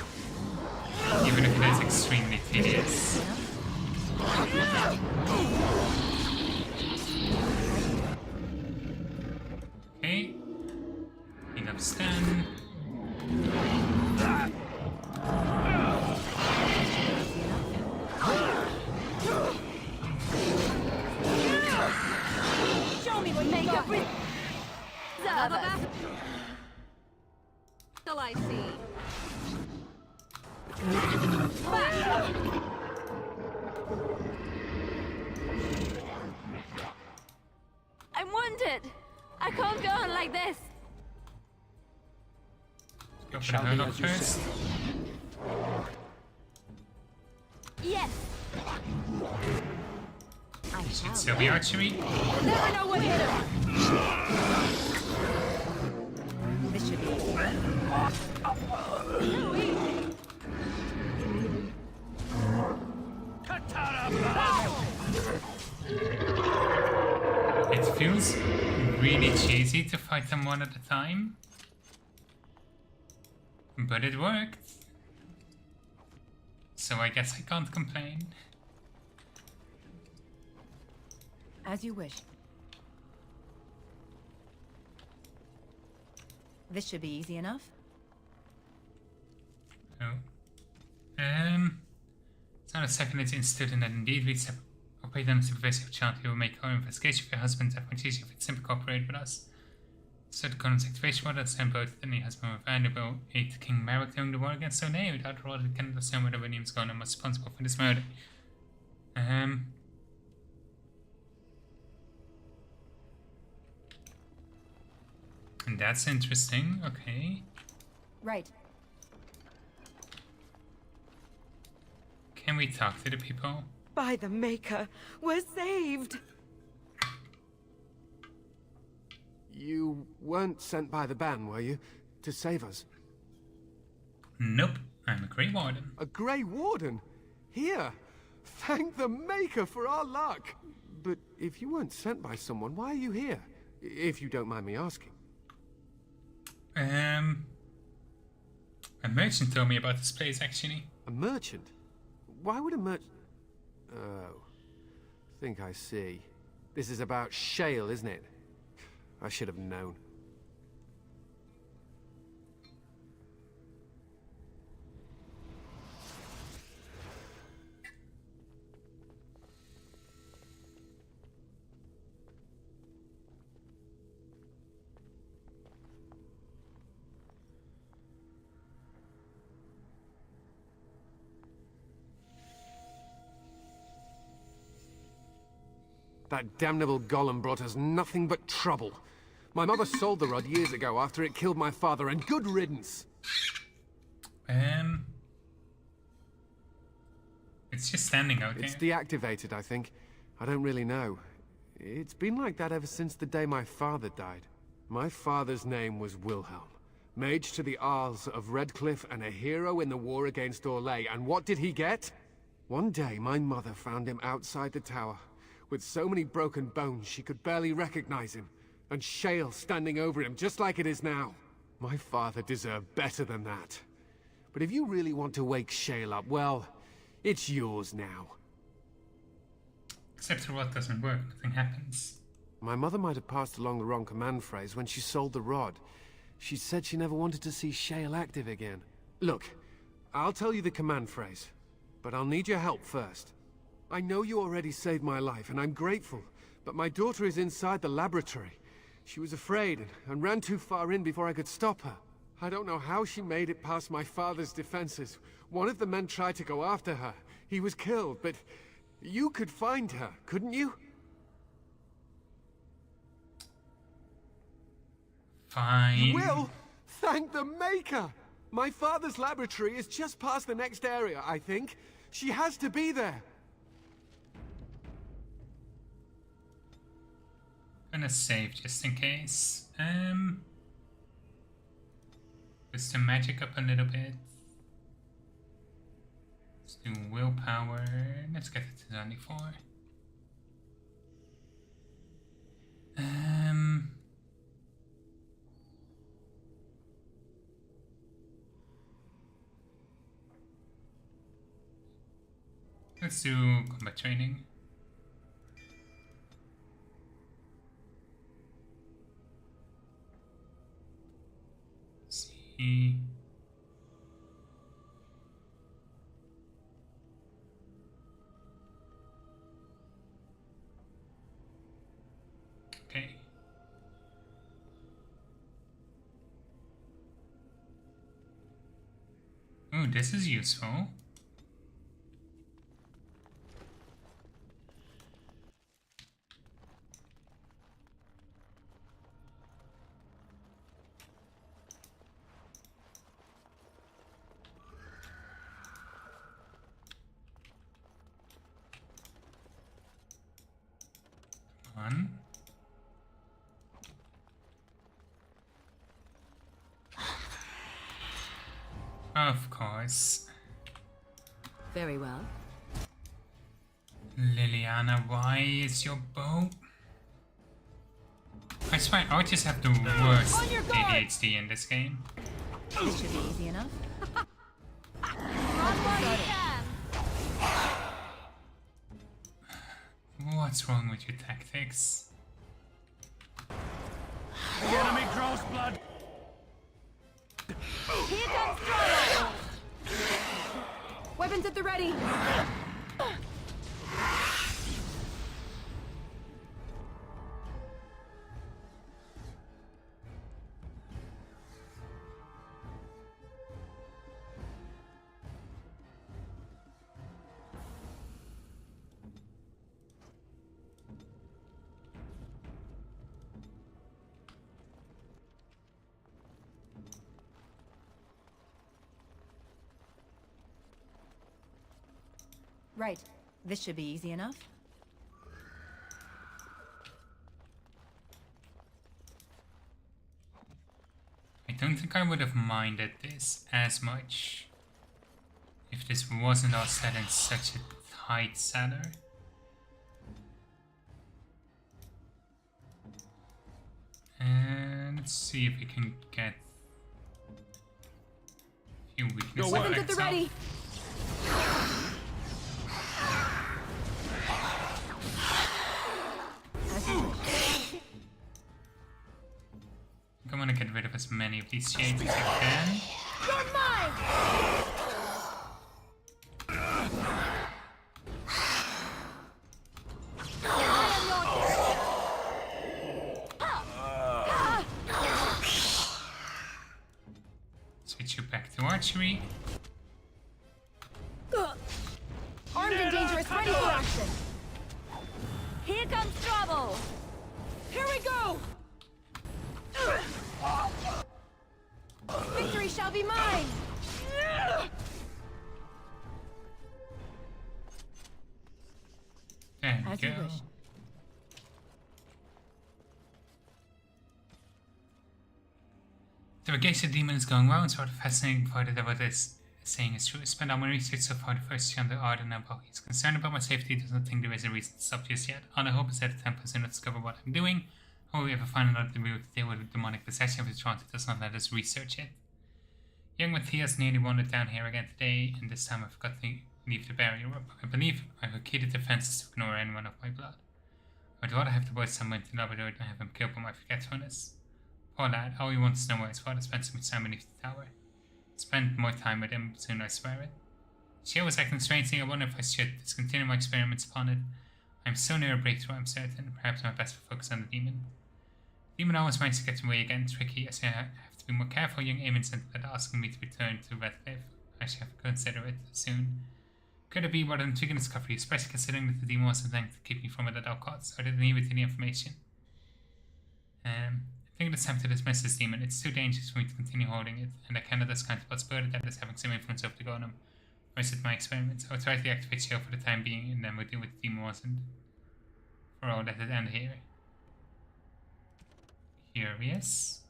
Even if it is extremely tedious. Okay. Clean up Stan. Show me what you got! Till I see. I'm wounded. I can't go on like this. Go for the hurdle first. Yes! Should still be archery. Never know what hit him! This should be It feels really cheesy to fight them one at a time. But it worked. So I guess I can't complain. as you wish. This should be easy enough. Oh. It's not a second it's instituted and that indeed we operate under supervision of child who will make our investigation of your husband that much easier if it simply cooperate with us. So the Conan's activation order sent both the new husband were valuable aid to King Merrick during the war against O'Neill. Without order, we cannot assume whether William's Conan was responsible for this murder. And that's interesting, okay. Right. Can we talk to the people? By the Maker, we're saved! You weren't sent by the ban, were you? To save us? Nope, I'm a Grey Warden. A Grey Warden? Here! Thank the Maker for our luck! But if you weren't sent by someone, why are you here? If you don't mind me asking. A merchant told me about this place, actually. A merchant? Why would a merchant... Oh. Think I see. This is about shale, isn't it? I should have known. That damnable golem brought us nothing but trouble. My mother sold the rod years ago after it killed my father, and good riddance. It's just standing out there. It's deactivated, I think. I don't really know. It's been like that ever since the day my father died. My father's name was Wilhelm, mage to the Arls of Redcliffe and a hero in the war against Orlais. And what did he get? One day, my mother found him outside the tower, with so many broken bones she could barely recognize him, and shale standing over him just like it is now. My father deserved better than that. But if you really want to wake Shale up, well, it's yours now. Except the rod doesn't work, nothing happens. My mother might have passed along the wrong command phrase when she sold the rod. She said she never wanted to see Shale active again. Look, I'll tell you the command phrase, but I'll need your help first. I know you already saved my life, and I'm grateful, but my daughter is inside the laboratory. She was afraid and ran too far in before I could stop her. I don't know how she made it past my father's defenses. One of the men tried to go after her. He was killed, but you could find her, couldn't you? Fine. You will? Thank the Maker! My father's laboratory is just past the next area, I think. She has to be there. I'm gonna save just in case. Boost the magic up a little bit. Let's do willpower. Let's get it to 94. Let's do combat training. See. Okay. Oh, this is useful. One. Of course. Very well. Liliana, why is your bow? I swear, I just have the worst ADHD in this game. This should be easy enough. What's wrong with your tactics? The enemy draws blood. Here comes trouble! Weapons at the ready! Right. This should be easy enough. I don't think I would have minded this as much if this wasn't all set in such a tight cellar. And let's see if we can get a few weaknesses. Weapons at the ready! I want to get rid of as many of these shades as I can. You're mine! Switch you back to archery. Armed and dangerous, ready for action! Here comes trouble! Here we go! Victory shall be mine! There we As go. you wish. The Regation Demon is going well, and sort of fascinating part of what this saying is true. I spent all my research so far to first on the Arden about he's concerned about my safety. He doesn't think there is a reason to stop just yet. All I hope is that at 10% to discover what I'm doing. Or we ever find out the route to deal with demonic possession if it's wrong, it does not let us research it. Young Matthias nearly wandered down here again today, and this time I forgot to leave the barrier up. I believe I have key the defenses to ignore anyone of my blood. I'd rather have the boy somewhere to Labrador than have him killed by my forgetfulness. Poor lad, all he wants to know where his father spent so much time beneath the tower. Spend more time with him soon, I swear it. She was acting strangely. I wonder if I should discontinue my experiments upon it. I'm so near a breakthrough, I'm certain. Perhaps I'm best to focus on the demon. The demon always managed to get away again. Tricky. I say I have to be more careful. Young Eamon sent that asking me to return to Redcliffe. I should have to consider it soon. Could it be what an intriguing discovery, especially considering that the demon was something to keep me from it at all costs, or did I need with any information? I think it's time to dismiss this demon. It's too dangerous for me to continue holding it, and I cannot discount the possibility that it's having some influence over the golem. Or is it my experiments? I'll try to activate Shield for the time being, and then we'll deal with the demon wasn't. For all, let it end here. Curious.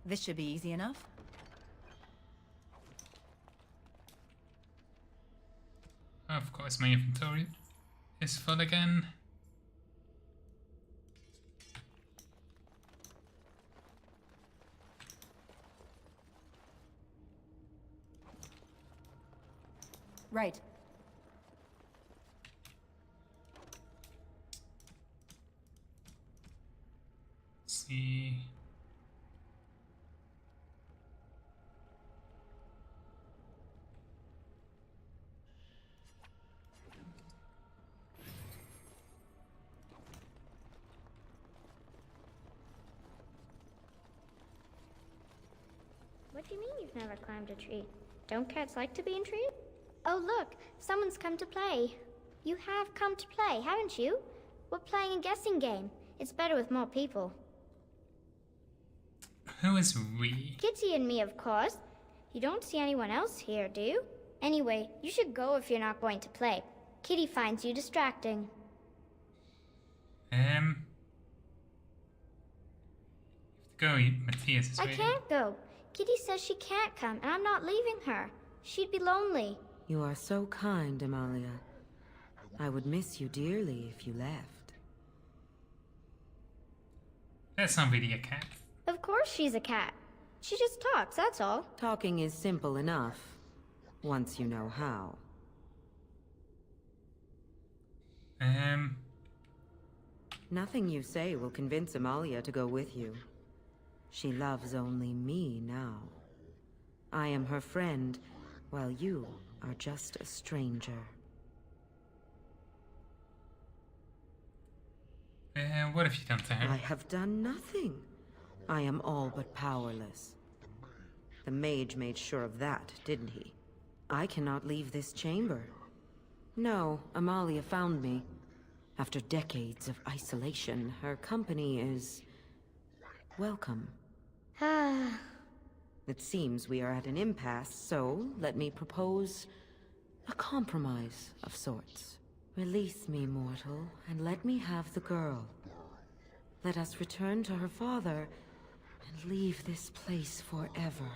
This should be easy enough. Of course, my inventory is full again. Right. Let's see. What do you mean you've never climbed a tree? Don't cats like to be in trees? Oh look, someone's come to play. You have come to play, haven't you? We're playing a guessing game. It's better with more people. Who is we? Kitty and me, of course. You don't see anyone else here, do you? Anyway, you should go if you're not going to play. Kitty finds you distracting. Go, Matthias is I waiting. can't go. Kitty says she can't come, and I'm not leaving her. She'd be lonely. You are so kind, Amalia. I would miss you dearly if you left. That's not really a cat. Of course she's a cat. She just talks, that's all. Talking is simple enough, once you know how. Nothing you say will convince Amalia to go with you. She loves only me now. I am her friend, while you are just a stranger. What have you done to her? I have done nothing. I am all but powerless. The mage made sure of that, didn't he? I cannot leave this chamber. No, Amalia found me. After decades of isolation, her company is welcome. It seems we are at an impasse, so let me propose a compromise of sorts. Release me, mortal, and let me have the girl. Let us return to her father and leave this place forever.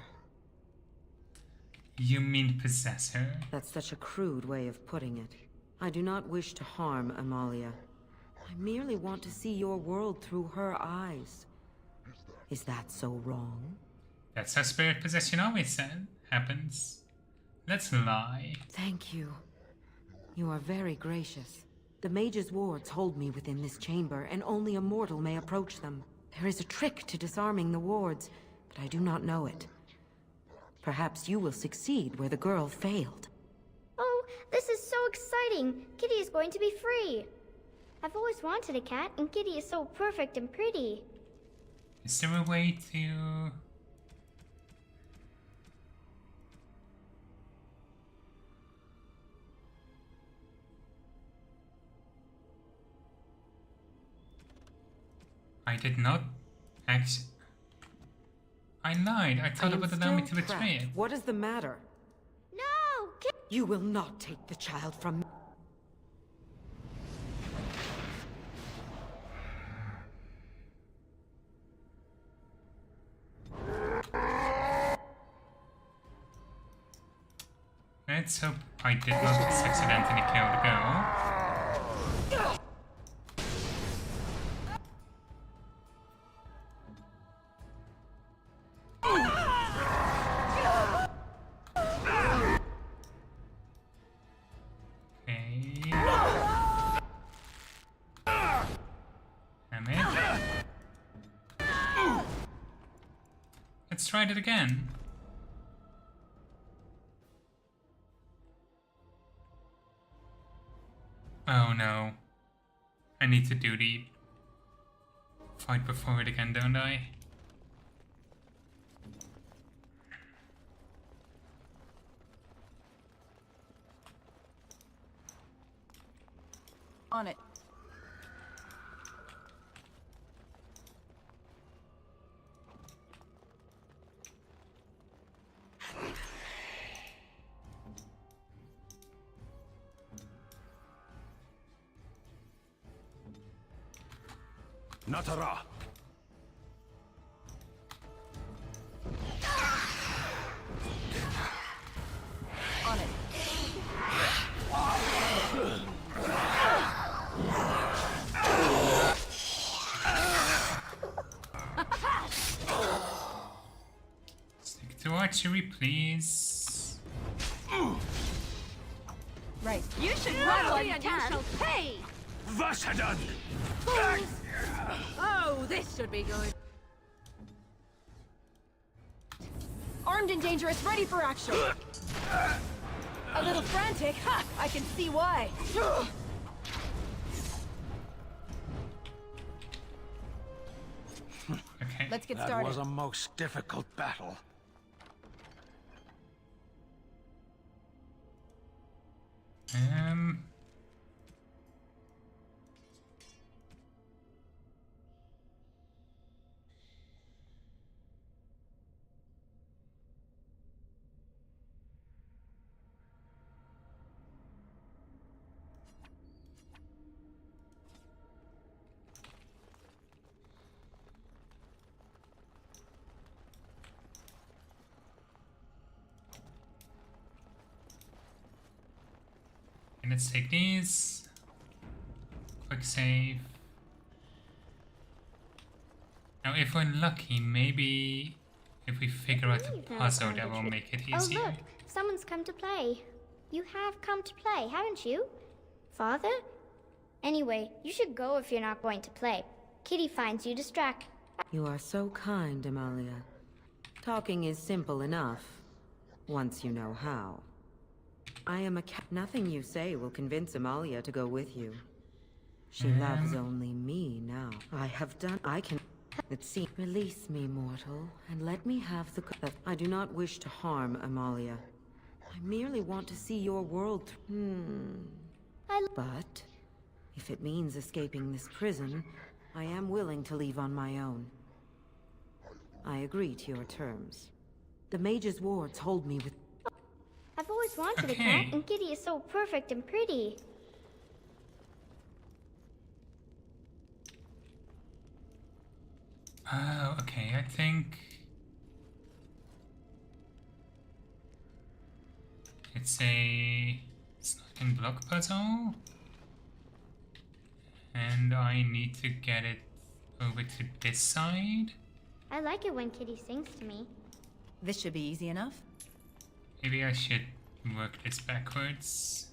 You mean possess her? That's such a crude way of putting it. I do not wish to harm Amalia. I merely want to see your world through her eyes. Is that so wrong? That's how spirit possession always happens. Let's lie. Thank you. You are very gracious. The mage's wards hold me within this chamber, and only a mortal may approach them. There is a trick to disarming the wards, but I do not know it. Perhaps you will succeed where the girl failed. Oh, this is so exciting! Kitty is going to be free! I've always wanted a cat, and Kitty is so perfect and pretty. Is there a way to... I did not actually... I lied. I thought it would allow me to betray it. What is the matter? No! You will not take the child from me. Let's hope I did not accidentally kill the girl. Okay. Damn it. Let's try it again. Oh no. I need to do the fight before it again, don't I? On it. Natara! On it. Stick to archery, please. Right. You should run while you can. Pay! Vasadan! Oh, this should be good. Armed and dangerous, ready for action. A little frantic? Ha! I can see why. Okay. Let's get That started. was a most difficult battle. Um... Let's take these. Quick save. Now, if we're lucky, maybe if we figure out the puzzle, that will make it easier. Oh look, someone's come to play. You have come to play, haven't you? Father? Anyway, you should go if you're not going to play. Kitty finds you distract. You are so kind, Amalia. Talking is simple enough, once you know how. I am a cat. Nothing you say will convince Amalia to go with you. She loves only me now. I have done. I can. Let's see. Release me, mortal, and let me have the. I do not wish to harm Amalia. I merely want to see your world. But if it means escaping this prison, I am willing to leave on my own. I agree to your terms. The mage's wards hold me with. I've always wanted a cat, and Kitty is so perfect and pretty. Oh, okay, I think... It's a sliding block puzzle. And I need to get it over to this side. I like it when Kitty sings to me. This should be easy enough. Maybe I should work this backwards.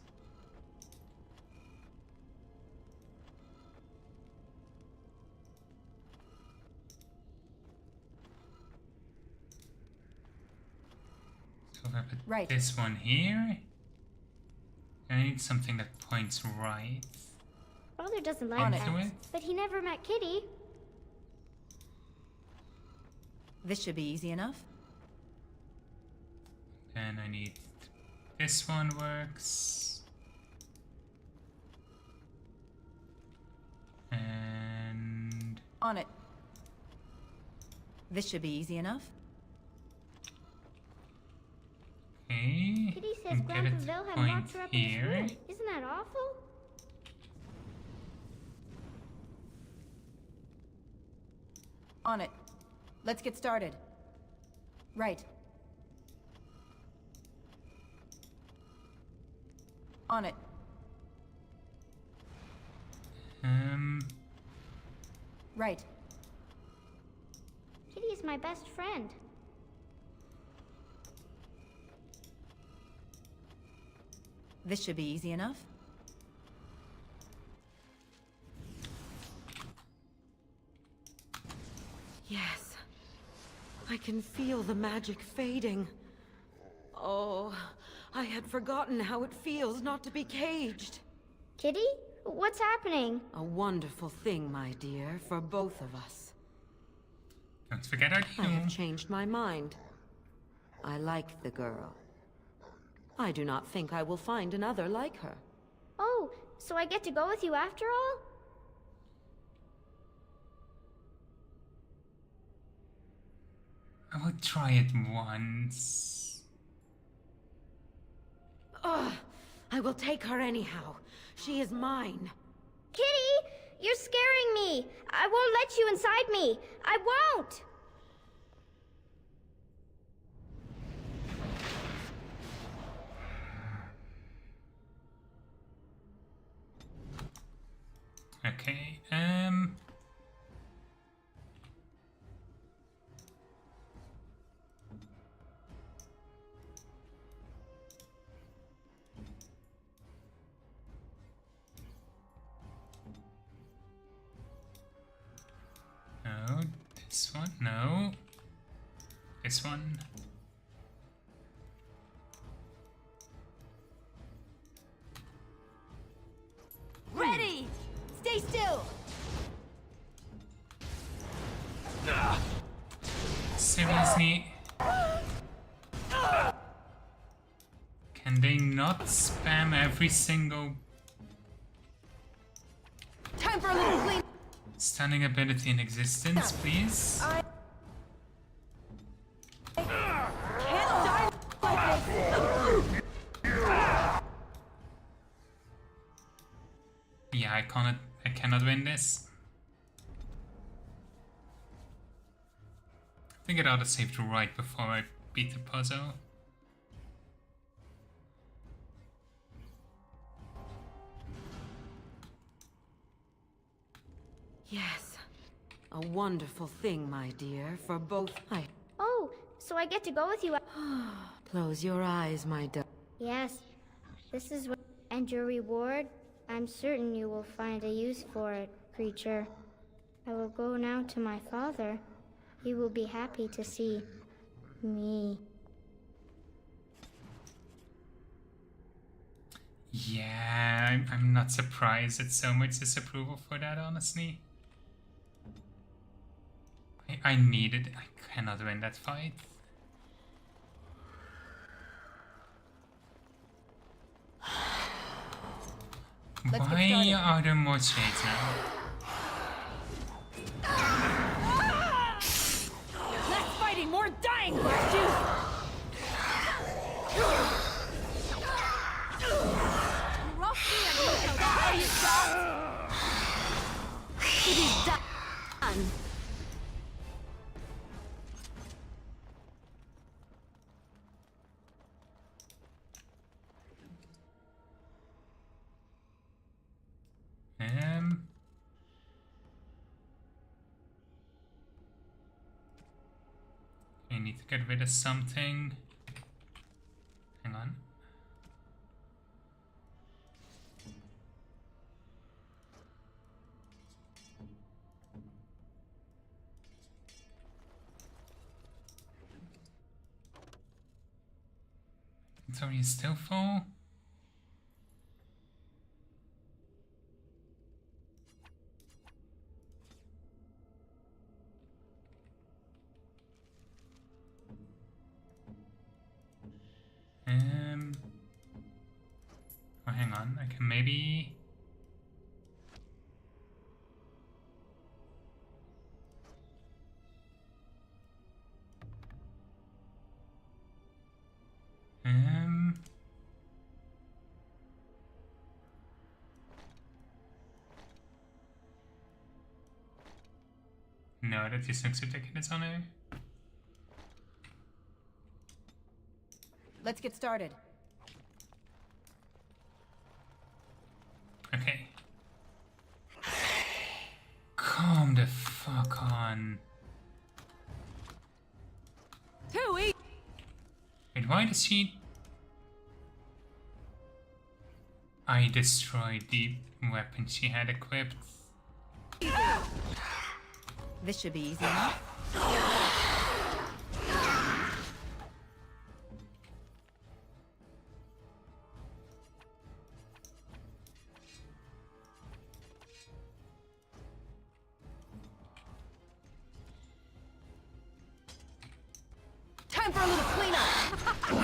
So if I put this one here, I need something that points right. Father doesn't like into that, it. but he never met Kitty. This should be easy enough. Then I need this one works. And On it. This should be easy enough. okay. Kitty says and get Grandpa it to Wilhelm point locked her up in his here. room. Isn't that awful? On it. Let's get started. Right. On it. Right. Kitty is my best friend. This should be easy enough. Yes. I can feel the magic fading. Oh, I had forgotten how it feels not to be caged. Kitty? What's happening? A wonderful thing, my dear, for both of us. Don't forget our I have deal. changed my mind. I like the girl. I do not think I will find another like her. Oh, so I get to go with you after all? I will try it once. Ugh! I will take her anyhow. She is mine. Kitty! You're scaring me! I won't let you inside me! I won't! Okay, no, this one, no. This one. Ready! Stay still! Seriously? Can they not spam every single Time for a little clean. stunning ability in existence, please? Can't die like this. Yeah, I cannot win this. I think it ought to save right before I beat the puzzle. Yes. A wonderful thing, my dear, for both. Oh, so I get to go with you. Close your eyes, my darling. Yes, this is what. And your reward? I'm certain you will find a use for it, creature. I will go now to my father. He will be happy to see me. Yeah, I'm not surprised at so much disapproval for that, honestly. I need it. I cannot win that fight. Let's get Why started. are there more shades now? Less fighting, more dying, blast you! You roughed me and look how that are you shocked? It is done. need to get rid of something. Hang on. Inventory is still full. Oh, hang on. I can maybe. No, that just looks ridiculous on it. Let's get started. Okay. Calm the fuck on. Too easy. Wait, why does she... I destroyed the weapon she had equipped. This should be easy enough. Time for a little cleanup. Run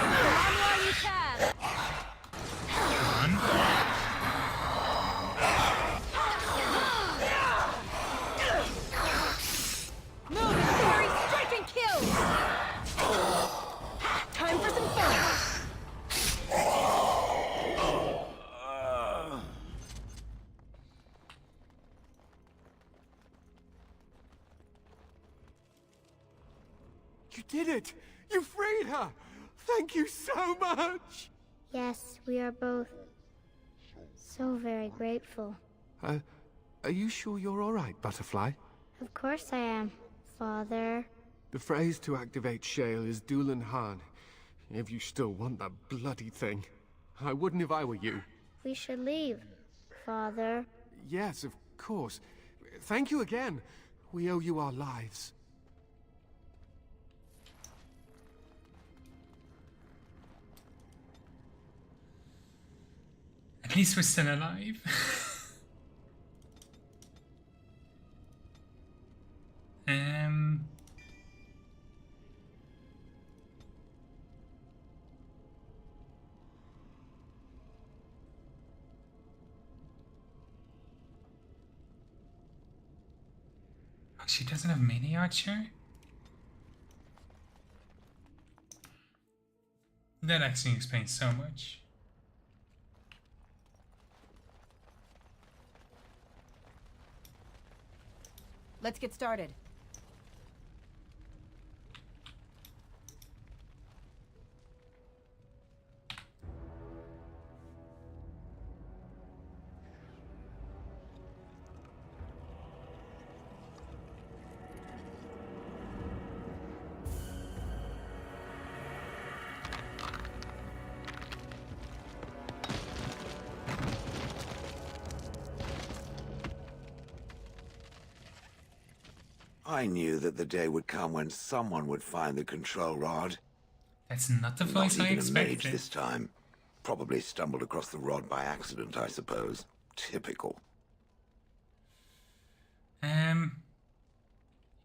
while you can. Move and parry, strike and kill. Time for some fun. You did it! You freed her! Thank you so much! Yes, we are both so very grateful. Are you sure you're alright, Butterfly? Of course I am, Father. The phrase to activate Shale is Dulan Han. If you still want that bloody thing. I wouldn't if I were you. We should leave, Father. Yes, of course. Thank you again. We owe you our lives. At least we're still alive. Oh, she doesn't have mini archer? That actually explains so much. Let's get started. I knew that the day would come when someone would find the control rod. That's not the voice I Not even a expected. mage this time. Probably stumbled across the rod by accident, I suppose. Typical.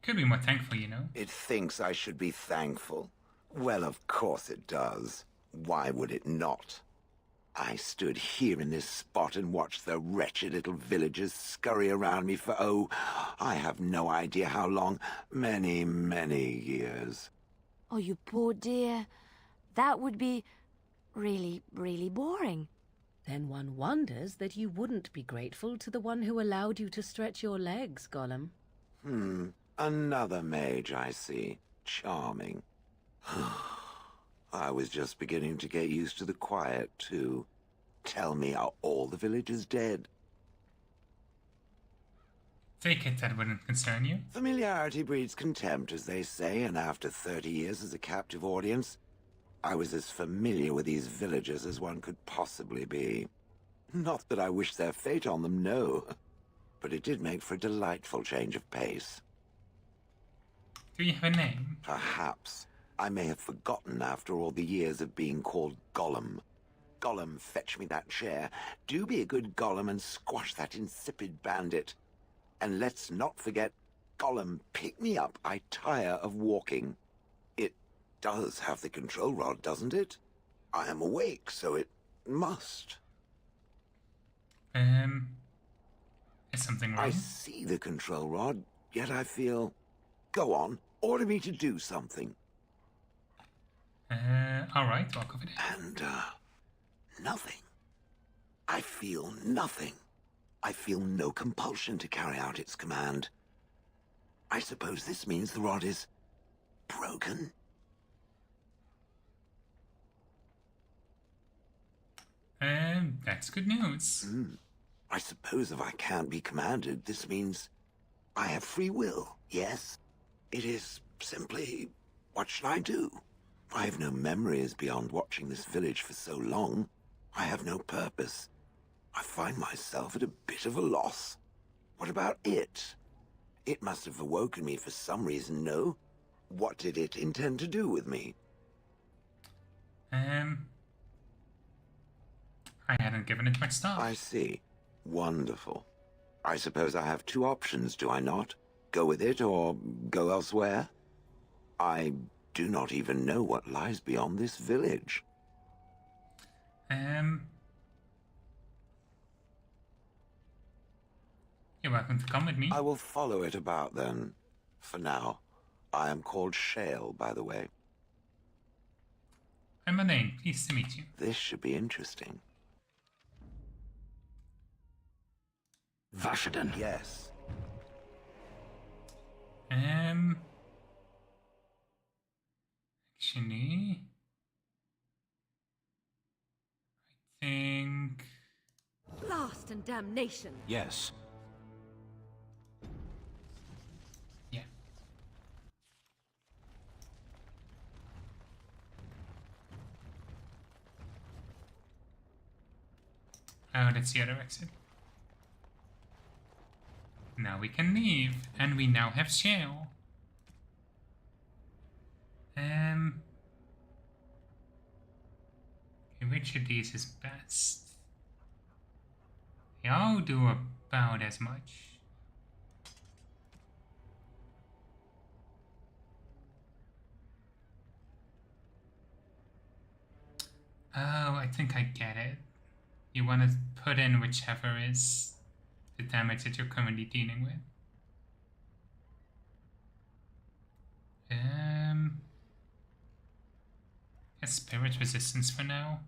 Could be more thankful, you know. It thinks I should be thankful. Well, of course it does. Why would it not? I stood here in this spot and watched the wretched little villagers scurry around me for, oh, I have no idea how long. Many, many years. Oh, you poor dear. That would be really, really boring. Then one wonders that you wouldn't be grateful to the one who allowed you to stretch your legs, Gollum. Another mage, I see. Charming. I was just beginning to get used to the quiet, too. Tell me, are all the villagers dead? Take it that wouldn't concern you. Familiarity breeds contempt, as they say, and after 30 years as a captive audience, I was as familiar with these villagers as one could possibly be. Not that I wish their fate on them, no. But it did make for a delightful change of pace. Do you have a name? Perhaps. I may have forgotten after all the years of being called Gollum. Gollum, fetch me that chair. Do be a good Gollum and squash that insipid bandit. And let's not forget, Gollum, pick me up. I tire of walking. It does have the control rod, doesn't it? I am awake, so it must. Is something wrong? I see the control rod, yet I feel... Go on, order me to do something. Alright, walk over there. And, nothing. I feel nothing. I feel no compulsion to carry out its command. I suppose this means the rod is... broken? That's good news. I suppose if I can't be commanded, this means I have free will, yes? It is simply, what should I do? I have no memories beyond watching this village for so long. I have no purpose. I find myself at a bit of a loss. What about it? It must have awoken me for some reason, no? What did it intend to do with me? I hadn't given it much thought. I see. Wonderful. I suppose I have two options, do I not? Go with it or go elsewhere? I do not even know what lies beyond this village. You're welcome to come with me. I will follow it about then. For now. I am called Shale, by the way. I'm Elaine. Pleased to meet you. This should be interesting. Vashaden. Yes. Actually, I think... Blast and damnation. Yes. Yeah. Oh, that's the other exit. Now we can leave, and we now have Shale. Which of these is best? They all do about as much. Oh, I think I get it. You want to put in whichever is the damage that you're currently dealing with. Guess spirit resistance for now.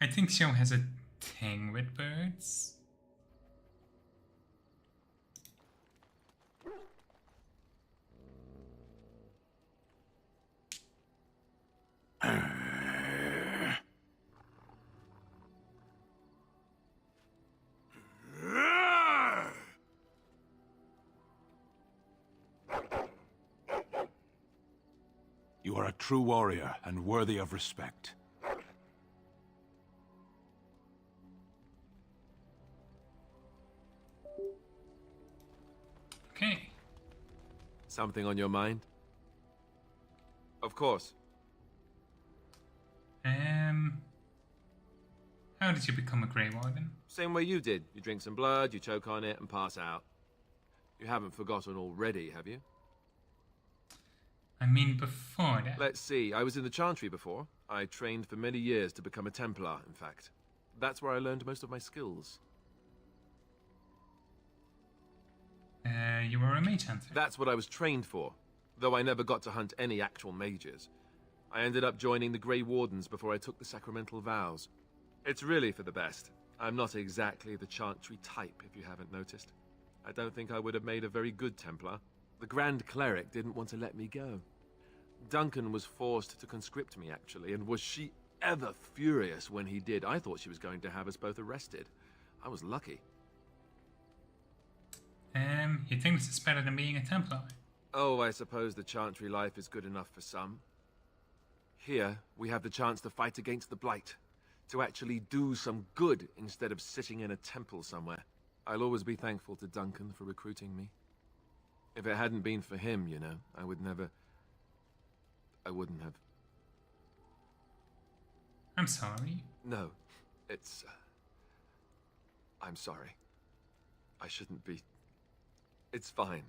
I think Show has a thing with birds. You are a true warrior and worthy of respect. Okay. Something on your mind? Of course. How did you become a Grey Warden? Same way you did. You drink some blood, you choke on it, and pass out. You haven't forgotten already, have you? I mean, before that. Let's see. I was in the Chantry before. I trained for many years to become a Templar, in fact. That's where I learned most of my skills. You were a mage hunter. That's what I was trained for, though I never got to hunt any actual mages. I ended up joining the Grey Wardens before I took the sacramental vows. It's really for the best. I'm not exactly the Chantry type, if you haven't noticed. I don't think I would have made a very good Templar. The Grand Cleric didn't want to let me go. Duncan was forced to conscript me, actually, and was she ever furious when he did. I thought she was going to have us both arrested. I was lucky. You think this is better than being a Templar? Oh, I suppose the Chantry life is good enough for some. Here, we have the chance to fight against the Blight. To actually do some good instead of sitting in a temple somewhere. I'll always be thankful to Duncan for recruiting me. If it hadn't been for him, you know, I wouldn't have... I'm sorry. No, it's... I'm sorry. I shouldn't be... It's fine.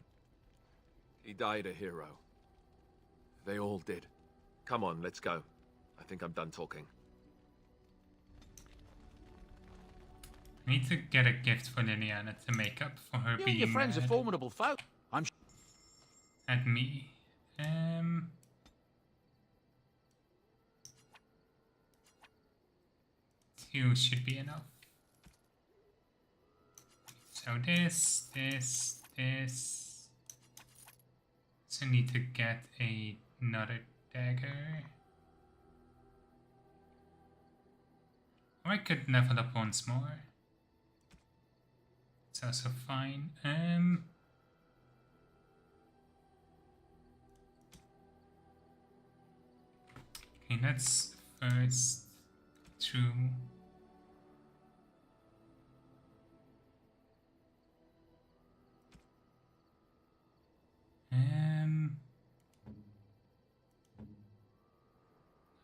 He died a hero. They all did. Come on, let's go. I think I'm done talking. I need to get a gift for Liliana to make up for her You being and your friends are mad formidable folk. at me. Two should be enough. So this. So need to get another dagger. Or I could level up once more. It's also fine. Okay, let's first through.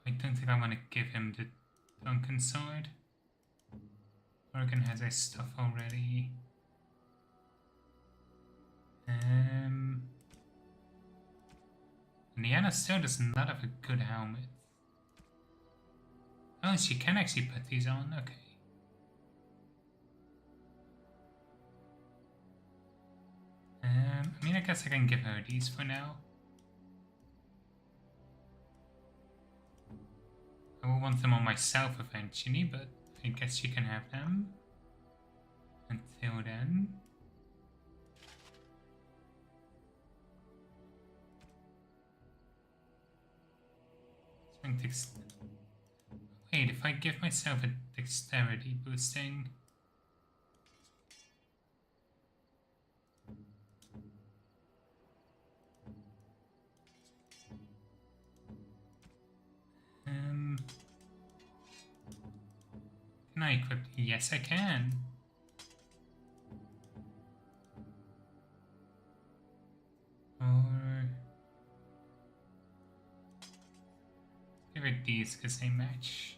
I don't think I want to give him the Duncan sword. Morgan has his stuff already. Lyanna still does not have a good helmet. Oh, she can actually put these on, okay. I mean, I guess I can give her these for now. I will want them on myself eventually, but I guess she can have them. Until then. Wait, if I give myself a dexterity boosting... Can I equip? Yes, I can. Or give it these because they match.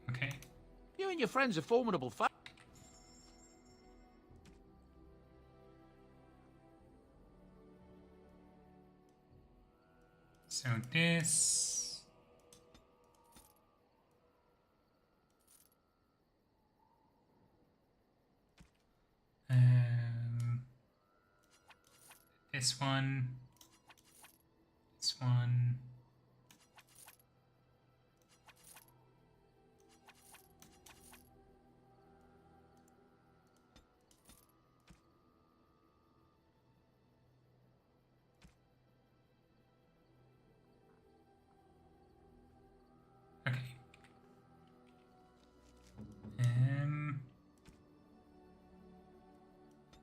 Okay. You and your friends are formidable folk. So this. This one. This one. Okay.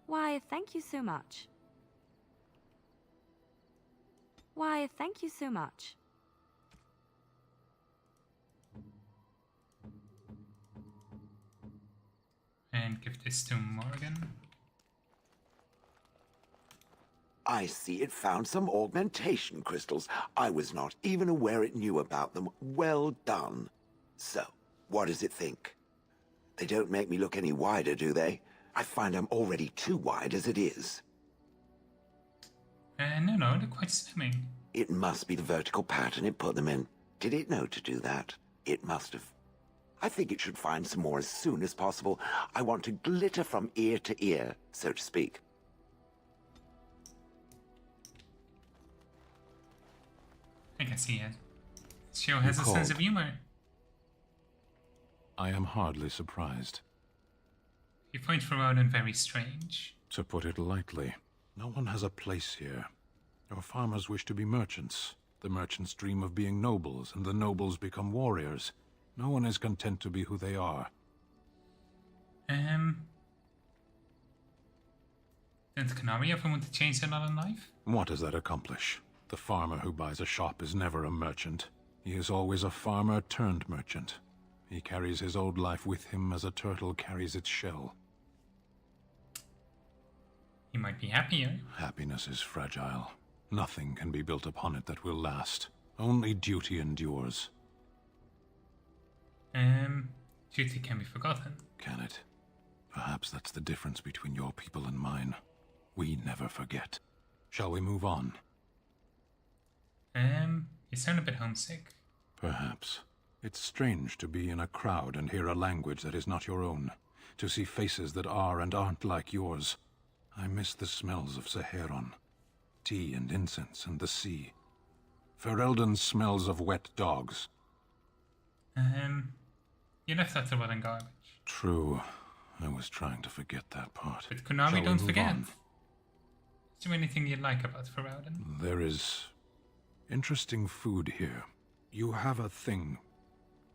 Why, thank you so much. Why, thank you so much. And give this to Morgan. I see it found some augmentation crystals. I was not even aware it knew about them. Well done. So, what does it think? They don't make me look any wider, do they? I find I'm already too wide as it is. No, they're quite slimming. It must be the vertical pattern it put them in. Did it know to do that? It must have. I think it should find some more as soon as possible. I want to glitter from ear to ear, so to speak. I can see it. Show has a You sense of called. humor. I am hardly surprised. You find Ferelden very strange. To put it lightly, no one has a place here. Your farmers wish to be merchants. The merchants dream of being nobles, and the nobles become warriors. No one is content to be who they are. Didn't Canary ever want to change their lot in life? What does that accomplish? The farmer who buys a shop is never a merchant. He is always a farmer turned merchant. He carries his old life with him as a turtle carries its shell. He might be happier. Happiness is fragile. Nothing can be built upon it that will last. Only duty endures. Duty can be forgotten. Can it? Perhaps that's the difference between your people and mine. We never forget. Shall we move on? You sound a bit homesick. Perhaps. It's strange to be in a crowd and hear a language that is not your own. To see faces that are and aren't like yours. I miss the smells of Saharon. Tea and incense and the sea. Ferelden smells of wet dogs. You left that to rot and garbage. True. I was trying to forget that part. But Konami, Shall we don't move forget. on? Is there anything you like about Ferelden? There is interesting food here. You have a thing.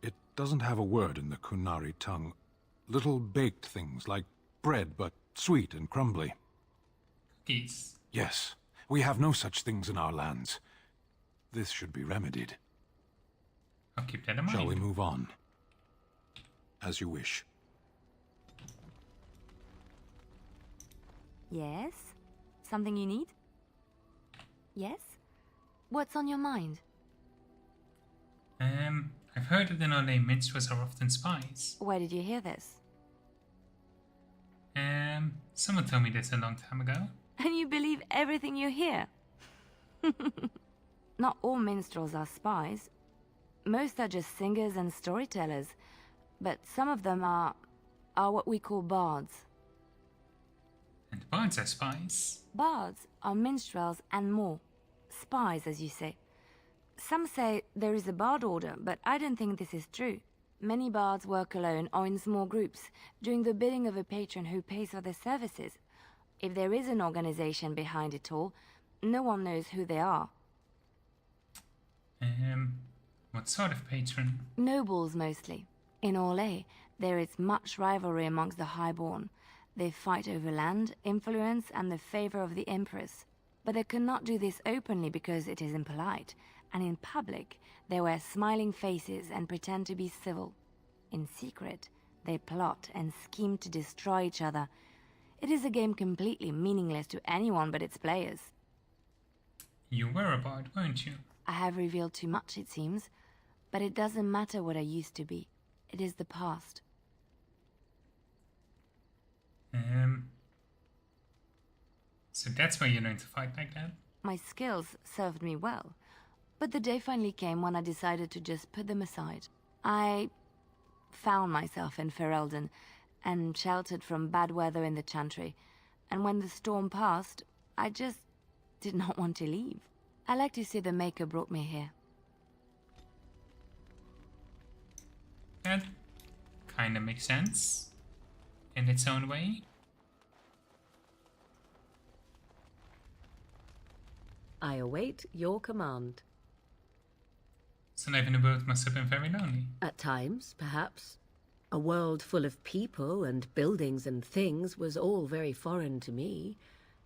It doesn't have a word in the Kunari tongue. Little baked things like bread, but sweet and crumbly. Cookies. Yes, we have no such things in our lands. This should be remedied. I'll keep that in mind. Shall we move on? As you wish. Yes? Something you need? Yes? What's on your mind? I've heard that in LA minstrels are often spies. Where did you hear this? Someone told me this a long time ago. And you believe everything you hear? Not all minstrels are spies. Most are just singers and storytellers. But some of them are what we call bards. And bards are spies. Bards are minstrels and more. Spies, as you say. Some say there is a bard order, but I don't think this is true. Many bards work alone or in small groups, doing the bidding of a patron who pays for their services. If there is an organization behind it all, no one knows who they are. What sort of patron? Nobles, mostly. In Orlais, there is much rivalry amongst the highborn. They fight over land, influence, and the favor of the Empress. But they cannot do this openly because it is impolite, and in public, they wear smiling faces and pretend to be civil. In secret, they plot and scheme to destroy each other. It is a game completely meaningless to anyone but its players. You were a bard, weren't you? I have revealed too much, it seems, but it doesn't matter what I used to be. It is the past. So that's why you learned to fight like that? My skills served me well, but the day finally came when I decided to just put them aside. I found myself in Ferelden and sheltered from bad weather in the Chantry, and when the storm passed, I just did not want to leave. I like to say the Maker brought me here. That kind of makes sense. In its own way. I await your command. So life in the boat must have been very lonely. At times, perhaps. A world full of people and buildings and things was all very foreign to me.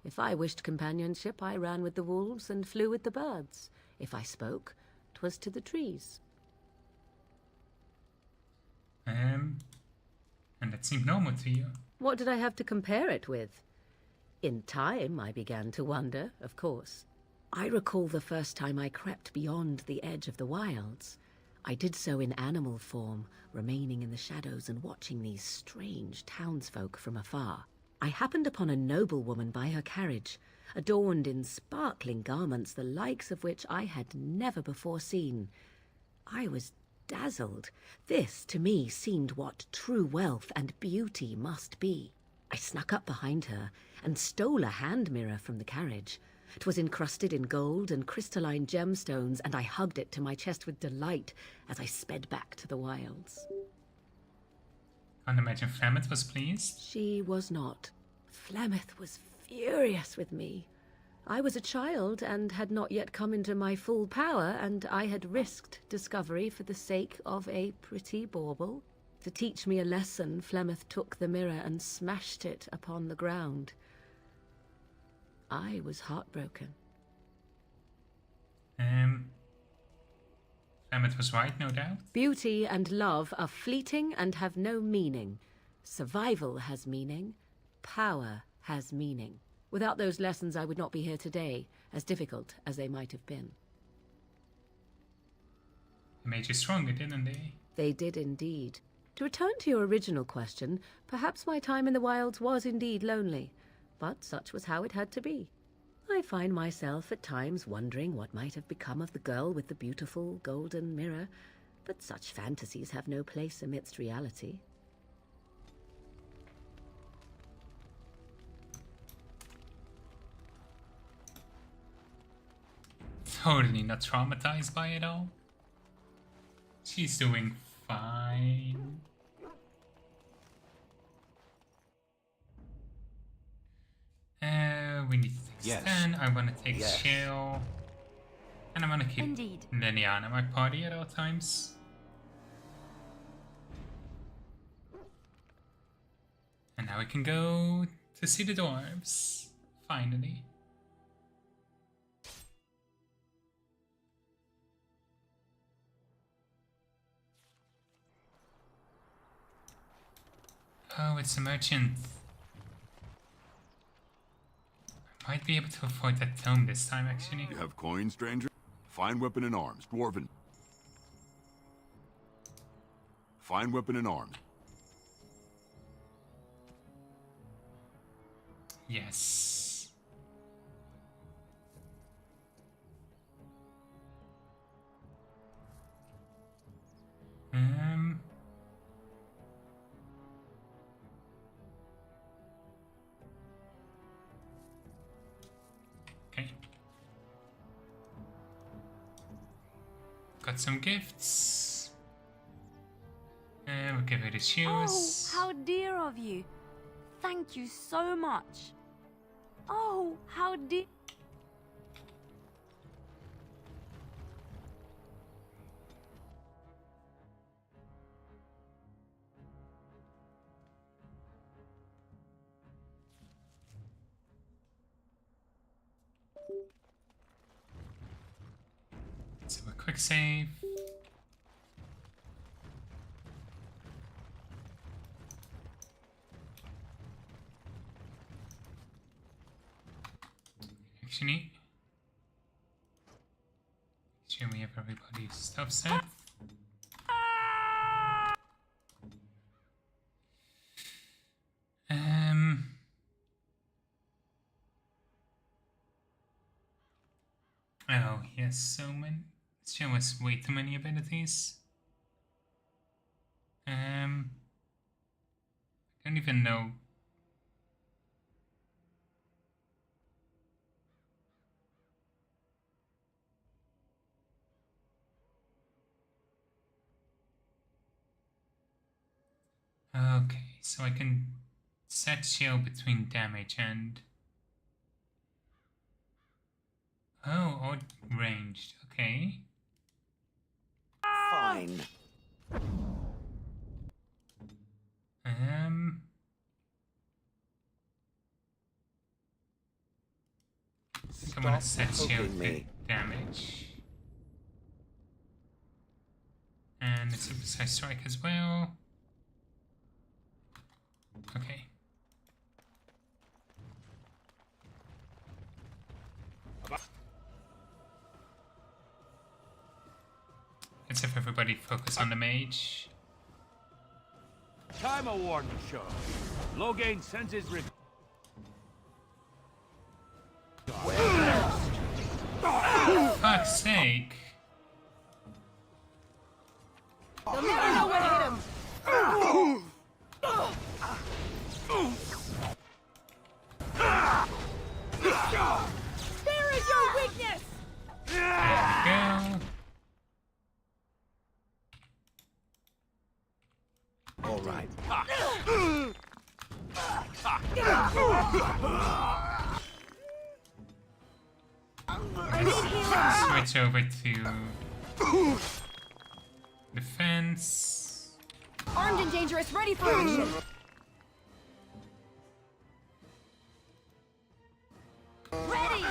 If I wished companionship, I ran with the wolves and flew with the birds. If I spoke, 'twas to the trees. And that seemed normal to you. What did I have to compare it with? In time, I began to wonder, of course. I recall the first time I crept beyond the edge of the wilds. I did so in animal form, remaining in the shadows and watching these strange townsfolk from afar. I happened upon a noblewoman by her carriage, adorned in sparkling garments the likes of which I had never before seen. I was dazzled. This, to me, seemed what true wealth and beauty must be. I snuck up behind her and stole a hand mirror from the carriage. 'Twas encrusted in gold and crystalline gemstones, and I hugged it to my chest with delight as I sped back to the wilds. Can't imagine Flemeth was pleased. She was not. Flemeth was furious with me. I was a child and had not yet come into my full power, and I had risked discovery for the sake of a pretty bauble. To teach me a lesson, Flemeth took the mirror and smashed it upon the ground. I was heartbroken. Flemeth was right, no doubt. Beauty and love are fleeting and have no meaning. Survival has meaning. Power has meaning. Without those lessons, I would not be here today, as difficult as they might have been. They made you stronger, didn't they? They did indeed. To return to your original question, perhaps my time in the wilds was indeed lonely, but such was how it had to be. I find myself at times wondering what might have become of the girl with the beautiful golden mirror, but such fantasies have no place amidst reality. Totally not traumatized by it all. She's doing fine. We need to take Stan. I want to take Shale. And I want to keep Liliana my party at all times. And now we can go to see the dwarves. Finally. Oh, it's a merchant. I might be able to afford that tome this time, actually. You have coins, stranger? Fine weapon and arms, dwarven. Fine weapon and arms. Yes. Okay. Got some gifts. We'll give her the shoes. Oh, how dear of you. Thank you so much. Oh, how dear. So a quick save. Actually, make sure we have everybody's stuff set. Oh, he has so many. Show us way too many abilities. I don't even know. Okay, so I can set shield between damage and... Oh, or ranged, okay. Fine. I think I'm gonna set shield with damage. And it's a precise strike as well. Okay. Let's have everybody focus on the mage. Time award show. Loghain sends his Fuck's sake. They'll never know what hit him! There is your weakness! There we go. All right. Switch over to defense. Armed and dangerous, ready for action! Ready!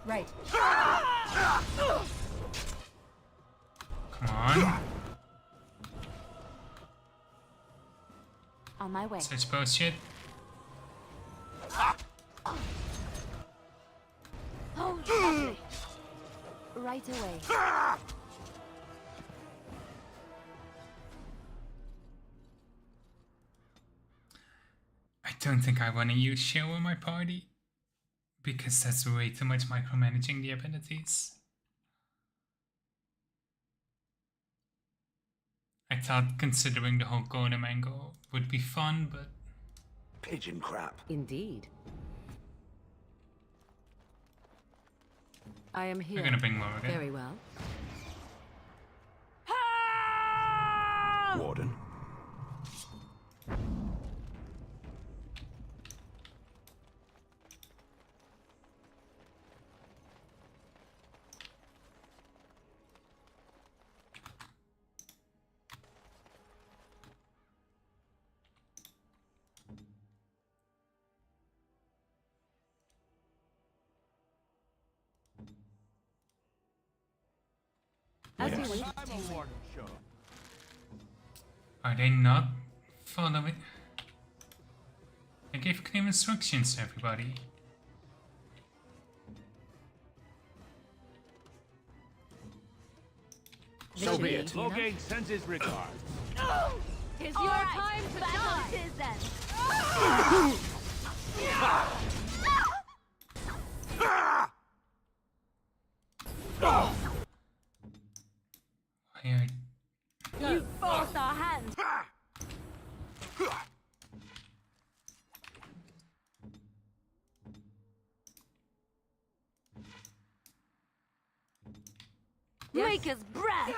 Right. Come on. On my way. Such bullshit. Oh, lovely. Right away. I don't think I want to use Show in my party, because that's way too much micromanaging the abilities. I thought considering the whole golem angle would be fun, but... Pigeon crap. Indeed. I am here. We're gonna bring more again. Very well. Warden. As you wish. Are they not following? I gave clear instructions to everybody. So be it. Loghain sends his regards. It's your time to die! It is then. Why are... You forced our hand. Maker's breath.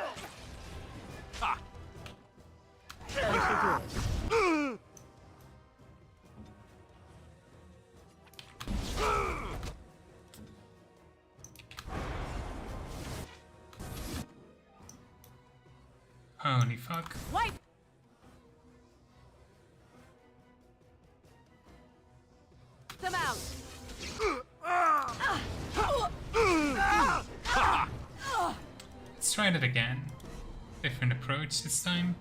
Holy fuck. Wipe! Them out! Let's try that again. Different approach this time.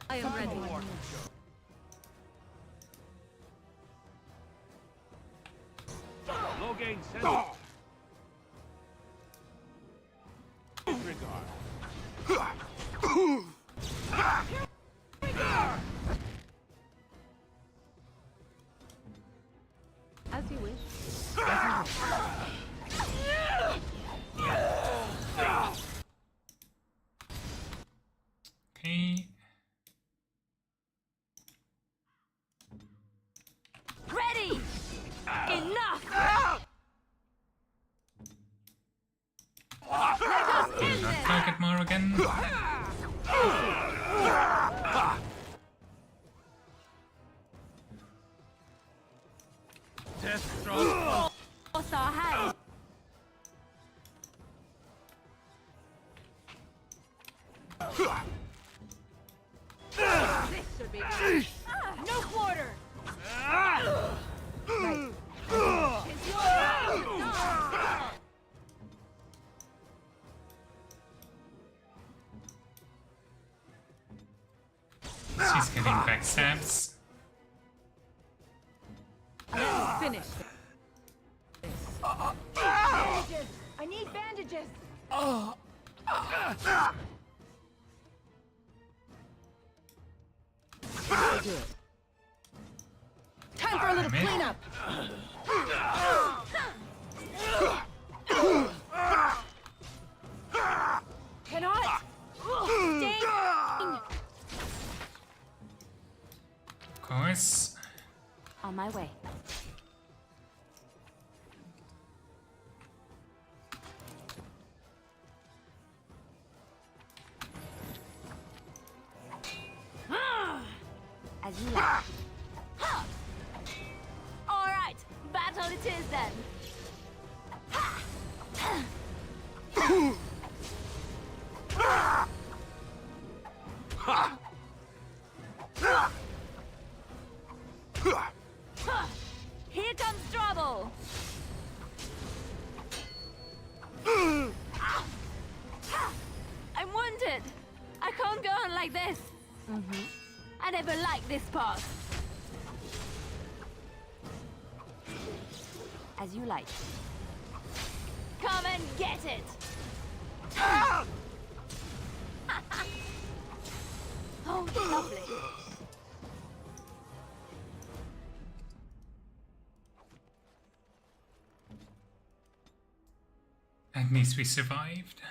I am ready. Loghain sends his regards. As you wish. Okay. Ready! Enough! Do not target more again. Death stroke. Forced our hand. This should be good. No quarter! Right. It's your time to die. He's getting backstabs. Let's finish this. Bandages! I need bandages! That'll do it. Time for a little cleanup! Cannot! Dang! Of course. On my way. As you like. All right, battle it is then. Here comes trouble. I'm wounded. I can't go on like this. I never liked this part. As you like. Come and get it. Oh, lovely. At least we survived.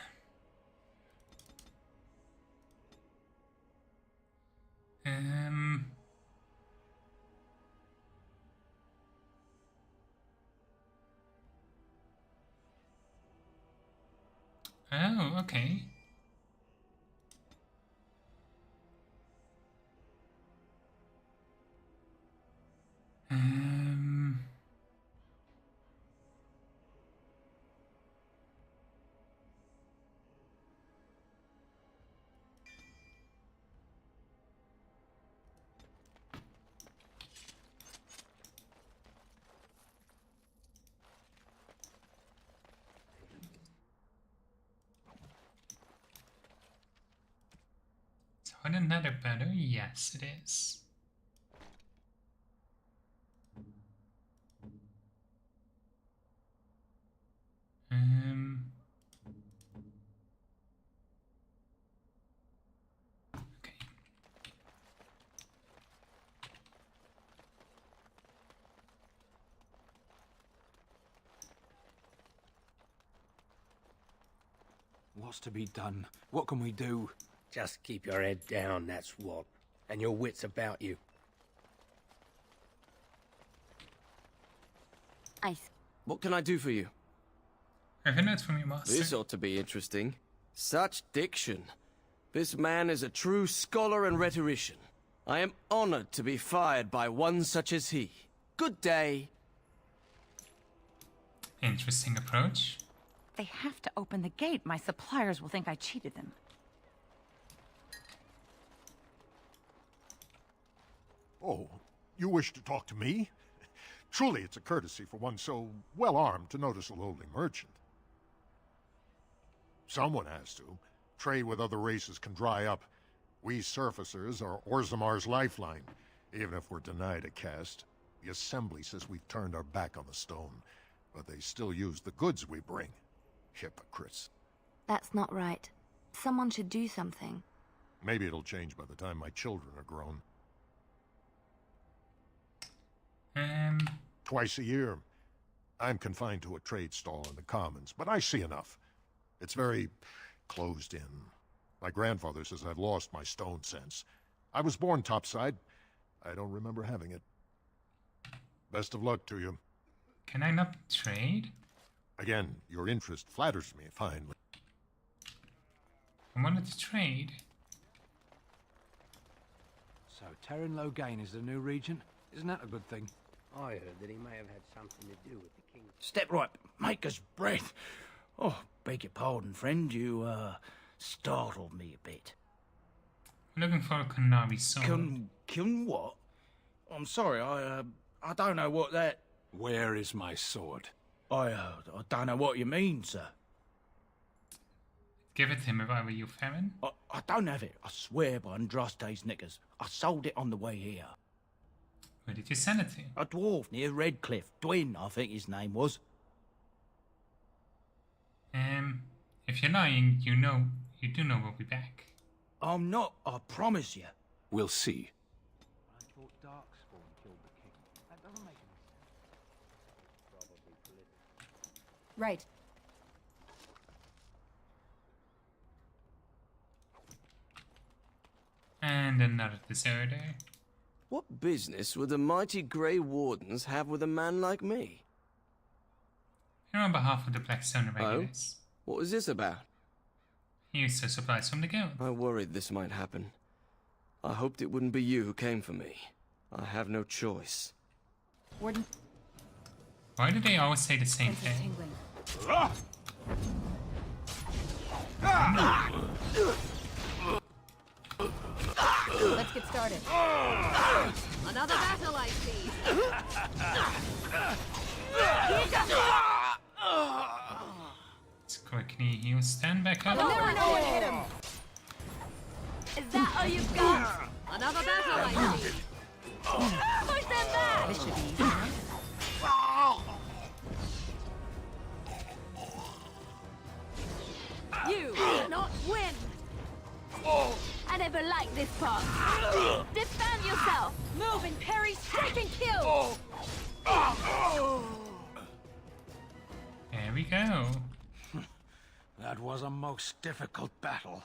Oh, okay. So another better? Yes, it is. Okay. What's to be done? What can we do? Just keep your head down, that's what. And your wits about you. Ice. What can I do for you? I have a note from your master. This ought to be interesting. Such diction. This man is a true scholar and rhetorician. I am honored to be fired by one such as he. Good day. Interesting approach. They have to open the gate. My suppliers will think I cheated them. Oh, you wish to talk to me? Truly, it's a courtesy for one so well-armed to notice a lowly merchant. Someone has to. Trade with other races can dry up. We surfacers are Orzamar's lifeline. Even if we're denied a caste, the Assembly says we've turned our back on the stone, but they still use the goods we bring. Hypocrites. That's not right. Someone should do something. Maybe it'll change by the time my children are grown. Twice a year. I'm confined to a trade stall in the Commons, but I see enough. It's very closed in. My grandfather says I've lost my stone sense. I was born topside. I don't remember having it. Best of luck to you. Can I not trade? Again, your interest flatters me finally. I wanted to trade. So, Terran Logain is the new regent? Isn't that a good thing? I heard that he may have had something to do with the king. Step right, maker's breath. Oh, beg your pardon, friend. You, startled me a bit. I'm looking for a Kunari sword. Kun what? I'm sorry, I don't know what that... Where is my sword? I don't know what you mean, sir. Give it to him if I were you, Farron. I don't have it. I swear by Andraste's knickers. I sold it on the way here. Where did you send it to? A dwarf near Redcliffe. Dwyn, I think his name was. If you're lying, you do know we'll be back. I'm not, I promise you. We'll see. I thought Darkspawn killed the king. That doesn't make any sense. Probably political. Right. And another deserter. What business would the mighty Grey Wardens have with a man like me? Here on behalf of the Blackstone Irregulars. What was this about? Here's the supplies from the guild. I worried this might happen. I hoped it wouldn't be you who came for me. I have no choice. Warden. Why do they always say the same Senses thing? tingling. Let's get started. Another battle, I see. Let's quickly heal. Stand back up. You'll never know what hit him. Is that all you've got? Another battle, I see. Push them back. This should be easy, right? You cannot win. I never liked this part. Defend yourself. Move and parry, strike and kill. There we go. That was a most difficult battle.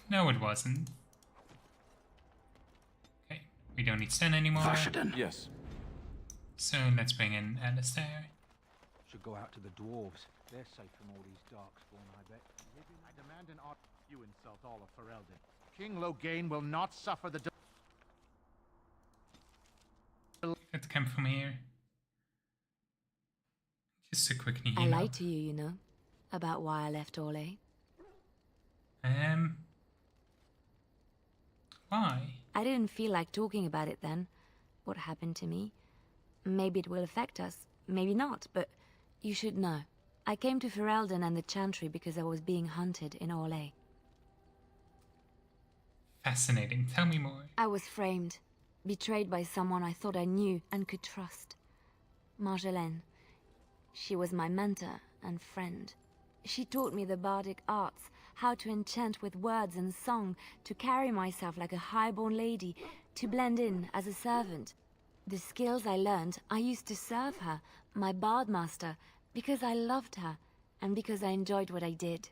No, it wasn't. Okay, we don't need Sten anymore. Vashaden. Yes. So let's bring in Alistair. Should go out to the dwarves. They're safe from all these darkspawn, I bet. I demand an art. You insult all of Ferelden. King Loghain will not suffer the. Let's come from here. Just a quick heal. I lied to you, you know, about why I left Orlais. Why? I didn't feel like talking about it then. What happened to me? Maybe it will affect us, maybe not, but you should know. I came to Ferelden and the Chantry because I was being hunted in Orlais. Fascinating. Tell me more. I was framed, betrayed by someone I thought I knew and could trust. Marjolaine. She was my mentor and friend. She taught me the bardic arts, how to enchant with words and song, to carry myself like a highborn lady, to blend in as a servant. The skills I learned, I used to serve her, my bard master, because I loved her, and because I enjoyed what I did.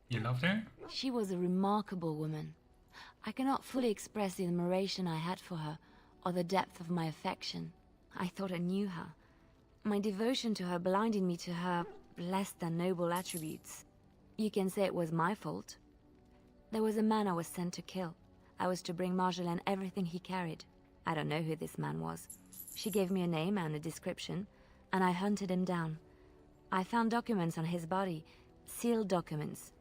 You loved her? She was a remarkable woman. I cannot fully express the admiration I had for her, or the depth of my affection. I thought I knew her. My devotion to her blinded me to her less than noble attributes. You can say it was my fault. There was a man I was sent to kill. I was to bring Marjolaine everything he carried. I don't know who this man was. She gave me a name and a description, and I hunted him down. I found documents on his body, sealed documents.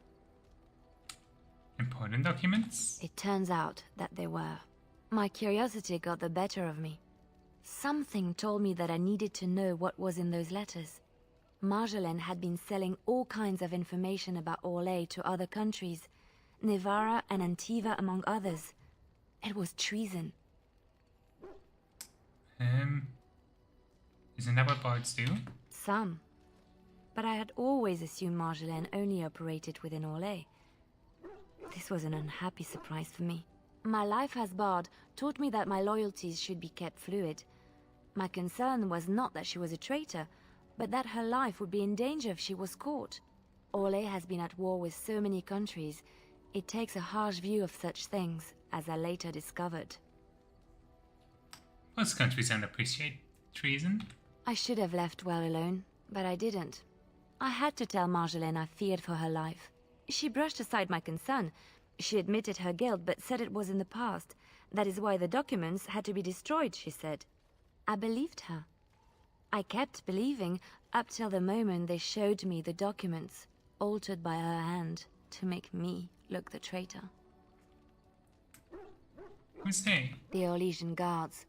Important documents? It turns out that they were. My curiosity got the better of me. Something told me that I needed to know what was in those letters. Marjolaine had been selling all kinds of information about Orlais to other countries, Nevara and Antiva among others. It was treason. Isn't that what bards do? Some. But I had always assumed Marjolaine only operated within Orlais. This was an unhappy surprise for me. My life as bard taught me that my loyalties should be kept fluid. My concern was not that she was a traitor, but that her life would be in danger if she was caught. Orlais has been at war with so many countries. It takes a harsh view of such things, as I later discovered. Most countries don't appreciate treason. I should have left well alone, but I didn't. I had to tell Marjolaine I feared for her life. She brushed aside my concern. She admitted her guilt, but said it was in the past. That is why the documents had to be destroyed, she said. I believed her. I kept believing up till the moment they showed me the documents, altered by her hand, to make me look the traitor. Who's they? The Orlesian guards.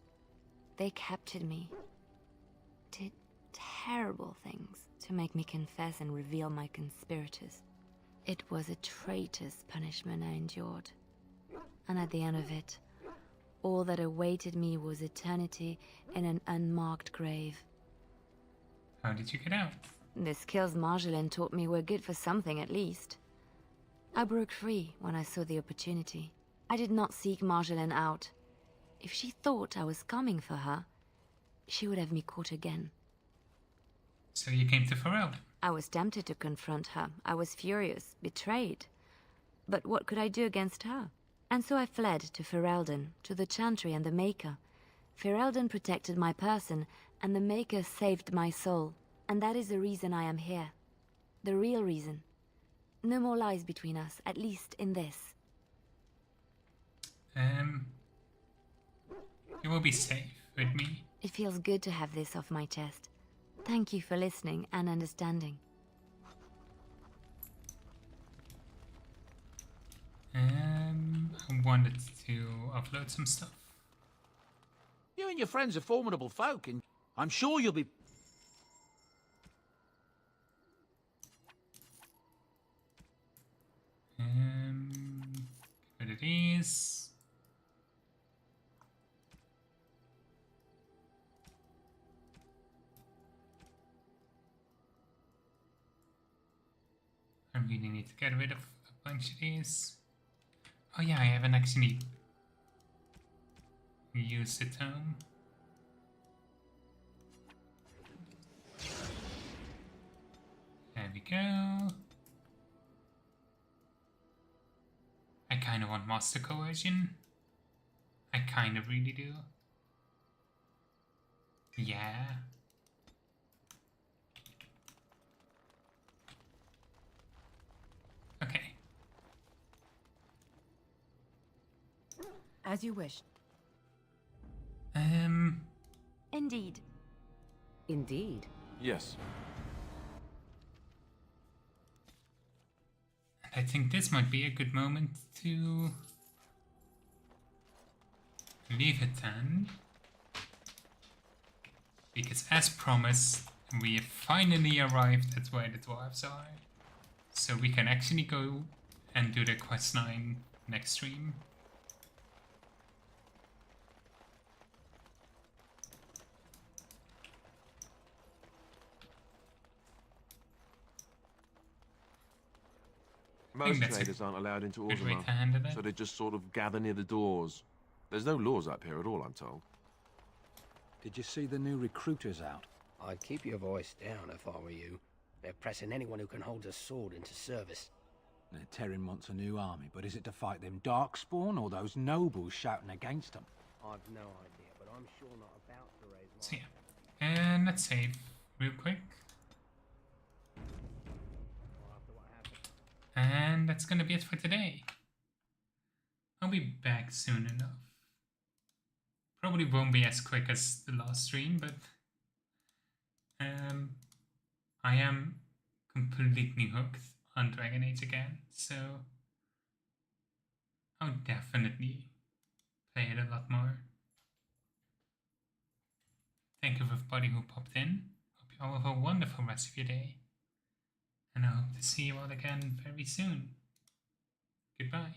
They captured me. did terrible things to make me confess and reveal my conspirators. It was a traitor's punishment I endured. And at the end of it, all that awaited me was eternity in an unmarked grave. How did you get out? The skills Marjolaine taught me were good for something at least. I broke free when I saw the opportunity. I did not seek Marjolaine out. If she thought I was coming for her, she would have me caught again. So you came to Ferelden? I was tempted to confront her. I was furious, betrayed. But what could I do against her? And so I fled to Ferelden, to the Chantry and the Maker. Ferelden protected my person, and the Maker saved my soul. And that is the reason I am here. The real reason. No more lies between us, at least in this. You will be safe with me. It feels good to have this off my chest. Thank you for listening and understanding. I wanted to upload some stuff. You and your friends are formidable folk, and I'm sure you'll be... What it is. I really need to get rid of a bunch of these. Oh yeah, I haven't actually used the tome. There we go. I kind of want Master Coercion. I kind of really do. Yeah. Okay. As you wish. Indeed. Indeed. Yes. I think this might be a good moment to leave it then. Because as promised, we have finally arrived at where the dwarves are. So we can actually go and do the quest 9 next stream. Most traders aren't allowed into Orzammar, so they just sort of gather near the doors. There's no laws up here at all, I'm told. Did you see the new recruiters out? I'd keep your voice down if I were you. They're pressing anyone who can hold a sword into service. Terran wants a new army, but is it to fight them Darkspawn or those nobles shouting against them? I've no idea, but I'm sure not about to raise my... So yeah, and let's save real quick. And that's gonna be it for today. I'll be back soon enough. Probably won't be as quick as the last stream, but I am completely hooked on Dragon Age again, so I'll definitely play it a lot more. Thank you for everybody who popped in. Hope you all have a wonderful rest of your day. And I hope to see you all again very soon. Goodbye.